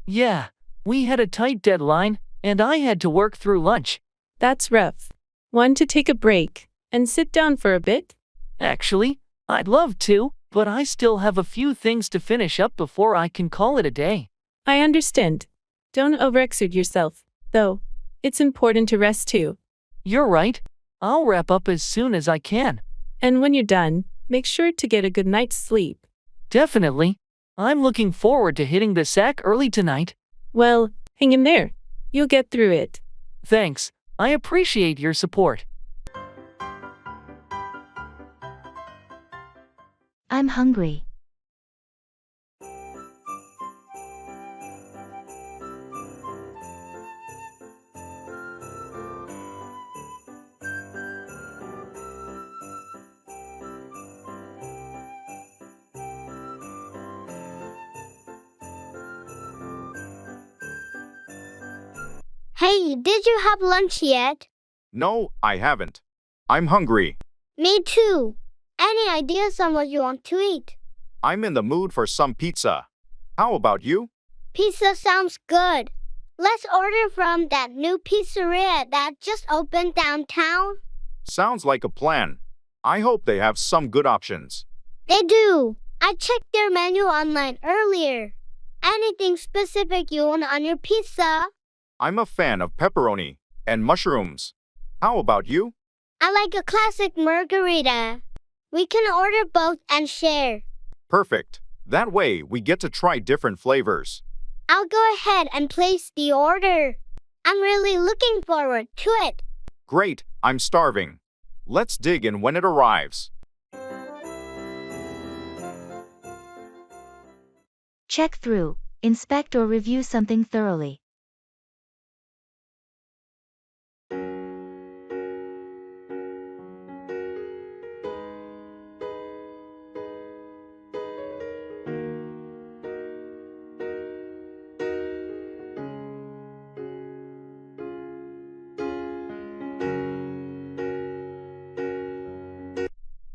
Yeah, we had a tight deadline, and I had to work through lunch. That's rough. Want to take a break and sit down for a bit? Actually, I'd love to, but I still have a few things to finish up before I can call it a day. I understand. Don't overexert yourself, though. It's important to rest too. You're right. I'll wrap up as soon as I can. And when you're done, make sure to get a good night's sleep. Definitely. I'm looking forward to hitting the sack early tonight. Well, hang in there. You'll get through it. Thanks. I appreciate your support. I'm hungry. Hey, did you have lunch yet? No, I haven't. I'm hungry. Me too. Any ideas on what you want to eat? I'm in the mood for some pizza. How about you? Pizza sounds good. Let's order from that new pizzeria that just opened downtown. Sounds like a plan. I hope they have some good options. They do. I checked their menu online earlier. Anything specific you want on your pizza? I'm a fan of pepperoni and mushrooms. How about you? I like a classic margarita. We can order both and share. Perfect. That way we get to try different flavors. I'll go ahead and place the order. I'm really looking forward to it. Great, I'm starving. Let's dig in when it arrives. Check through, inspect or review something thoroughly.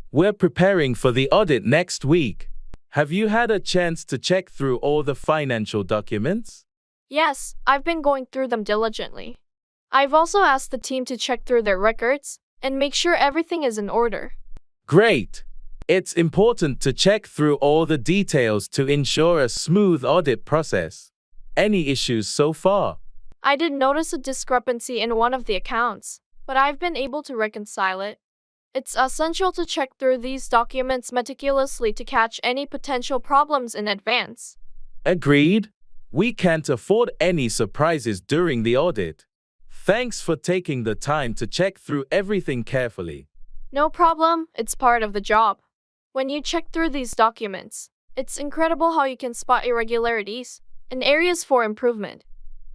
We're preparing for the audit next week. Have you had a chance to check through all the financial documents? Yes, I've been going through them diligently. I've also asked the team to check through their records and make sure everything is in order. Great! It's important to check through all the details to ensure a smooth audit process. Any issues so far? I did notice a discrepancy in one of the accounts, but I've been able to reconcile it. It's essential to check through these documents meticulously to catch any potential problems in advance. Agreed. We can't afford any surprises during the audit. Thanks for taking the time to check through everything carefully. No problem, it's part of the job. When you check through these documents, it's incredible how you can spot irregularities and areas for improvement.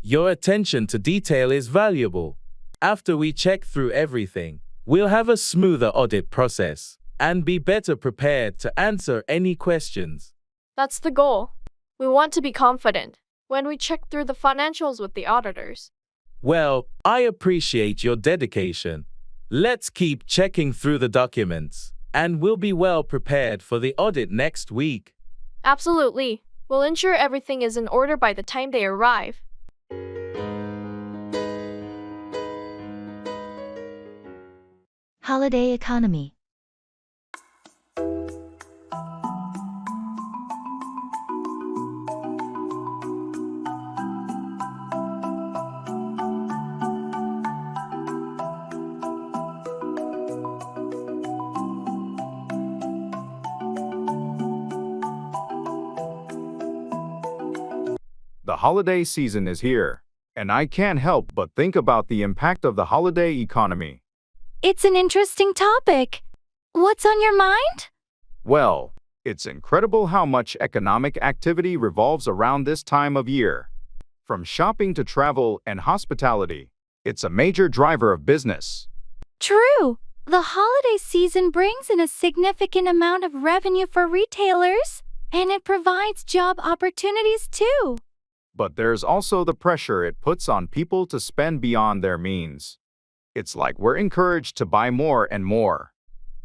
Your attention to detail is valuable. After we check through everything, we'll have a smoother audit process and be better prepared to answer any questions. That's the goal. We want to be confident when we check through the financials with the auditors. Well, I appreciate your dedication. Let's keep checking through the documents, and we'll be well prepared for the audit next week. Absolutely. We'll ensure everything is in order by the time they arrive. Holiday economy. The holiday season is here, and I can't help but think about the impact of the holiday economy. It's an interesting topic. What's on your mind? Well, it's incredible how much economic activity revolves around this time of year. From shopping to travel and hospitality, it's a major driver of business. True. The holiday season brings in a significant amount of revenue for retailers, and it provides job opportunities too. But there's also the pressure it puts on people to spend beyond their means. It's like we're encouraged to buy more and more.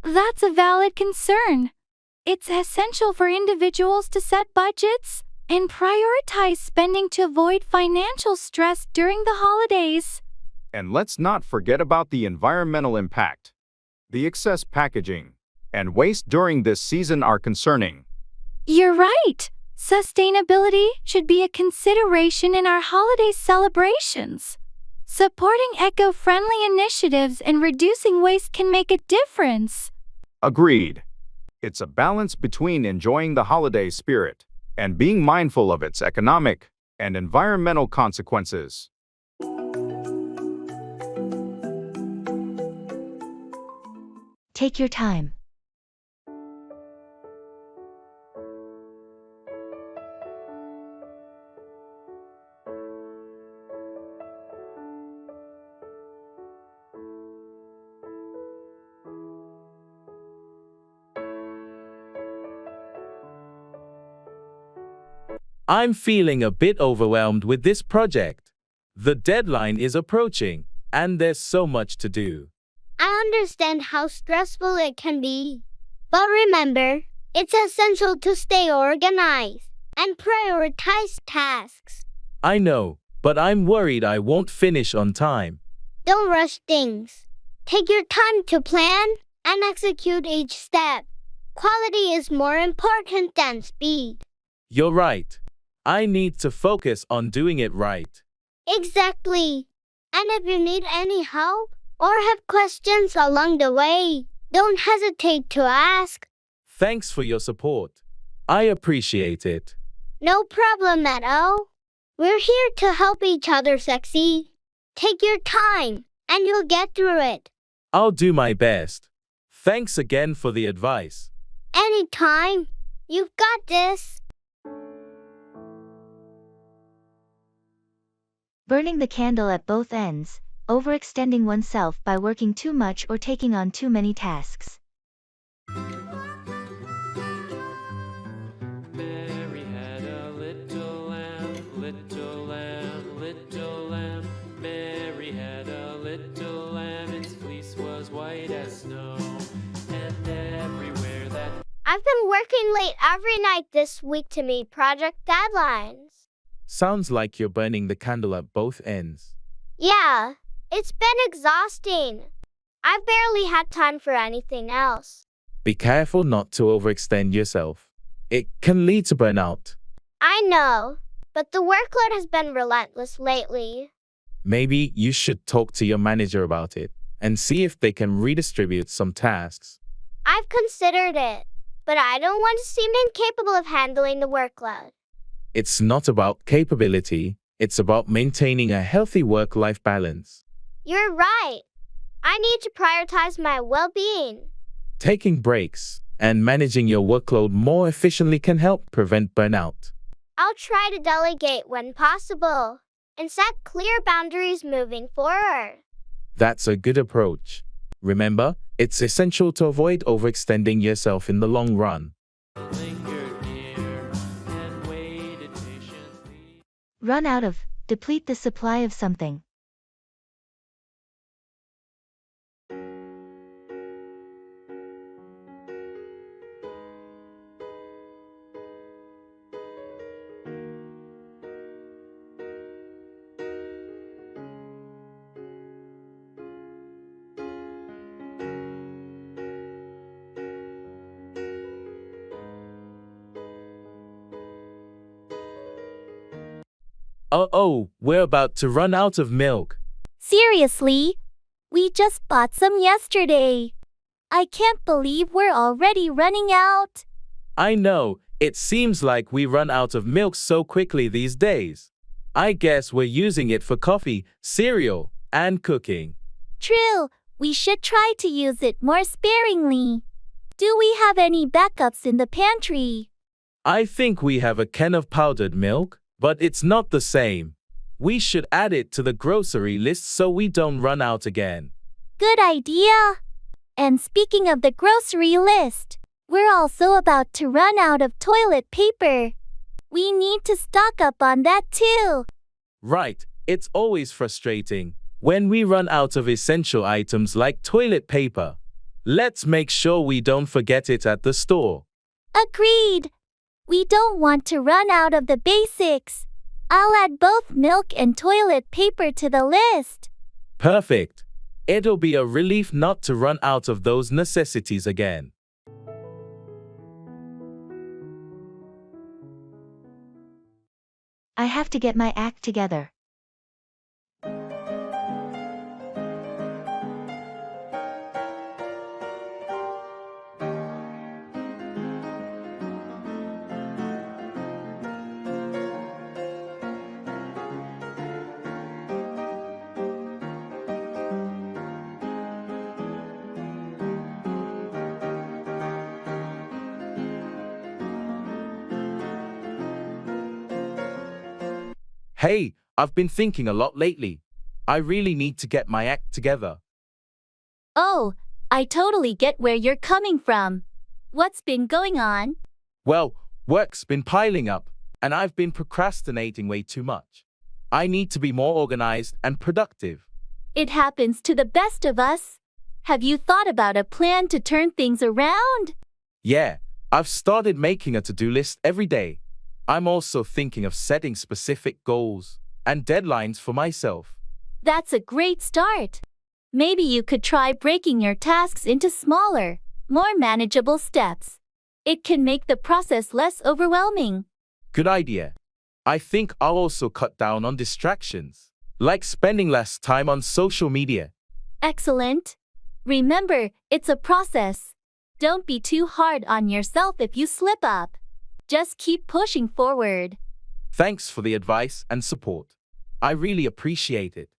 That's a valid concern. It's essential for individuals to set budgets and prioritize spending to avoid financial stress during the holidays. And let's not forget about the environmental impact. The excess packaging and waste during this season are concerning. You're right. Sustainability should be a consideration in our holiday celebrations. Supporting eco-friendly initiatives and reducing waste can make a difference. Agreed. It's a balance between enjoying the holiday spirit and being mindful of its economic and environmental consequences. Take your time. I'm feeling a bit overwhelmed with this project. The deadline is approaching, and there's so much to do. I understand how stressful it can be. But remember, it's essential to stay organized and prioritize tasks. I know, but I'm worried I won't finish on time. Don't rush things. Take your time to plan and execute each step. Quality is more important than speed. You're right. I need to focus on doing it right. Exactly. And if you need any help or have questions along the way, don't hesitate to ask. Thanks for your support. I appreciate it. No problem at all. We're here to help each other succeed. Take your time, and you'll get through it. I'll do my best. Thanks again for the advice. Anytime. You've got this. Burning the candle at both ends, overextending oneself by working too much or taking on too many tasks. Mary had a little lamb, little lamb, little lamb. Mary had a little lamb, its fleece was white as snow. And everywhere that I've been working late every night this week to meet project deadlines. Sounds like you're burning the candle at both ends. Yeah, it's been exhausting. I've barely had time for anything else. Be careful not to overextend yourself. It can lead to burnout. I know, but the workload has been relentless lately. Maybe you should talk to your manager about it and see if they can redistribute some tasks. I've considered it, but I don't want to seem incapable of handling the workload. It's not about capability, it's about maintaining a healthy work-life balance. You're right. I need to prioritize my well-being. Taking breaks and managing your workload more efficiently can help prevent burnout. I'll try to delegate when possible and set clear boundaries moving forward. That's a good approach. Remember, it's essential to avoid overextending yourself in the long run. Run out of, deplete the supply of something. Oh, we're about to run out of milk. Seriously? We just bought some yesterday. I can't believe we're already running out. I know, it seems like we run out of milk so quickly these days. I guess we're using it for coffee, cereal, and cooking. True, we should try to use it more sparingly. Do we have any backups in the pantry? I think we have a can of powdered milk, but it's not the same. We should add it to the grocery list so we don't run out again. Good idea. And speaking of the grocery list, we're also about to run out of toilet paper. We need to stock up on that too. Right, it's always frustrating when we run out of essential items like toilet paper. Let's make sure we don't forget it at the store. Agreed. We don't want to run out of the basics. I'll add both milk and toilet paper to the list. Perfect. It'll be a relief not to run out of those necessities again. I have to get my act together. Hey, I've been thinking a lot lately. I really need to get my act together. Oh, I totally get where you're coming from. What's been going on? Well, work's been piling up, and I've been procrastinating way too much. I need to be more organized and productive. It happens to the best of us. Have you thought about a plan to turn things around? Yeah, I've started making a to-do list every day. I'm also thinking of setting specific goals and deadlines for myself. That's a great start. Maybe you could try breaking your tasks into smaller, more manageable steps. It can make the process less overwhelming. Good idea. I think I'll also cut down on distractions, like spending less time on social media. Excellent. Remember, it's a process. Don't be too hard on yourself if you slip up. Just keep pushing forward. Thanks for the advice and support. I really appreciate it.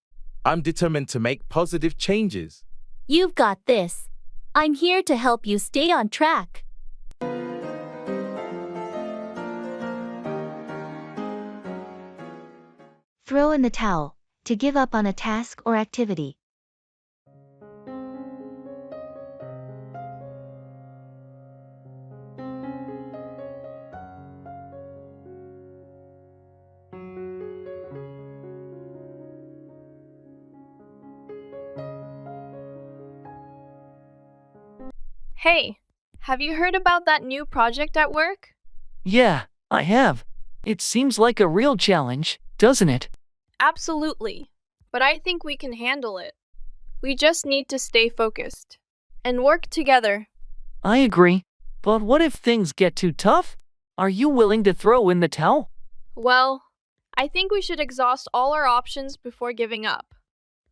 I'm determined to make positive changes. You've got this. I'm here to help you stay on track. Throw in the towel, to give up on a task or activity. Hey, have you heard about that new project at work? Yeah, I have. It seems like a real challenge, doesn't it? Absolutely. But I think we can handle it. We just need to stay focused and work together. I agree. But what if things get too tough? Are you willing to throw in the towel? Well, I think we should exhaust all our options before giving up.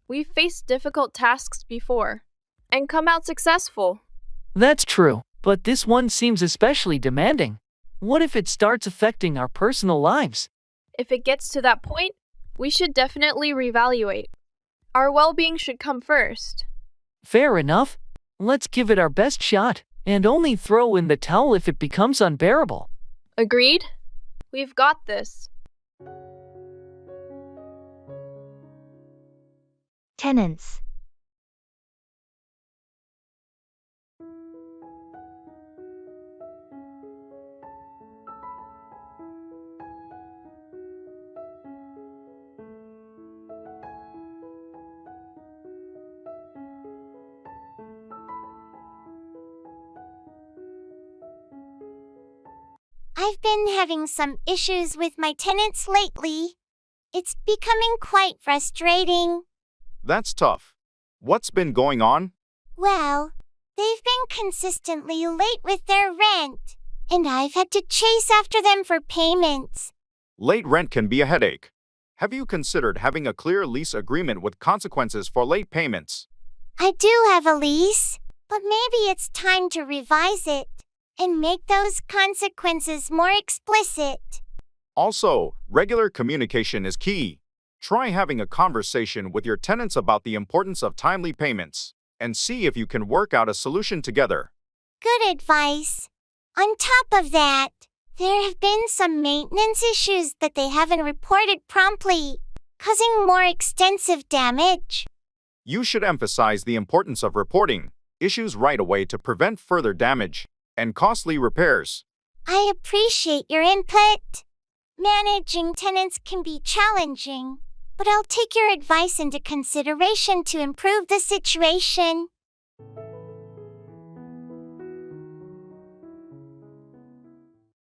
We've faced difficult tasks before and come out successful. That's true, but this one seems especially demanding. What if it starts affecting our personal lives? If it gets to that point, we should definitely reevaluate. Our well-being should come first. Fair enough. Let's give it our best shot, and only throw in the towel if it becomes unbearable. Agreed? We've got this. Tenants. I've been having some issues with my tenants lately. It's becoming quite frustrating. That's tough. What's been going on? Well, they've been consistently late with their rent, and I've had to chase after them for payments. Late rent can be a headache. Have you considered having a clear lease agreement with consequences for late payments? I do have a lease, but maybe it's time to revise it and make those consequences more explicit. Also, regular communication is key. Try having a conversation with your tenants about the importance of timely payments, and see if you can work out a solution together. Good advice. On top of that, there have been some maintenance issues that they haven't reported promptly, causing more extensive damage. You should emphasize the importance of reporting issues right away to prevent further damage and costly repairs. I appreciate your input. Managing tenants can be challenging, but I'll take your advice into consideration to improve the situation.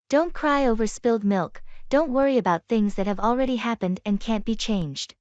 Don't cry over spilled milk. Don't worry about things that have already happened and can't be changed.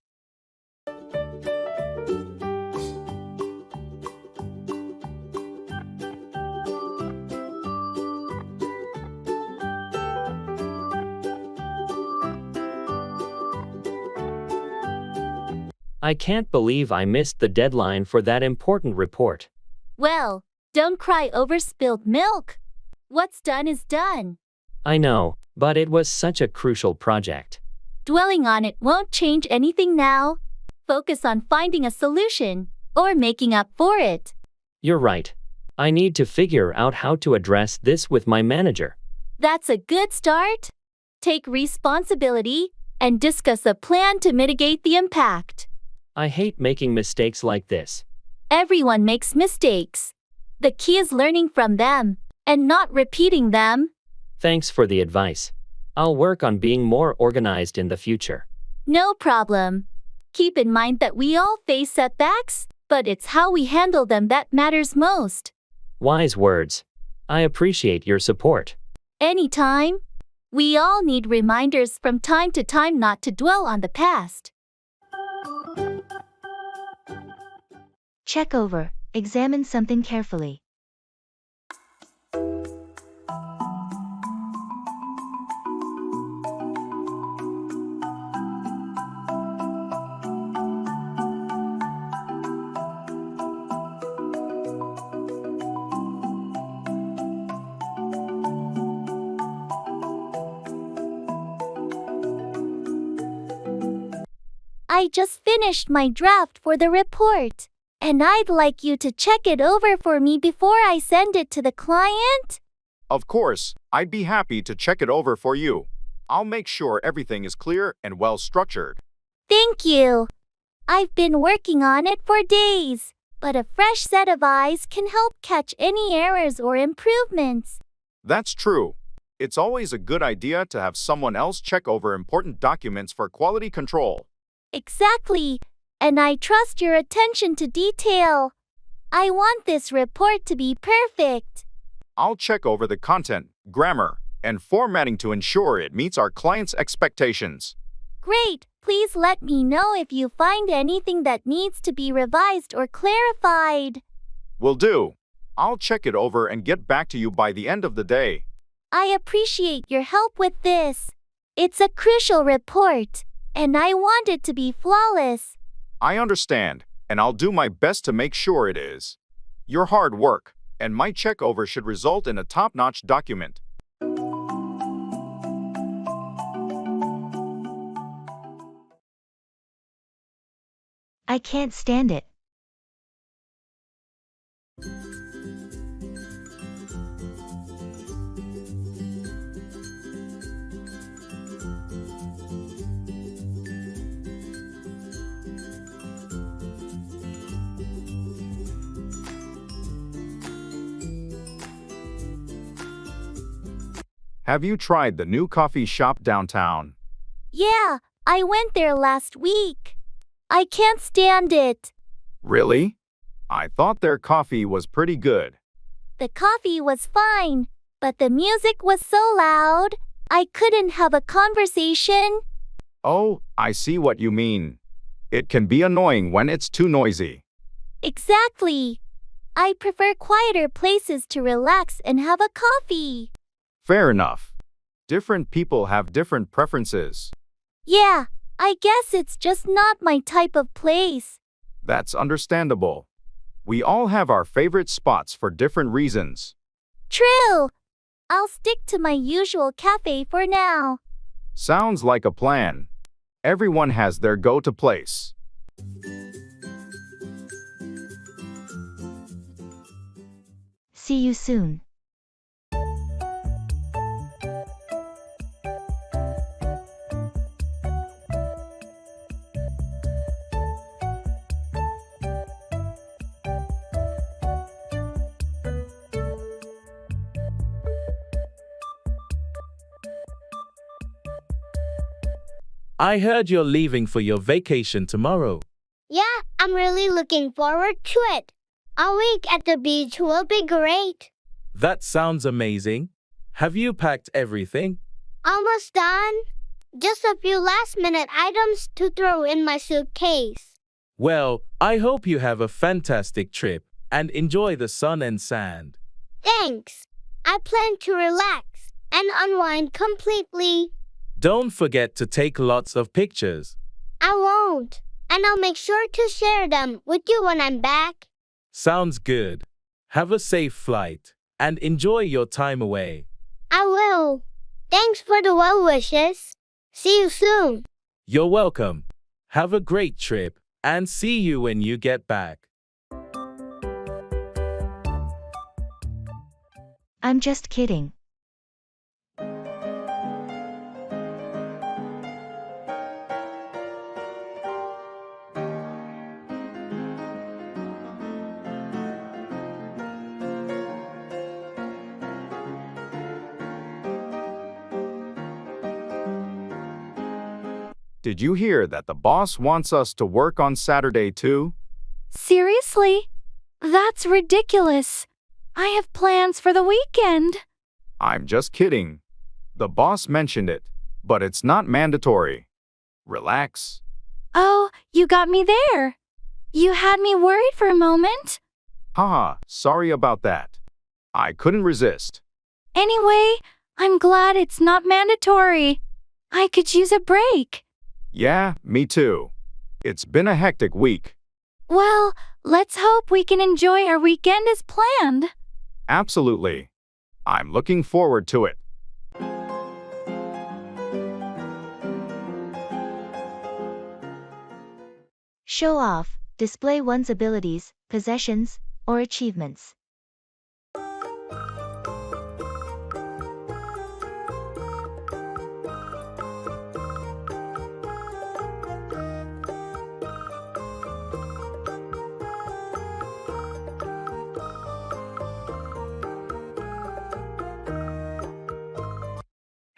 I can't believe I missed the deadline for that important report. Well, don't cry over spilled milk. What's done is done. I know, but it was such a crucial project. Dwelling on it won't change anything now. Focus on finding a solution or making up for it. You're right. I need to figure out how to address this with my manager. That's a good start. Take responsibility and discuss a plan to mitigate the impact. I hate making mistakes like this. Everyone makes mistakes. The key is learning from them and not repeating them. Thanks for the advice. I'll work on being more organized in the future. No problem. Keep in mind that we all face setbacks, but it's how we handle them that matters most. Wise words. I appreciate your support. Anytime. We all need reminders from time to time not to dwell on the past. Check over, examine something carefully. I just finished my draft for the report, and I'd like you to check it over for me before I send it to the client. Of course, I'd be happy to check it over for you. I'll make sure everything is clear and well structured. Thank you. I've been working on it for days, but a fresh set of eyes can help catch any errors or improvements. That's true. It's always a good idea to have someone else check over important documents for quality control. Exactly, and I trust your attention to detail. I want this report to be perfect. I'll check over the content, grammar, and formatting to ensure it meets our clients' expectations. Great, please let me know if you find anything that needs to be revised or clarified. Will do. I'll check it over and get back to you by the end of the day. I appreciate your help with this. It's a crucial report, and I want it to be flawless. I understand, and I'll do my best to make sure it is. Your hard work and my check over should result in a top-notch document. I can't stand it. Have you tried the new coffee shop downtown? Yeah, I went there last week. I can't stand it. Really? I thought their coffee was pretty good. The coffee was fine, but the music was so loud, I couldn't have a conversation. Oh, I see what you mean. It can be annoying when it's too noisy. Exactly. I prefer quieter places to relax and have a coffee. Fair enough. Different people have different preferences. Yeah, I guess it's just not my type of place. That's understandable. We all have our favorite spots for different reasons. True. I'll stick to my usual cafe for now. Sounds like a plan. Everyone has their go-to place. See you soon. I heard you're leaving for your vacation tomorrow. Yeah, I'm really looking forward to it. A week at the beach will be great. That sounds amazing. Have you packed everything? Almost done. Just a few last-minute items to throw in my suitcase. Well, I hope you have a fantastic trip and enjoy the sun and sand. Thanks. I plan to relax and unwind completely. Don't forget to take lots of pictures. I won't, and I'll make sure to share them with you when I'm back. Sounds good. Have a safe flight and enjoy your time away. I will. Thanks for the well wishes. See you soon. You're welcome. Have a great trip and see you when you get back. I'm just kidding. Did you hear that the boss wants us to work on Saturday too? Seriously? That's ridiculous. I have plans for the weekend. I'm just kidding. The boss mentioned it, but it's not mandatory. Relax. Oh, you got me there. You had me worried for a moment. Haha, sorry about that. I couldn't resist. Anyway, I'm glad it's not mandatory. I could use a break. Yeah, me too. It's been a hectic week. Well, let's hope we can enjoy our weekend as planned. Absolutely. I'm looking forward to it. Show off, display one's abilities, possessions, or achievements.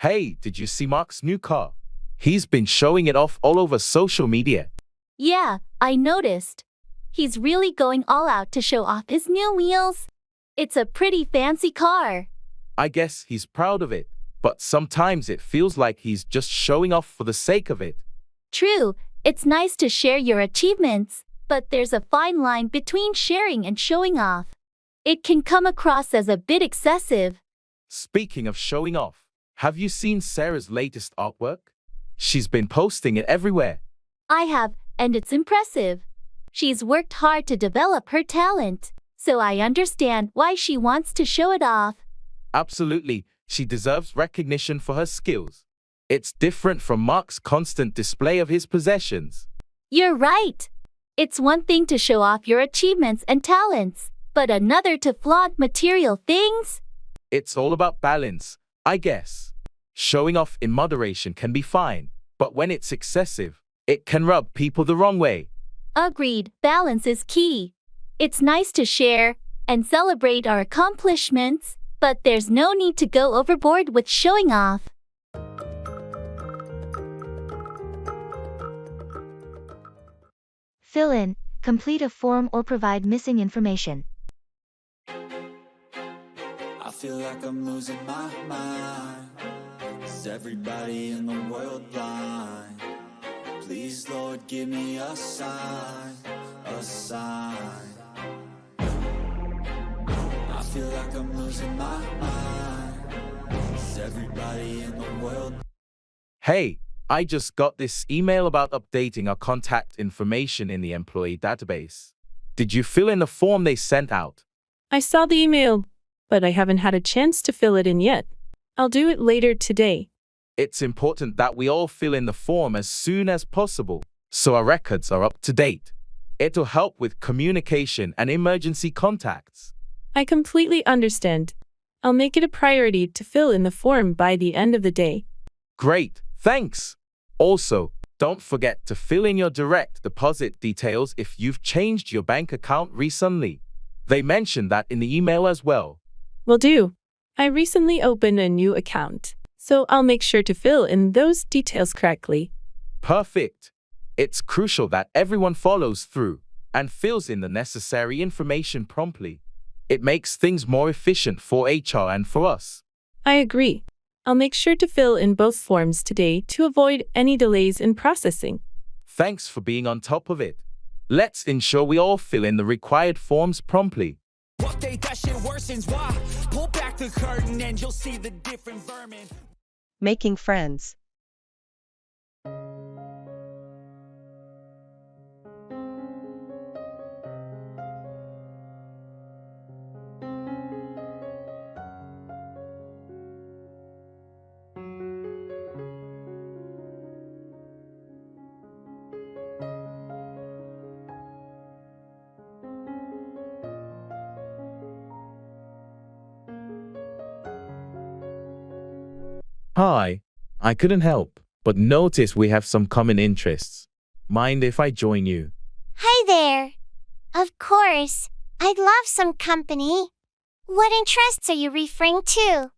Hey, did you see Mark's new car? He's been showing it off all over social media. Yeah, I noticed. He's really going all out to show off his new wheels. It's a pretty fancy car. I guess he's proud of it, but sometimes it feels like he's just showing off for the sake of it. True, it's nice to share your achievements, but there's a fine line between sharing and showing off. It can come across as a bit excessive. Speaking of showing off, have you seen Sarah's latest artwork? She's been posting it everywhere. I have, and it's impressive. She's worked hard to develop her talent, so I understand why she wants to show it off. Absolutely, she deserves recognition for her skills. It's different from Mark's constant display of his possessions. You're right. It's one thing to show off your achievements and talents, but another to flaunt material things. It's all about balance, I guess. Showing off in moderation can be fine, but when it's excessive, it can rub people the wrong way. Agreed, balance is key. It's nice to share and celebrate our accomplishments, but there's no need to go overboard with showing off. Fill in, complete a form or provide missing information. I feel like I'm losing my mind. Is everybody in the world blind? Please, Lord, give me a sign, a sign. I feel like I'm losing my mind. Is everybody in the world? Hey, I just got this email about updating our contact information in the employee database. Did you fill in the form they sent out? I saw the email, but I haven't had a chance to fill it in yet. I'll do it later today. It's important that we all fill in the form as soon as possible, so our records are up to date. It'll help with communication and emergency contacts. I completely understand. I'll make it a priority to fill in the form by the end of the day. Great, thanks. Also, don't forget to fill in your direct deposit details if you've changed your bank account recently. They mentioned that in the email as well. Will do. I recently opened a new account, so I'll make sure to fill in those details correctly. Perfect. It's crucial that everyone follows through and fills in the necessary information promptly. It makes things more efficient for HR and for us. I agree. I'll make sure to fill in both forms today to avoid any delays in processing. Thanks for being on top of it. Let's ensure we all fill in the required forms promptly. Update that shit worsens. Why? Pull back the curtain and you'll see the different vermin. Making friends. Hi, I couldn't help but notice we have some common interests. Mind if I join you? Hi there. Of course. I'd love some company. What interests are you referring to?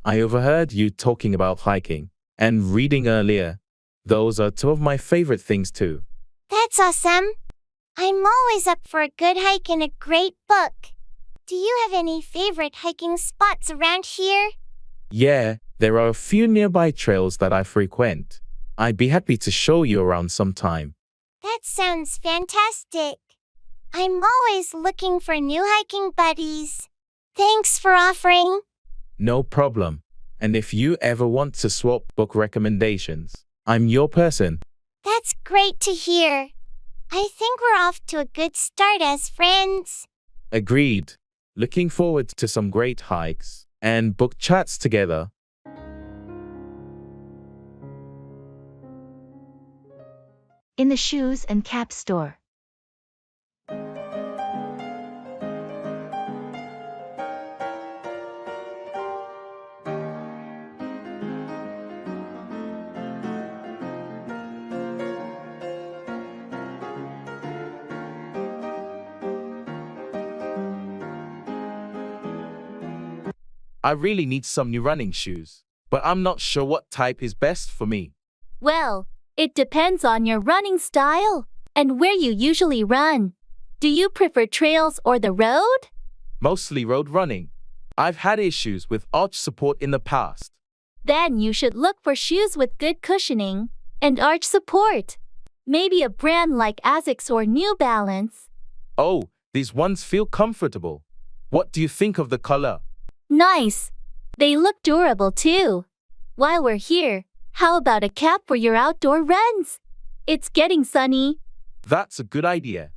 I overheard you talking about hiking and reading earlier. Those are two of my favorite things too. That's awesome. I'm always up for a good hike and a great book. Do you have any favorite hiking spots around here? Yeah, There are a few nearby trails that I frequent. I'd be happy to show you around sometime. That sounds fantastic. I'm always looking for new hiking buddies. Thanks for offering. No problem. And if you ever want to swap book recommendations, I'm your person. That's great to hear. I think we're off to a good start as friends. Agreed. Looking forward to some great hikes and book chats together. In the shoes and cap store. I really need some new running shoes, but I'm not sure what type is best for me. Well, it depends on your running style and where you usually run. Do you prefer trails or the road? Mostly road running. I've had issues with arch support in the past. Then you should look for shoes with good cushioning and arch support. Maybe a brand like Asics or New Balance. Oh, these ones feel comfortable. What do you think of the color? Nice. They look durable too. While we're here, how about a cap for your outdoor runs? It's getting sunny. That's a good idea.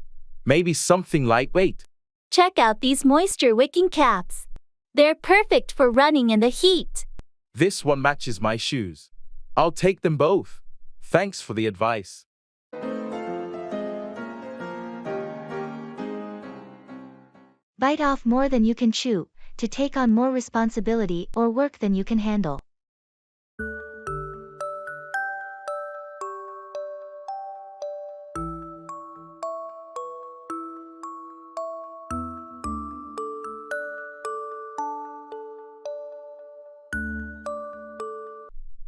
Maybe something lightweight. Check out these moisture-wicking caps. They're perfect for running in the heat. This one matches my shoes. I'll take them both. Thanks for the advice. Bite off more than you can chew, to take on more responsibility or work than you can handle.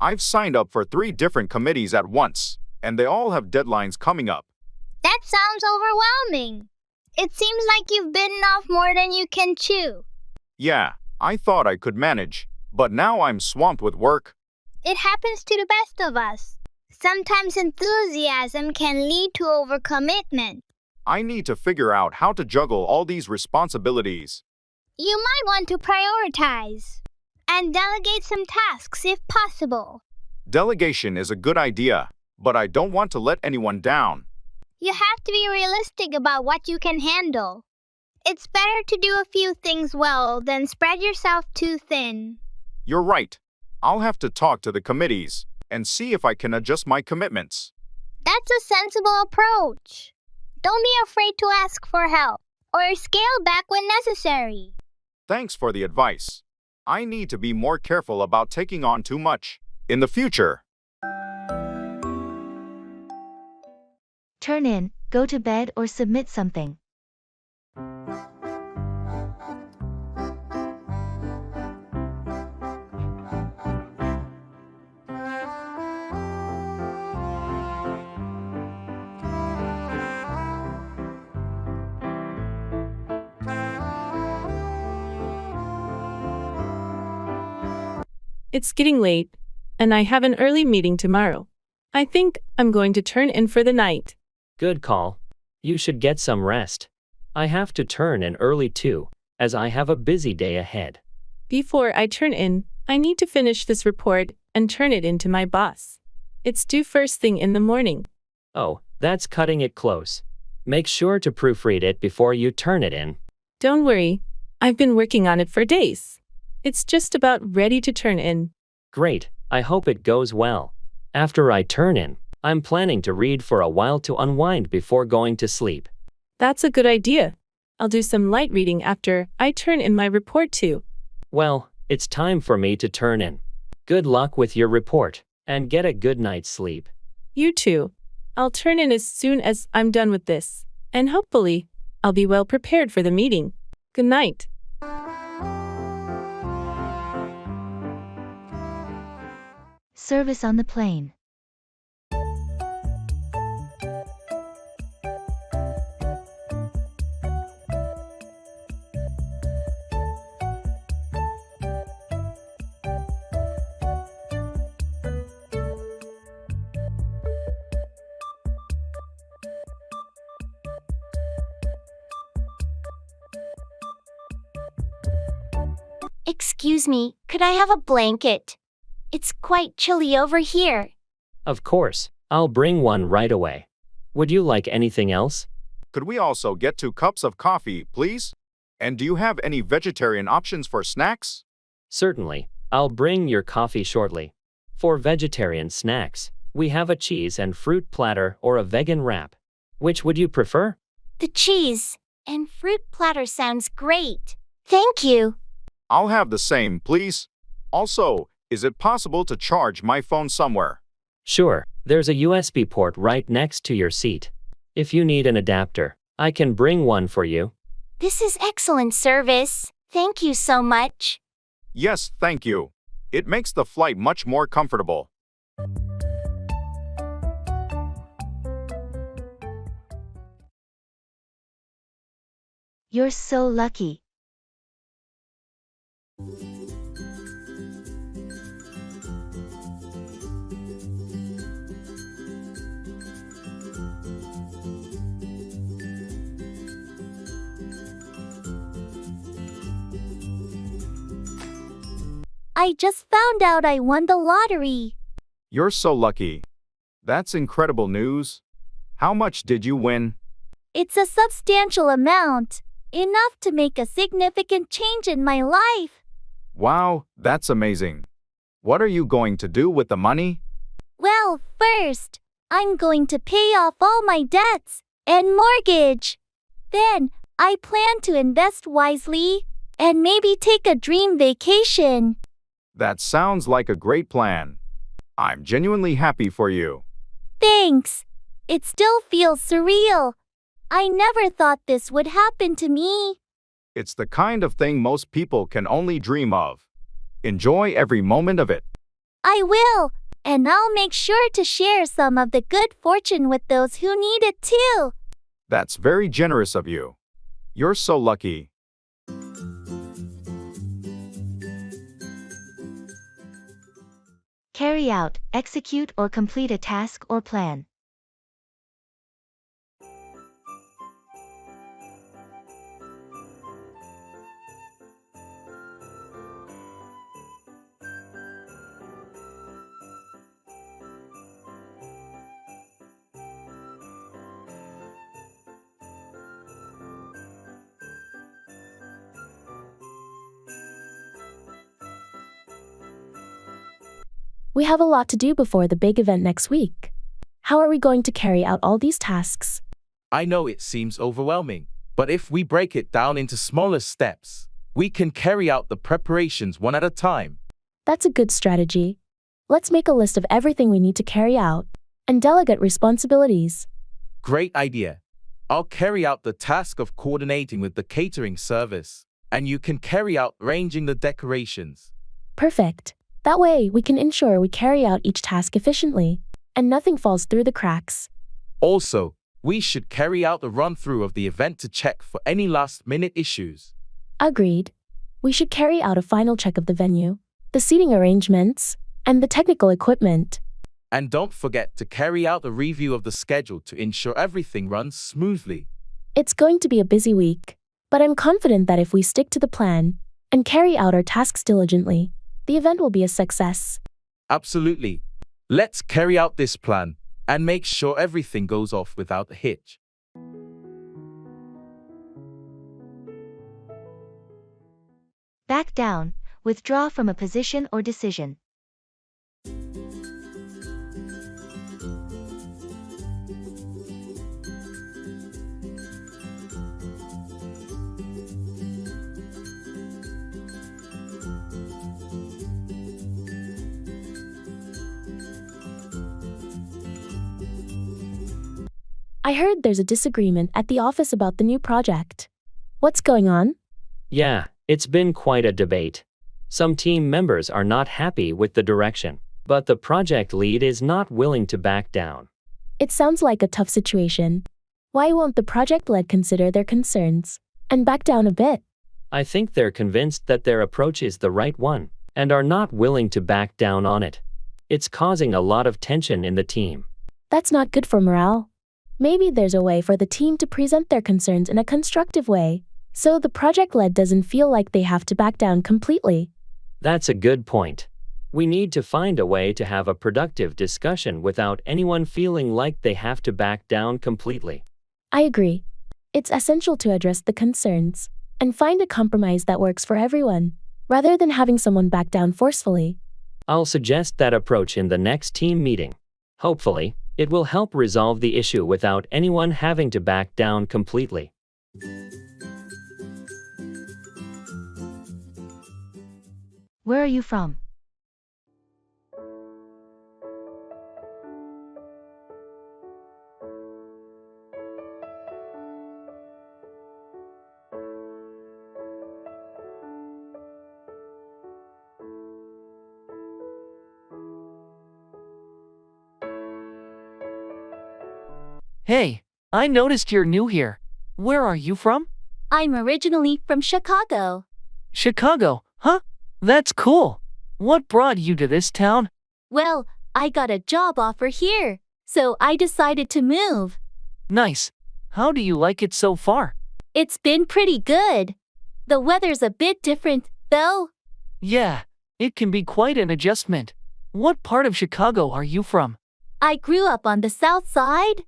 I've signed up for 3 different committees at once, and they all have deadlines coming up. That sounds overwhelming. It seems like you've bitten off more than you can chew. Yeah, I thought I could manage, but now I'm swamped with work. It happens to the best of us. Sometimes enthusiasm can lead to overcommitment. I need to figure out how to juggle all these responsibilities. You might want to prioritize and delegate some tasks if possible. Delegation is a good idea, but I don't want to let anyone down. You have to be realistic about what you can handle. It's better to do a few things well than spread yourself too thin. You're right. I'll have to talk to the committees and see if I can adjust my commitments. That's a sensible approach. Don't be afraid to ask for help or scale back when necessary. Thanks for the advice. I need to be more careful about taking on too much in the future. Turn in, go to bed or submit something. It's getting late, and I have an early meeting tomorrow. I think I'm going to turn in for the night. Good call. You should get some rest. I have to turn in early too, as I have a busy day ahead. Before I turn in, I need to finish this report and turn it in to my boss. It's due first thing in the morning. Oh, that's cutting it close. Make sure to proofread it before you turn it in. Don't worry, I've been working on it for days. It's just about ready to turn in. Great, I hope it goes well. After I turn in, I'm planning to read for a while to unwind before going to sleep. That's a good idea. I'll do some light reading after I turn in my report too. Well, it's time for me to turn in. Good luck with your report, and get a good night's sleep. You too. I'll turn in as soon as I'm done with this, and hopefully, I'll be well prepared for the meeting. Good night. Service on the plane. Excuse me, could I have a blanket? It's quite chilly over here. Of course, I'll bring one right away. Would you like anything else? Could we also get 2 cups of coffee, please? And do you have any vegetarian options for snacks? Certainly, I'll bring your coffee shortly. For vegetarian snacks, we have a cheese and fruit platter or a vegan wrap. Which would you prefer? The cheese and fruit platter sounds great. Thank you. I'll have the same, please. Also, is it possible to charge my phone somewhere? Sure, there's a USB port right next to your seat. If you need an adapter, I can bring one for you. This is excellent service. Thank you so much. Yes, thank you. It makes the flight much more comfortable. You're so lucky. I just found out I won the lottery. You're so lucky. That's incredible news. How much did you win? It's a substantial amount, enough to make a significant change in my life. Wow, that's amazing. What are you going to do with the money? Well, first, I'm going to pay off all my debts and mortgage. Then, I plan to invest wisely and maybe take a dream vacation. That sounds like a great plan. I'm genuinely happy for you. Thanks. It still feels surreal. I never thought this would happen to me. It's the kind of thing most people can only dream of. Enjoy every moment of it. I will, and I'll make sure to share some of the good fortune with those who need it too. That's very generous of you. You're so lucky. Carry out, execute or complete a task or plan. We have a lot to do before the big event next week. How are we going to carry out all these tasks? I know it seems overwhelming, but if we break it down into smaller steps, we can carry out the preparations one at a time. That's a good strategy. Let's make a list of everything we need to carry out and delegate responsibilities. Great idea. I'll carry out the task of coordinating with the catering service, and you can carry out arranging the decorations. Perfect. That way, we can ensure we carry out each task efficiently, and nothing falls through the cracks. Also, we should carry out a run-through of the event to check for any last-minute issues. Agreed. We should carry out a final check of the venue, the seating arrangements, and the technical equipment. And don't forget to carry out a review of the schedule to ensure everything runs smoothly. It's going to be a busy week, but I'm confident that if we stick to the plan and carry out our tasks diligently, the event will be a success. Absolutely. Let's carry out this plan and make sure everything goes off without a hitch. Back down, withdraw from a position or decision. I heard there's a disagreement at the office about the new project. What's going on? Yeah, it's been quite a debate. Some team members are not happy with the direction, but the project lead is not willing to back down. It sounds like a tough situation. Why won't the project lead consider their concerns and back down a bit? I think they're convinced that their approach is the right one and are not willing to back down on it. It's causing a lot of tension in the team. That's not good for morale. Maybe there's a way for the team to present their concerns in a constructive way, So the project lead doesn't feel like they have to back down completely. That's a good point. We need to find a way to have a productive discussion without anyone feeling like they have to back down completely. I agree. It's essential to address the concerns and find a compromise that works for everyone, rather than having someone back down forcefully. I'll suggest that approach in the next team meeting. Hopefully, it will help resolve the issue without anyone having to back down completely. Where are you from? Hey, I noticed you're new here. Where are you from? I'm originally from Chicago. Chicago, huh? That's cool. What brought you to this town? Well, I got a job offer here, so I decided to move. Nice. How do you like it so far? It's been pretty good. The weather's a bit different, though. Yeah, it can be quite an adjustment. What part of Chicago are you from? I grew up on the south side.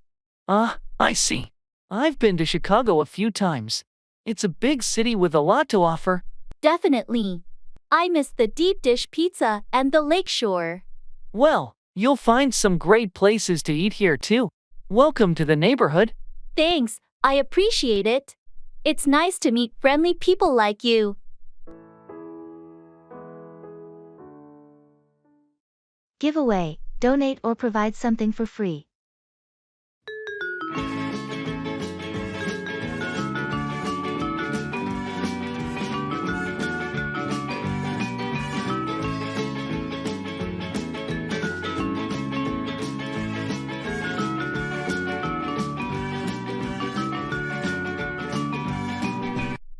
I see. I've been to Chicago a few times. It's a big city with a lot to offer. Definitely. I miss the deep dish pizza and the lakeshore. Well, you'll find some great places to eat here too. Welcome to the neighborhood. Thanks, I appreciate it. It's nice to meet friendly people like you. Give away, donate or provide something for free.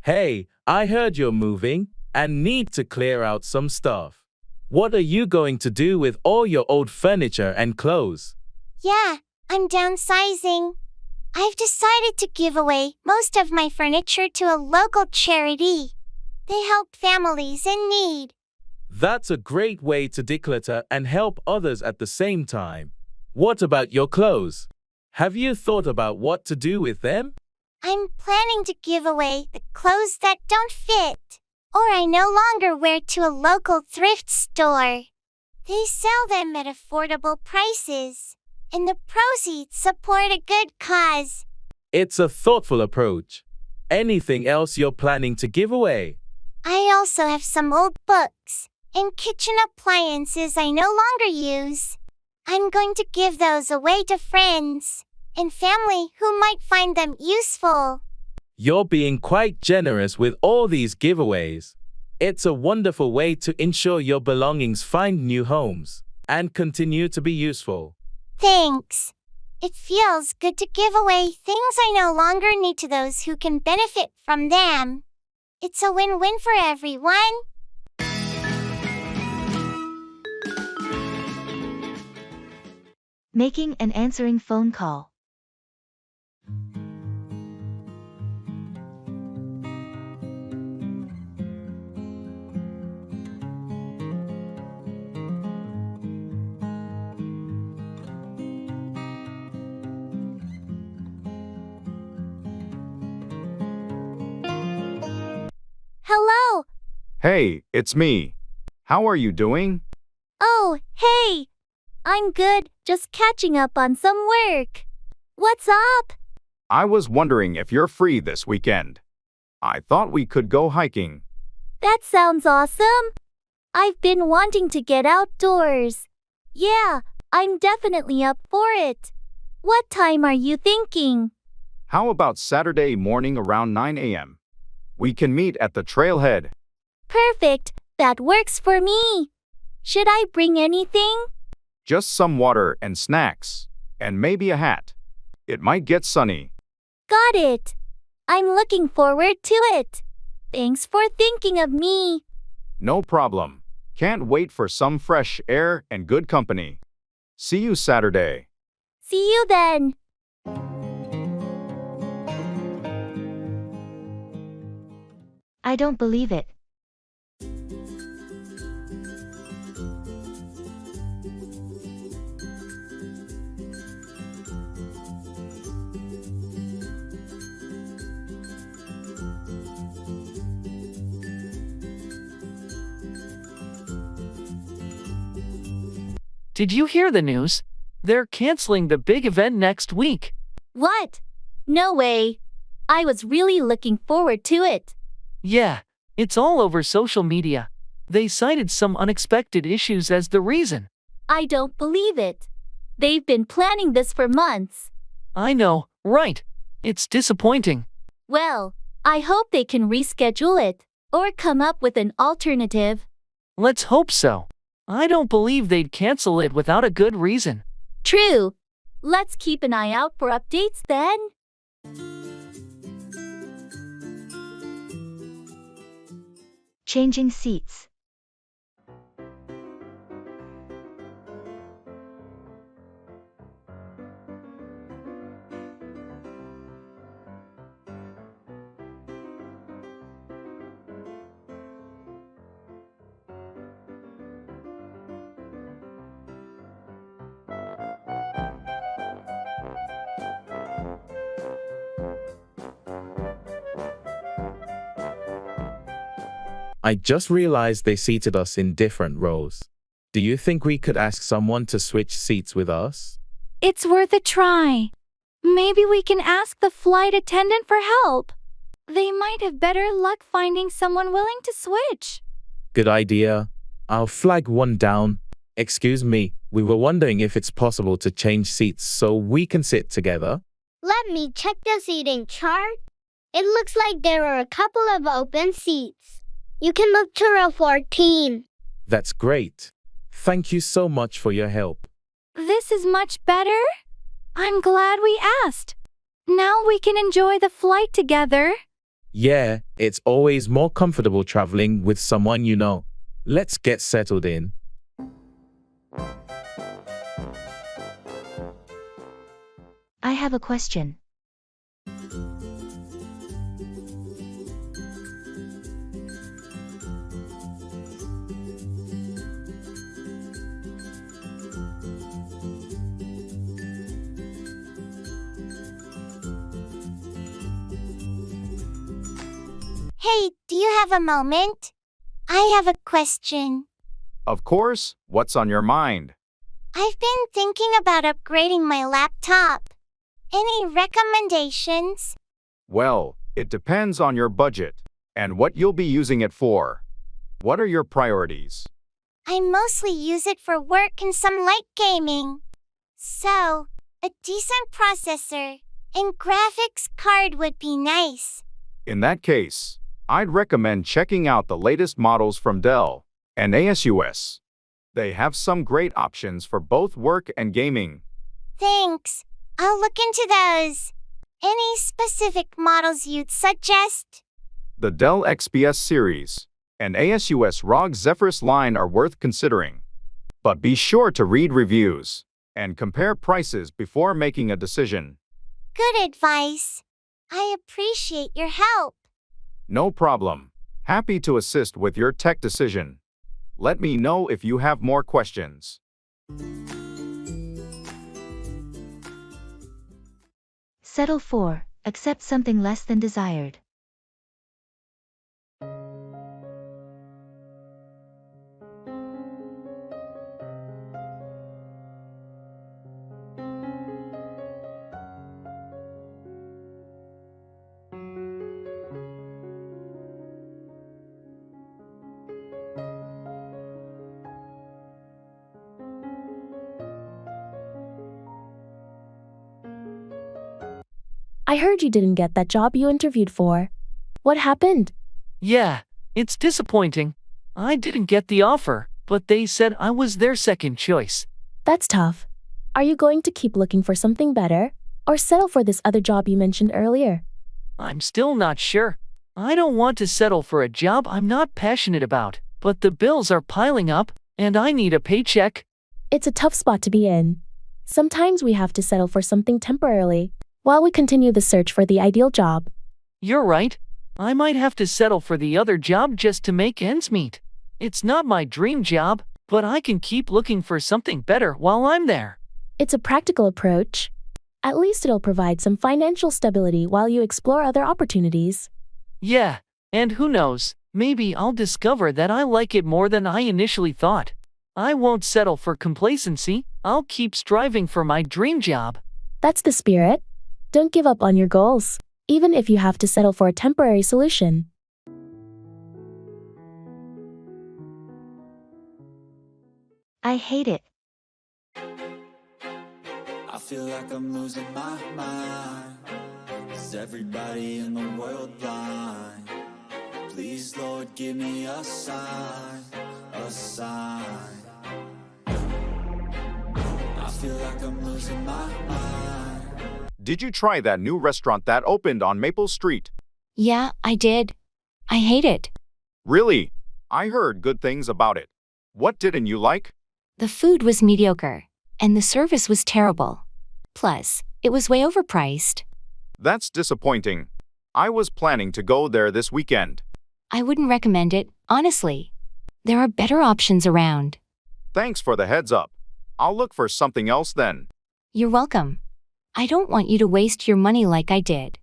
Hey, I heard you're moving and need to clear out some stuff. What are you going to do with all your old furniture and clothes? Yeah, I'm downsizing. I've decided to give away most of my furniture to a local charity. They help families in need. That's a great way to declutter and help others at the same time. What about your clothes? Have you thought about what to do with them? I'm planning to give away the clothes that don't fit, or I no longer wear, to a local thrift store. They sell them at affordable prices, and the proceeds support a good cause. It's a thoughtful approach. Anything else you're planning to give away? I also have some old books and kitchen appliances I no longer use. I'm going to give those away to friends and family who might find them useful. You're being quite generous with all these giveaways. It's a wonderful way to ensure your belongings find new homes and continue to be useful. Thanks. It feels good to give away things I no longer need to those who can benefit from them. It's a win-win for everyone. Making and answering phone call. Hello. Hey, it's me. How are you doing? Oh, hey. I'm good, just catching up on some work. What's up? I was wondering if you're free this weekend. I thought we could go hiking. That sounds awesome. I've been wanting to get outdoors. Yeah, I'm definitely up for it. What time are you thinking? How about Saturday morning around 9 a.m.? We can meet at the trailhead. Perfect, that works for me. Should I bring anything? Just some water and snacks, and maybe a hat. It might get sunny. Got it. I'm looking forward to it. Thanks for thinking of me. No problem. Can't wait for some fresh air and good company. See you Saturday. See you then. I don't believe it. Did you hear the news? They're canceling the big event next week. What? No way. I was really looking forward to it. Yeah, it's all over social media. They cited some unexpected issues as the reason. I don't believe it. They've been planning this for months. I know, right? It's disappointing. Well, I hope they can reschedule it or come up with an alternative. Let's hope so. I don't believe they'd cancel it without a good reason. True. Let's keep an eye out for updates then. Changing seats. I just realized they seated us in different rows. Do you think we could ask someone to switch seats with us? It's worth a try. Maybe we can ask the flight attendant for help. They might have better luck finding someone willing to switch. Good idea. I'll flag one down. Excuse me, we were wondering if it's possible to change seats so we can sit together. Let me check the seating chart. It looks like there are a couple of open seats. You can look to row 14. That's great. Thank you so much for your help. This is much better. I'm glad we asked. Now we can enjoy the flight together. Yeah, it's always more comfortable traveling with someone you know. Let's get settled in. I have a question. Hey, do you have a moment? I have a question. Of course, what's on your mind? I've been thinking about upgrading my laptop. Any recommendations? Well, it depends on your budget and what you'll be using it for. What are your priorities? I mostly use it for work and some light gaming. So, a decent processor and graphics card would be nice. In that case, I'd recommend checking out the latest models from Dell and ASUS. They have some great options for both work and gaming. Thanks. I'll look into those. Any specific models you'd suggest? The Dell XPS series and ASUS ROG Zephyrus line are worth considering. But be sure to read reviews and compare prices before making a decision. Good advice. I appreciate your help. No problem. Happy to assist with your tech decision. Let me know if you have more questions. Settle for, accept something less than desired. I heard you didn't get that job you interviewed for. What happened? Yeah, it's disappointing. I didn't get the offer, but they said I was their second choice. That's tough. Are you going to keep looking for something better, or settle for this other job you mentioned earlier? I'm still not sure. I don't want to settle for a job I'm not passionate about, but the bills are piling up, and I need a paycheck. It's a tough spot to be in. Sometimes we have to settle for something temporarily, while we continue the search for the ideal job. You're right. I might have to settle for the other job just to make ends meet. It's not my dream job, but I can keep looking for something better while I'm there. It's a practical approach. At least it'll provide some financial stability while you explore other opportunities. Yeah, and who knows, maybe I'll discover that I like it more than I initially thought. I won't settle for complacency. I'll keep striving for my dream job. That's the spirit. Don't give up on your goals, even if you have to settle for a temporary solution. I hate it. I feel like I'm losing my mind. Is everybody in the world blind? Please, Lord, give me a sign, a sign. I feel like I'm losing my mind. Did you try that new restaurant that opened on Maple Street? Yeah, I did. I hate it. Really? I heard good things about it. What didn't you like? The food was mediocre, and the service was terrible. Plus, it was way overpriced. That's disappointing. I was planning to go there this weekend. I wouldn't recommend it, honestly. There are better options around. Thanks for the heads up. I'll look for something else then. You're welcome. I don't want you to waste your money like I did.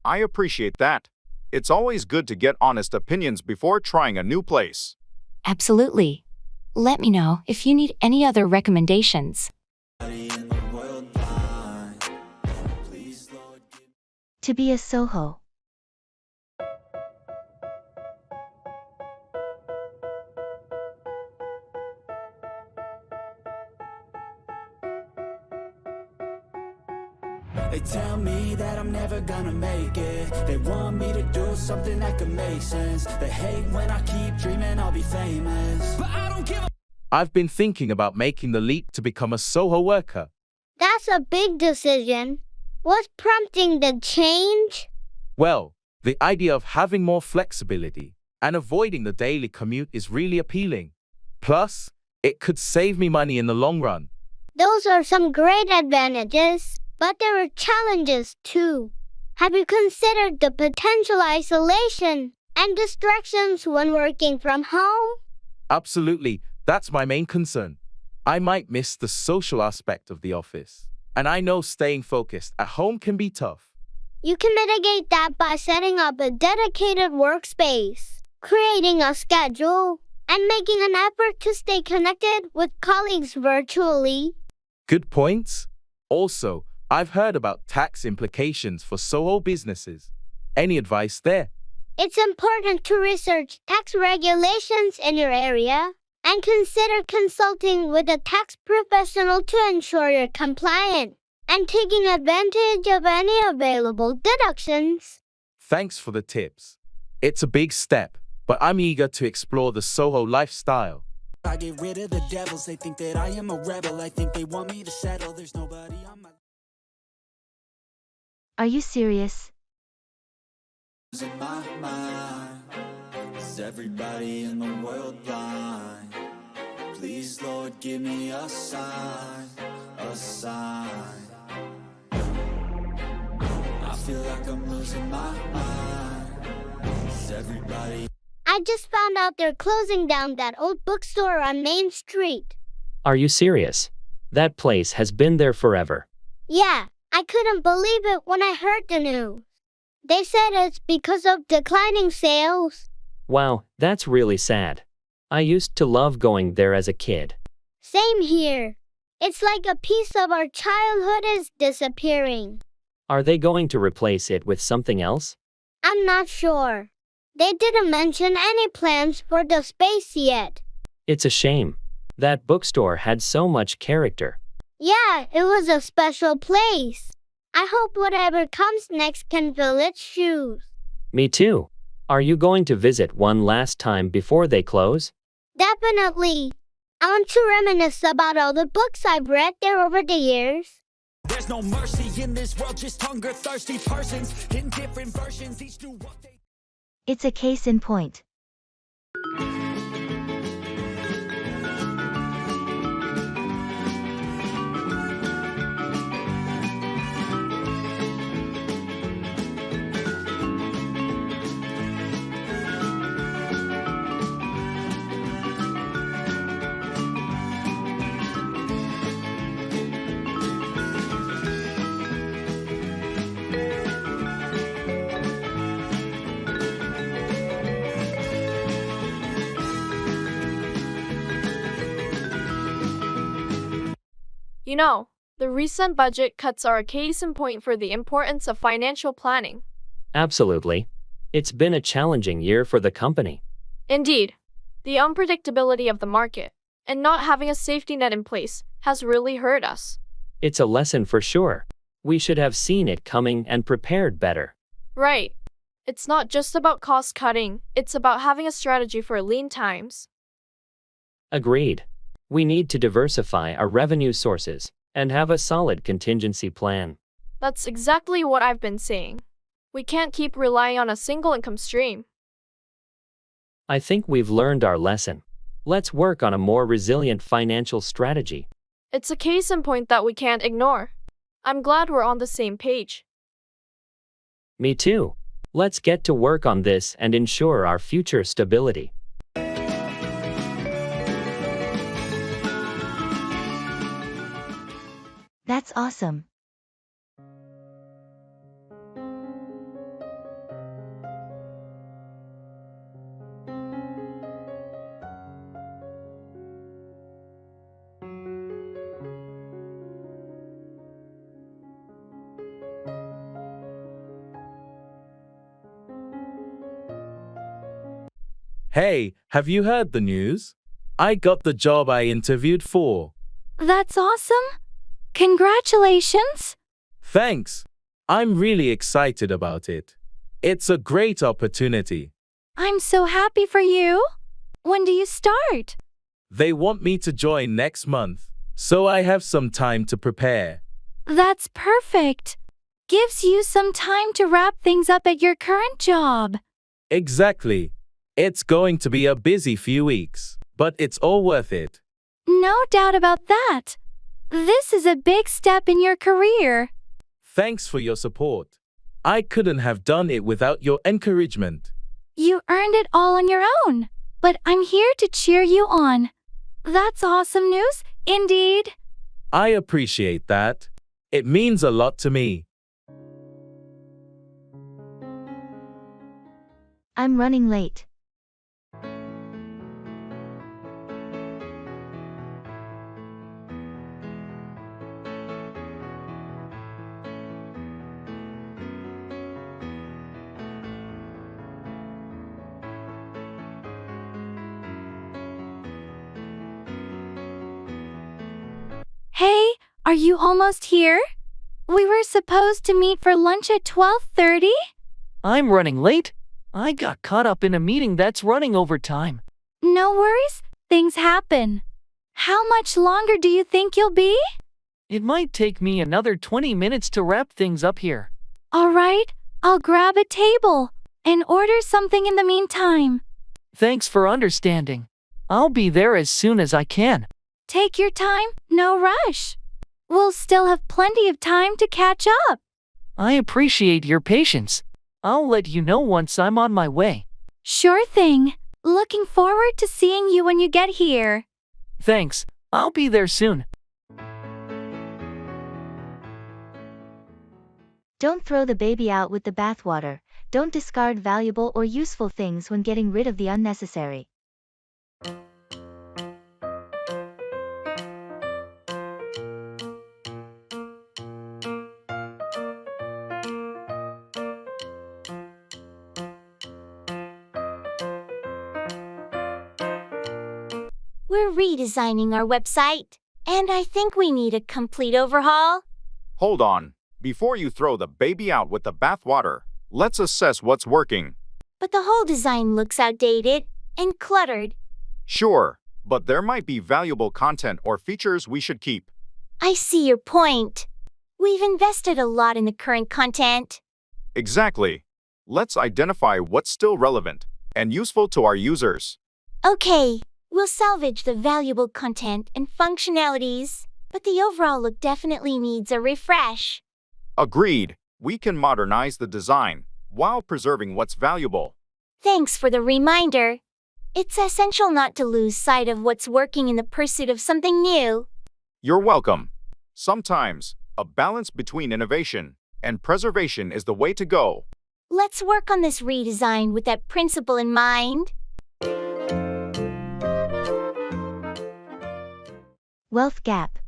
I appreciate that. It's always good to get honest opinions before trying a new place. Absolutely. Let me know if you need any other recommendations. To be a Soho. They tell me that I'm never gonna make it. They want me to do something that could make sense. They hate when I keep dreaming I'll be famous, but I don't give a... I've been thinking about making the leap to become a Soho worker. That's a big decision. What's prompting the change? Well, the idea of having more flexibility and avoiding the daily commute is really appealing. Plus, it could save me money in the long run. Those are some great advantages, but there are challenges too. Have you considered the potential isolation and distractions when working from home? Absolutely, that's my main concern. I might miss the social aspect of the office, and I know staying focused at home can be tough. You can mitigate that by setting up a dedicated workspace, creating a schedule, and making an effort to stay connected with colleagues virtually. Good points. Also, I've heard about tax implications for Soho businesses. Any advice there? It's important to research tax regulations in your area and consider consulting with a tax professional to ensure you're compliant and taking advantage of any available deductions. Thanks for the tips. It's a big step, but I'm eager to explore the Soho lifestyle. I get rid of the devils, they think that I am a rebel. I think they want me to settle, there's nobody on my... Are you serious? Losing my mind. Is everybody in the world blind? Please, Lord, give me a sign, a sign. I feel like I'm losing my mind. Is everybody... I just found out they're closing down that old bookstore on Main Street. Are you serious? That place has been there forever. Yeah, I couldn't believe it when I heard the news. They said it's because of declining sales. Wow, that's really sad. I used to love going there as a kid. Same here. It's like a piece of our childhood is disappearing. Are they going to replace it with something else? I'm not sure. They didn't mention any plans for the space yet. It's a shame. That bookstore had so much character. Yeah, it was a special place. I hope whatever comes next can fill its shoes. Me too. Are you going to visit one last time before they close? Definitely. I want to reminisce about all the books I've read there over the years. There's no mercy in this world, just hunger-thirsty persons in different versions, each do what they... It's a case in point. You know, the recent budget cuts are a case in point for the importance of financial planning. Absolutely. It's been a challenging year for the company. Indeed, the unpredictability of the market and not having a safety net in place has really hurt us. It's a lesson for sure. We should have seen it coming and prepared better. Right. It's not just about cost cutting, it's about having a strategy for lean times. Agreed. We need to diversify our revenue sources and have a solid contingency plan. That's exactly what I've been saying. We can't keep relying on a single income stream. I think we've learned our lesson. Let's work on a more resilient financial strategy. It's a case in point that we can't ignore. I'm glad we're on the same page. Me too. Let's get to work on this and ensure our future stability. That's awesome. Hey, have you heard the news? I got the job I interviewed for. That's awesome. Congratulations. Thanks. I'm really excited about it. It's a great opportunity. I'm so happy for you. When do you start? They want me to join next month, so I have some time to prepare. That's perfect. Gives you some time to wrap things up at your current job. Exactly. It's going to be a busy few weeks, but it's all worth it. No doubt about that. This is a big step in your career. Thanks for your support. I couldn't have done it without your encouragement. You earned it all on your own, but I'm here to cheer you on. That's awesome news, indeed. I appreciate that. It means a lot to me. I'm running late. Hey, are you almost here? We were supposed to meet for lunch at 12:30? I'm running late. I got caught up in a meeting that's running over time. No worries, things happen. How much longer do you think you'll be? It might take me another 20 minutes to wrap things up here. All right, I'll grab a table and order something in the meantime. Thanks for understanding. I'll be there as soon as I can. Take your time, no rush. We'll still have plenty of time to catch up. I appreciate your patience. I'll let you know once I'm on my way. Sure thing. Looking forward to seeing you when you get here. Thanks. I'll be there soon. Don't throw the baby out with the bathwater. Don't discard valuable or useful things when getting rid of the unnecessary. We're redesigning our website, and I think we need a complete overhaul. Hold on. Before you throw the baby out with the bathwater, let's assess what's working. But the whole design looks outdated and cluttered. Sure, but there might be valuable content or features we should keep. I see your point. We've invested a lot in the current content. Exactly. Let's identify what's still relevant and useful to our users. Okay, we'll salvage the valuable content and functionalities, but the overall look definitely needs a refresh. Agreed. We can modernize the design while preserving what's valuable. Thanks for the reminder. It's essential not to lose sight of what's working in the pursuit of something new. You're welcome. Sometimes, a balance between innovation and preservation is the way to go. Let's work on this redesign with that principle in mind. Wealth gap.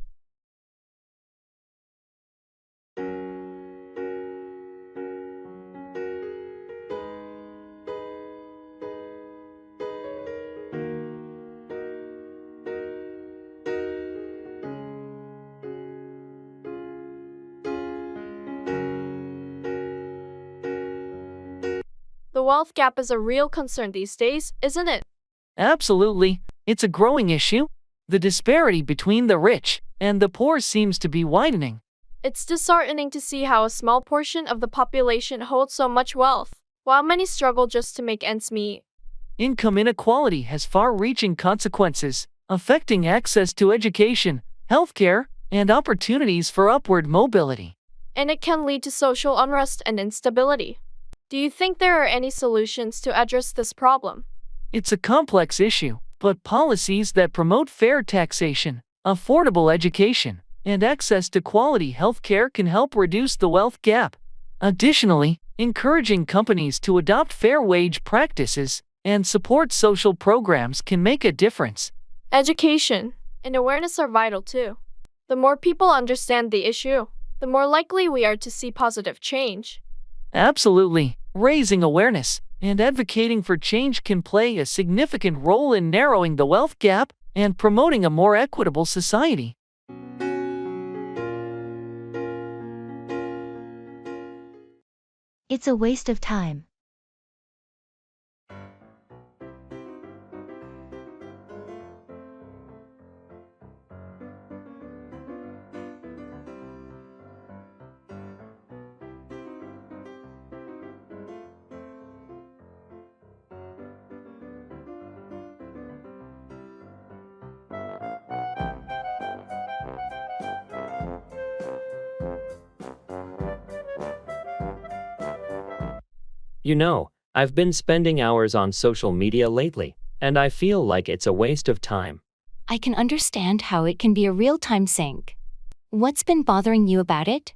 The wealth gap is a real concern these days, isn't it? Absolutely. It's a growing issue. The disparity between the rich and the poor seems to be widening. It's disheartening to see how a small portion of the population holds so much wealth, while many struggle just to make ends meet. Income inequality has far-reaching consequences, affecting access to education, healthcare, and opportunities for upward mobility. And it can lead to social unrest and instability. Do you think there are any solutions to address this problem? It's a complex issue, but policies that promote fair taxation, affordable education, and access to quality healthcare can help reduce the wealth gap. Additionally, encouraging companies to adopt fair wage practices and support social programs can make a difference. Education and awareness are vital too. The more people understand the issue, the more likely we are to see positive change. Absolutely. Raising awareness and advocating for change can play a significant role in narrowing the wealth gap and promoting a more equitable society. It's a waste of time. You know, I've been spending hours on social media lately, and I feel like it's a waste of time. I can understand how it can be a real-time sink. What's been bothering you about it?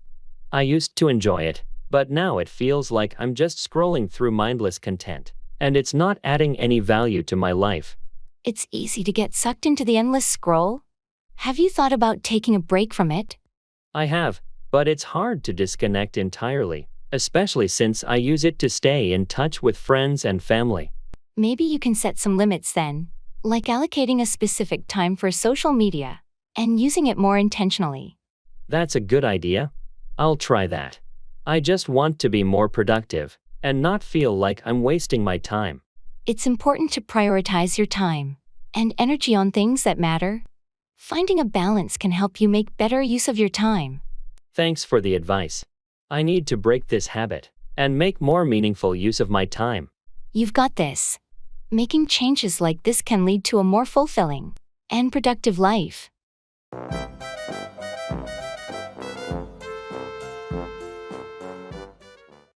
I used to enjoy it, but now it feels like I'm just scrolling through mindless content, and it's not adding any value to my life. It's easy to get sucked into the endless scroll. Have you thought about taking a break from it? I have, but it's hard to disconnect entirely, especially since I use it to stay in touch with friends and family. Maybe you can set some limits then, like allocating a specific time for social media and using it more intentionally. That's a good idea. I'll try that. I just want to be more productive and not feel like I'm wasting my time. It's important to prioritize your time and energy on things that matter. Finding a balance can help you make better use of your time. Thanks for the advice. I need to break this habit and make more meaningful use of my time. You've got this. Making changes like this can lead to a more fulfilling and productive life.